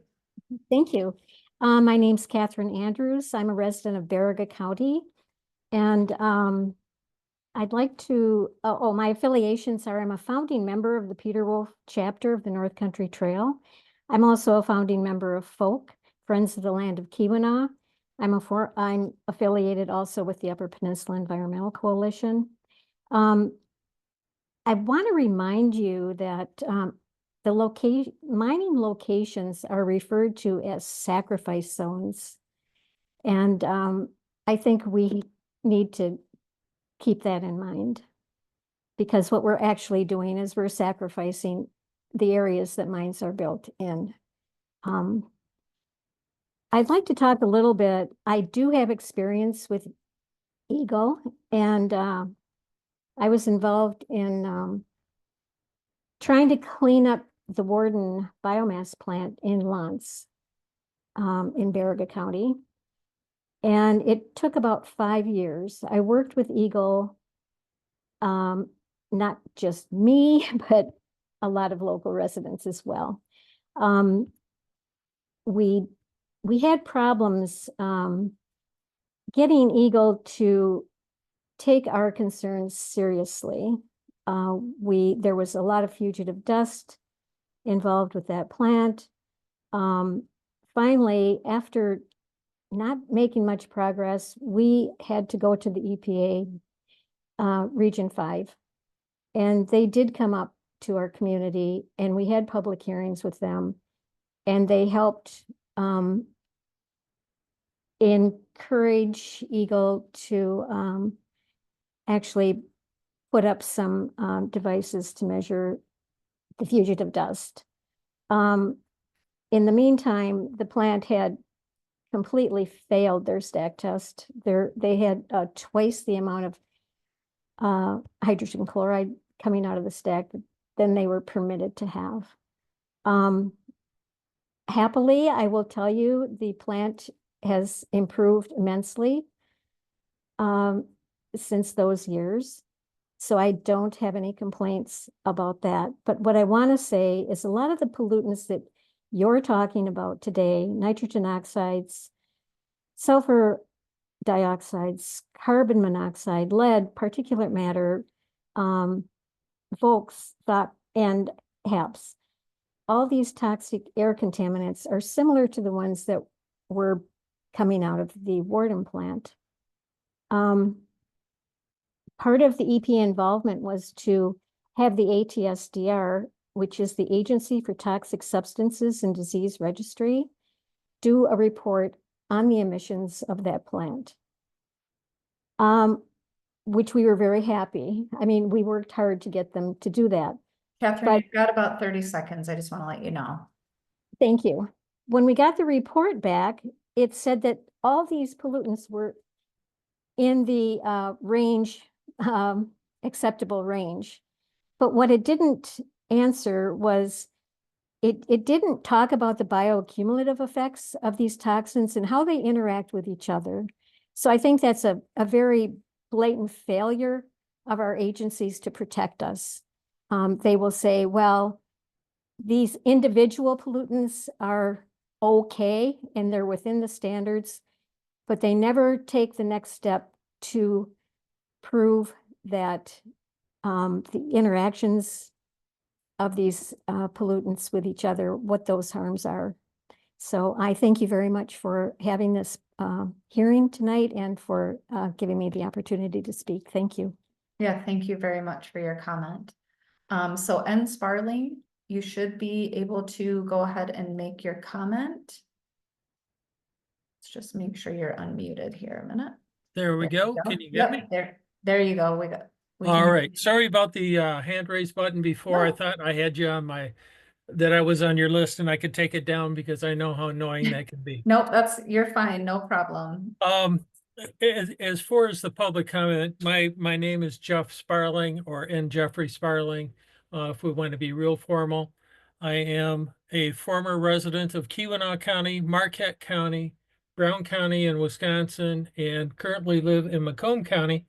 Thank you. My name's Catherine Andrews. I'm a resident of Gogebic County. And I'd like to, my affiliations are, I'm a founding member of the Peter Wolf chapter of the North Country Trail. I'm also a founding member of FOLK, Friends of the Land of Keweenaw. I'm affiliated also with the Upper Peninsula Environmental Coalition. I want to remind you that the mining locations are referred to as sacrifice zones. And I think we need to keep that in mind, because what we're actually doing is we're sacrificing the areas that mines are built in. I'd like to talk a little bit. I do have experience with EGLE, and I was involved in trying to clean up the Warden biomass plant in Lance in Gogebic County. And it took about 5 years. I worked with EGLE, not just me, but a lot of local residents as well. We had problems getting EGLE to take our concerns seriously. There was a lot of fugitive dust involved with that plant. Finally, after not making much progress, we had to go to the EPA Region 5, and they did come up to our community, and we had public hearings with them, and they helped encourage EGLE to actually put up some devices to measure the fugitive dust. In the meantime, the plant had completely failed their stack test. They had twice the amount of hydrogen chloride coming out of the stack than they were permitted to have. Happily, I will tell you, the plant has improved immensely since those years. So I don't have any complaints about that. But what I want to say is a lot of the pollutants that you're talking about today, nitrogen oxides, sulfur dioxides, carbon monoxide, lead, particulate matter, volks, and HAPs. All these toxic air contaminants are similar to the ones that were coming out of the Warden plant. Part of the EPA involvement was to have the ATSDR, which is the Agency for Toxic Substances and Disease Registry, do a report on the emissions of that plant, which we were very happy. I mean, we worked hard to get them to do that. Catherine, you've got about 30 seconds. I just want to let you know. Thank you. When we got the report back, it said that all these pollutants were in the range acceptable range. But what it didn't answer was it didn't talk about the bioaccumulative effects of these toxins and how they interact with each other. So I think that's a very blatant failure of our agencies to protect us. They will say, well, these individual pollutants are okay and they're within the standards, but they never take the next step to prove that the interactions of these pollutants with each other, what those harms are. So I thank you very much for having this hearing tonight and for giving me the opportunity to speak. Thank you. Yeah, thank you very much for your comment. So N. Sparling, you should be able to go ahead and make your comment. Let's just make sure you're unmuted here a minute. There we go. Can you get me? There you go. We All can- right. Sorry about the hand raise button before. I thought I had you on that I was on your list and I could take it down because I know how annoying that can be. Nope, you're fine. No problem. As far as the public comment, my name is Jeff Sparling, or N. Jeffrey Sparling, if we want to be real formal. I am a former resident of Keweenaw County, Marquette County, Brown County in Wisconsin, and currently live in Macomb County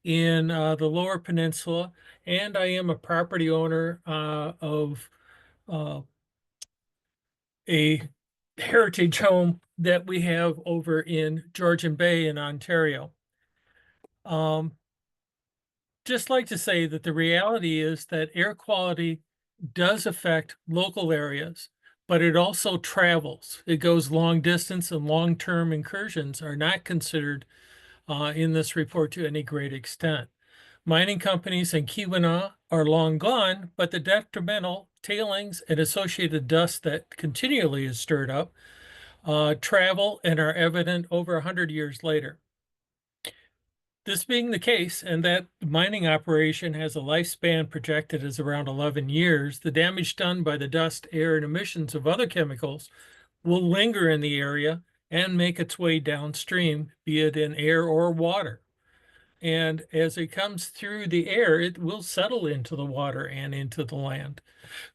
in the Lower Peninsula. And I am a property owner of a heritage home that we have over in Georgian Bay in Ontario. Just like to say that the reality is that air quality does affect local areas, but it also travels. It goes long distance, and long-term incursions are not considered in this report to any great extent. Mining companies in Keweenaw are long gone, but the detrimental tailings and associated dust that continually is stirred up travel and are evident over 100 years later. This being the case, and that the mining operation has a lifespan projected as around 11 years, the damage done by the dust, air, and emissions of other chemicals will linger in the area and make its way downstream, be it in air or water. And as it comes through the air, it will settle into the water and into the land.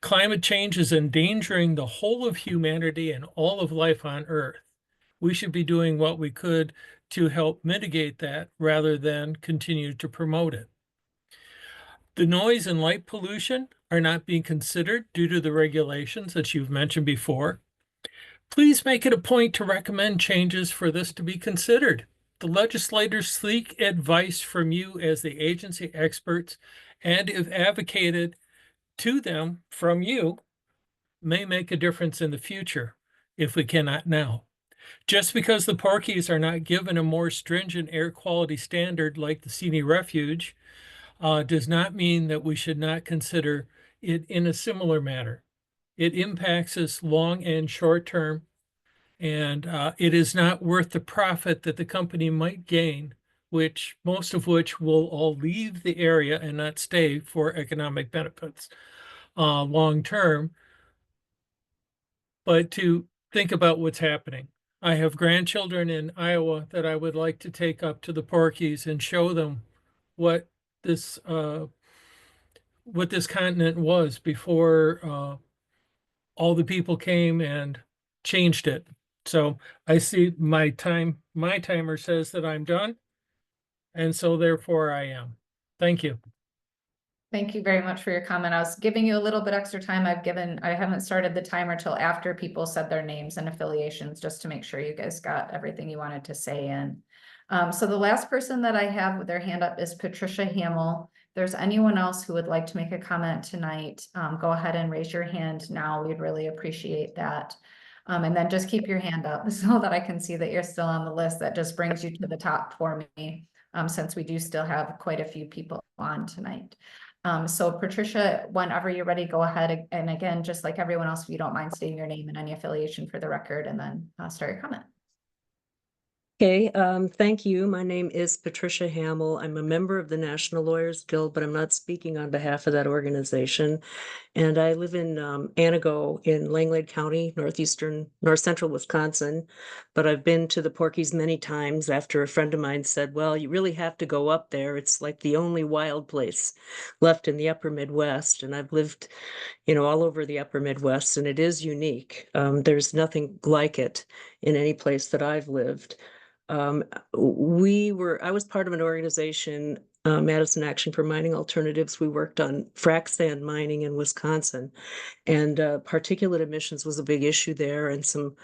Climate change is endangering the whole of humanity and all of life on Earth. We should be doing what we could to help mitigate that rather than continue to promote it. The noise and light pollution are not being considered due to the regulations that you've mentioned before. Please make it a point to recommend changes for this to be considered. The legislators seek advice from you as the agency experts, and if advocated to them from you, may make a difference in the future if we cannot now. Just because the Porkies are not given a more stringent air quality standard like the Seney Refuge does not mean that we should not consider it in a similar manner. It impacts us long and short term, and it is not worth the profit that the company might gain, most of which will all leave the area and not stay for economic benefits long term. But to think about what's happening. I have grandchildren in Iowa that I would like to take up to the Porkies and show them what this continent was before all the people came and changed it. So I see my timer says that I'm done. And so therefore I am. Thank you. Thank you very much for your comment. I was giving you a little bit extra time. I haven't started the timer till after people said their names and affiliations, just to make sure you guys got everything you wanted to say in. So the last person that I have with their hand up is Patricia Hamill. If there's anyone else who would like to make a comment tonight, go ahead and raise your hand now. We'd really appreciate that. And then just keep your hand up so that I can see that you're still on the list. That just brings you to the top for me, since we do still have quite a few people on tonight. So Patricia, whenever you're ready, go ahead. And again, just like everyone else, if you don't mind stating your name and any affiliation for the record, and then start your comment. Okay, thank you. My name is Patricia Hamill. I'm a member of the National Lawyers Guild, but I'm not speaking on behalf of that organization. And I live in Anago in Langlade County, north central Wisconsin. But I've been to the Porkies many times after a friend of mine said, well, you really have to go up there. It's like the only wild place left in the upper Midwest. And I've lived, all over the upper Midwest, and it is unique. There's nothing like it in any place that I've lived. I was part of an organization, Madison Action for Mining Alternatives. We worked on frac sand mining in Wisconsin, and particulate emissions was a big issue there. And some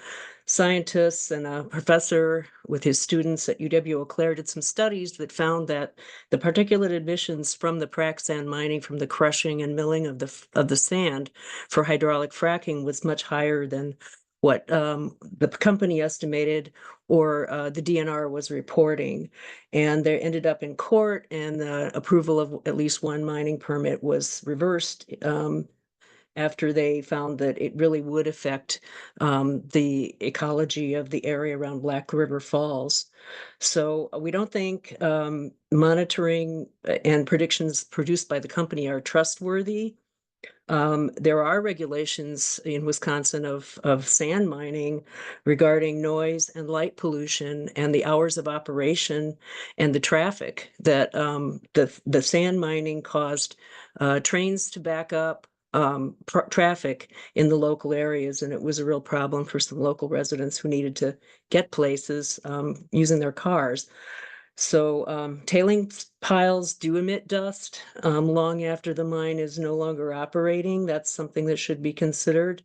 scientists and a professor with his students at UW-Eau Claire did some studies that found that the particulate emissions from the frac sand mining, from the crushing and milling of the sand for hydraulic fracking, was much higher than what the company estimated or the DNR was reporting. And they ended up in court, and the approval of at least one mining permit was reversed after they found that it really would affect the ecology of the area around Black River Falls. So we don't think monitoring and predictions produced by the company are trustworthy. There are regulations in Wisconsin of sand mining regarding noise and light pollution and the hours of operation and the traffic that the sand mining caused trains to back up, traffic in the local areas, and it was a real problem for some local residents who needed to get places using their cars. So tailings piles do emit dust long after the mine is no longer operating. That's something that should be considered.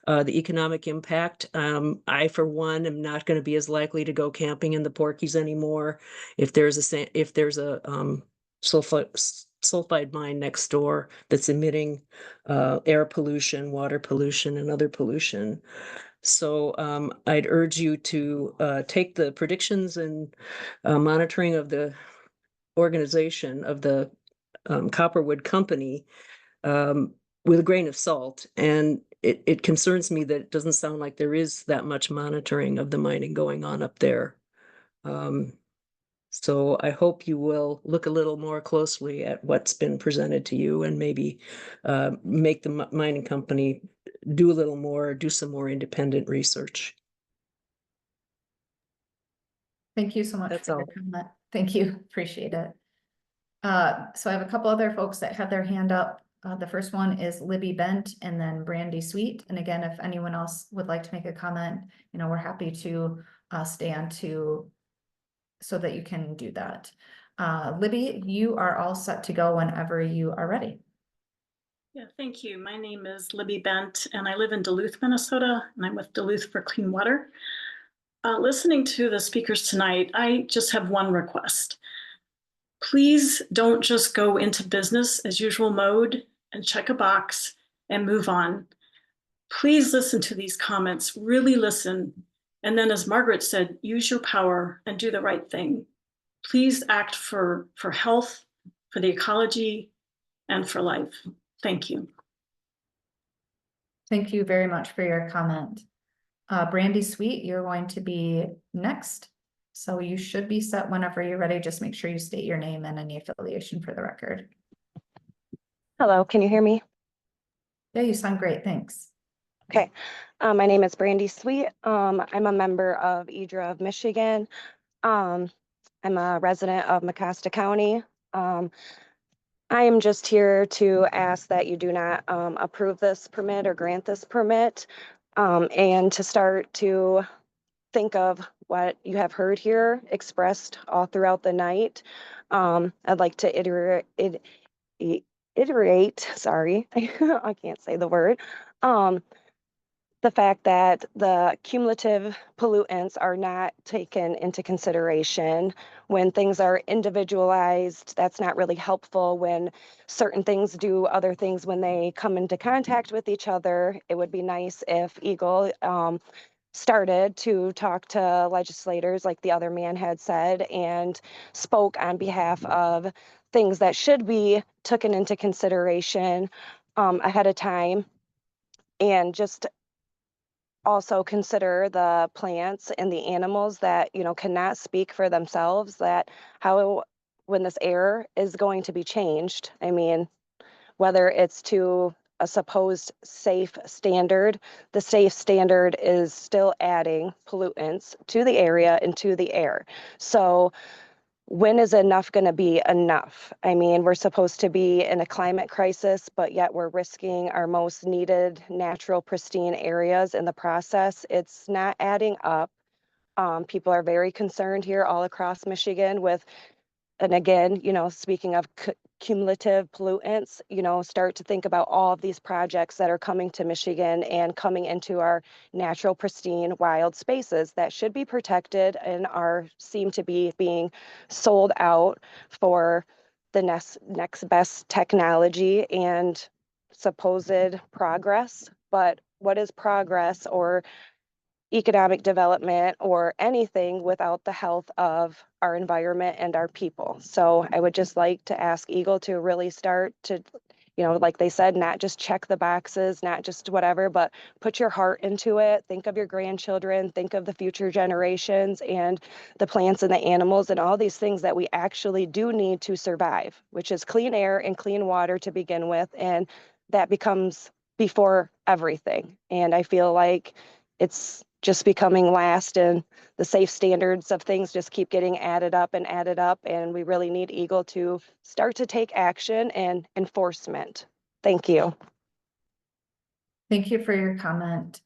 The economic impact. I, for one, am not going to be as likely to go camping in the Porkies anymore if there's a sulfide mine next door that's emitting air pollution, water pollution, and other pollution. So I'd urge you to take the predictions and monitoring of the organization of the Copperwood Company with a grain of salt. And it concerns me that it doesn't sound like there is that much monitoring of the mining going on up there. So I hope you will look a little more closely at what's been presented to you, and maybe make the mining company do a little more, do some more independent research. Thank you so much That's for your comment. Thank you, appreciate it. So I have a couple other folks that have their hand up. The first one is Libby Bent and then Brandy Sweet. And again, if anyone else would like to make a comment, we're happy to stay on to so that you can do that. Libby, you are all set to go whenever you are ready. Yeah, thank you. My name is Libby Bent, and I live in Duluth, Minnesota, and I'm with Duluth for Clean Water. Listening to the speakers tonight, I just have one request. Please don't just go into business as usual mode and check a box and move on. Please listen to these comments, really listen. And then, as Margaret said, use your power and do the right thing. Please act for health, for the ecology, and for life. Thank you. Thank you very much for your comment. Brandy Sweet, you're going to be next. So you should be set whenever you're ready. Just make sure you state your name and any affiliation for the record. Hello, can you hear me? Yeah, you sound great. Thanks. Okay, my name is Brandy Sweet. I'm a member of EGLE of Michigan. I'm a resident of Mecosta County. I am just here to ask that you do not approve this permit or grant this permit, and to start to think of what you have heard here expressed all throughout the night. I'd like to iterate, sorry, I can't say the word, the fact that the cumulative pollutants are not taken into consideration when things are individualized. That's not really helpful when certain things do other things when they come into contact with each other. It would be nice if EGLE started to talk to legislators, like the other man had said, and spoke on behalf of things that should be taken into consideration ahead of time, and just also consider the plants and the animals that, you know, cannot speak for themselves, that how, when this air is going to be changed. I mean, whether it's to a supposed safe standard, the safe standard is still adding pollutants to the area and to the air. So when is enough going to be enough? I mean, we're supposed to be in a climate crisis, but yet we're risking our most needed natural pristine areas in the process. It's not adding up. People are very concerned here all across Michigan with, and again, you know, speaking of cumulative pollutants, you know, start to think about all of these projects that are coming to Michigan and coming into our natural, pristine, wild spaces that should be protected and seem to be being sold out for the next best technology and supposed progress. But what is progress or economic development or anything without the health of our environment and our people? So I would just like to ask EGLE to really start to, you know, like they said, not just check the boxes, not just whatever, but put your heart into it. Think of your grandchildren, think of the future generations and the plants and the animals and all these things that we actually do need to survive, which is clean air and clean water to begin with. And that becomes before everything. And I feel like it's just becoming last, and the safe standards of things just keep getting added up, and we really need EGLE to start to take action and enforcement. Thank you. Thank you for your comment.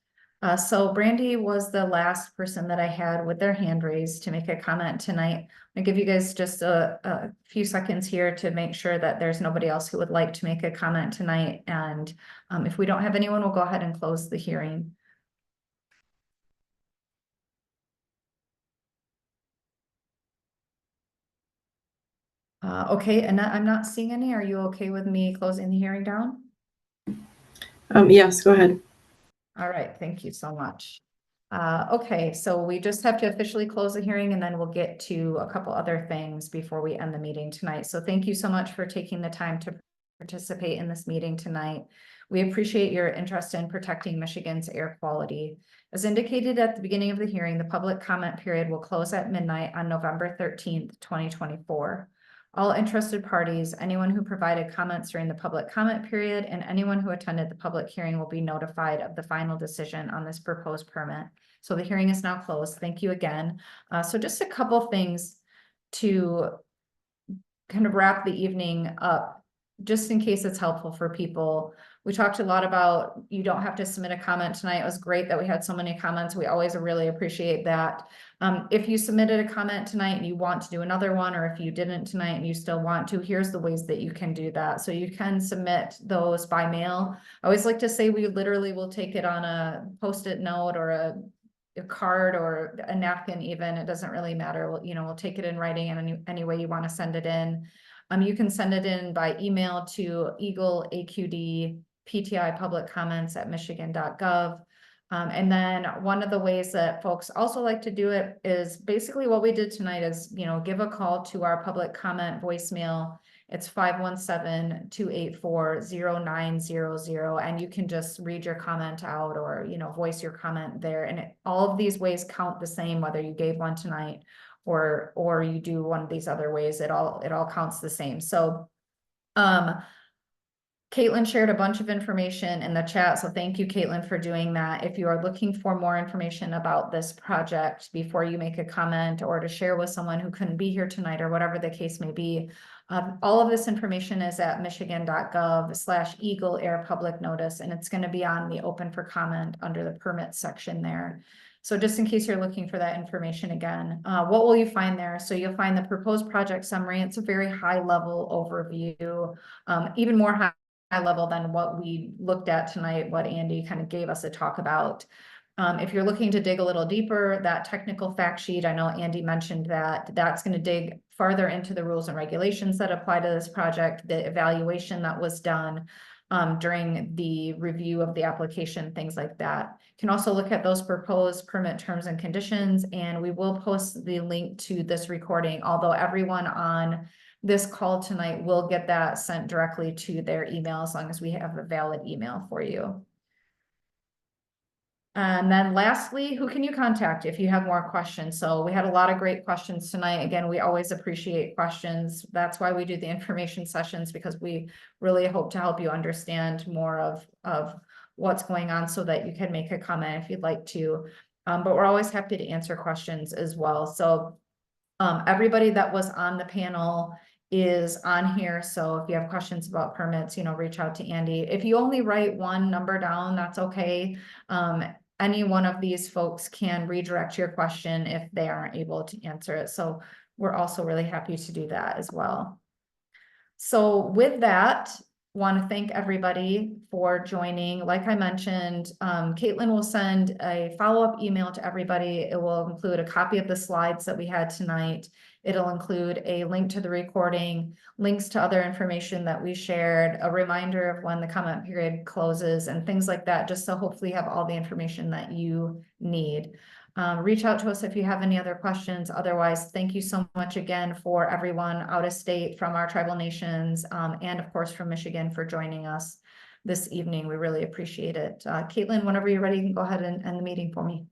So Brandy was the last person that I had with their hand raised to make a comment tonight. I'll give you guys just a few seconds here to make sure that there's nobody else who would like to make a comment tonight. And if we don't have anyone, we'll go ahead and close the hearing. Okay, Annette, I'm not seeing any. Are you okay with me closing the hearing down? Yes, go ahead. All right, thank you so much. Okay, so we just have to officially close the hearing and then we'll get to a couple other things before we end the meeting tonight. So thank you so much for taking the time to participate in this meeting tonight. We appreciate your interest in protecting Michigan's air quality. As indicated at the beginning of the hearing, the public comment period will close at midnight on November 13th, 2024. All interested parties, anyone who provided comments during the public comment period, and anyone who attended the public hearing will be notified of the final decision on this proposed permit. So the hearing is now closed. Thank you again. So just a couple things to kind of wrap the evening up, just in case it's helpful for people. We talked a lot about you don't have to submit a comment tonight. It was great that we had so many comments. We always really appreciate that. If you submitted a comment tonight and you want to do another one, or if you didn't tonight and you still want to, here's the ways that you can do that. So you can submit those by mail. I always like to say we literally will take it on a Post-it note or a card or a napkin even. It doesn't really matter. We'll take it in writing in any way you want to send it in. You can send it in by email to EGLE AQD PTI public comments at michigan.gov. And then one of the ways that folks also like to do it is basically what we did tonight is, give a call to our public comment voicemail. It's 517-284-0900, and you can just read your comment out or, voice your comment there. And all of these ways count the same, whether you gave one tonight or you do one of these other ways, it all counts the same. So, Caitlin shared a bunch of information in the chat, so thank you, Caitlin, for doing that. If you are looking for more information about this project before you make a comment or to share with someone who couldn't be here tonight or whatever the case may be, all of this information is at michigan.gov/EGLE Air Public Notice, and it's going to be on the open for comment under the permit section there. So just in case you're looking for that information again, what will you find there? So you'll find the proposed project summary. It's a very high level overview, even more high level than what we looked at tonight, what Andy kind of gave us a talk about. If you're looking to dig a little deeper, that technical fact sheet, I know Andy mentioned that's going to dig farther into the rules and regulations that apply to this project, the evaluation that was done during the review of the application, things like that. You can also look at those proposed permit terms and conditions, and we will post the link to this recording, although everyone on this call tonight will get that sent directly to their email as long as we have a valid email for you. And then lastly, who can you contact if you have more questions? So we had a lot of great questions tonight. Again, we always appreciate questions. That's why we do the information sessions, because we really hope to help you understand more of what's going on so that you can make a comment if you'd like to. But we're always happy to answer questions as well. So everybody that was on the panel is on here. So if you have questions about permits, reach out to Andy. If you only write one number down, that's okay. Any one of these folks can redirect your question if they aren't able to answer it. So we're also really happy to do that as well. So with that, want to thank everybody for joining. Like I mentioned, Caitlin will send a follow-up email to everybody. It will include a copy of the slides that we had tonight. It'll include a link to the recording, links to other information that we shared, a reminder of when the comment period closes, and things like that, just so hopefully you have all the information that you need. Reach out to us if you have any other questions. Otherwise, thank you so much again for everyone out of state from our tribal nations, and of course from Michigan for joining us this evening. We really appreciate it. Caitlin, whenever you're ready, you can go ahead and end the meeting for me.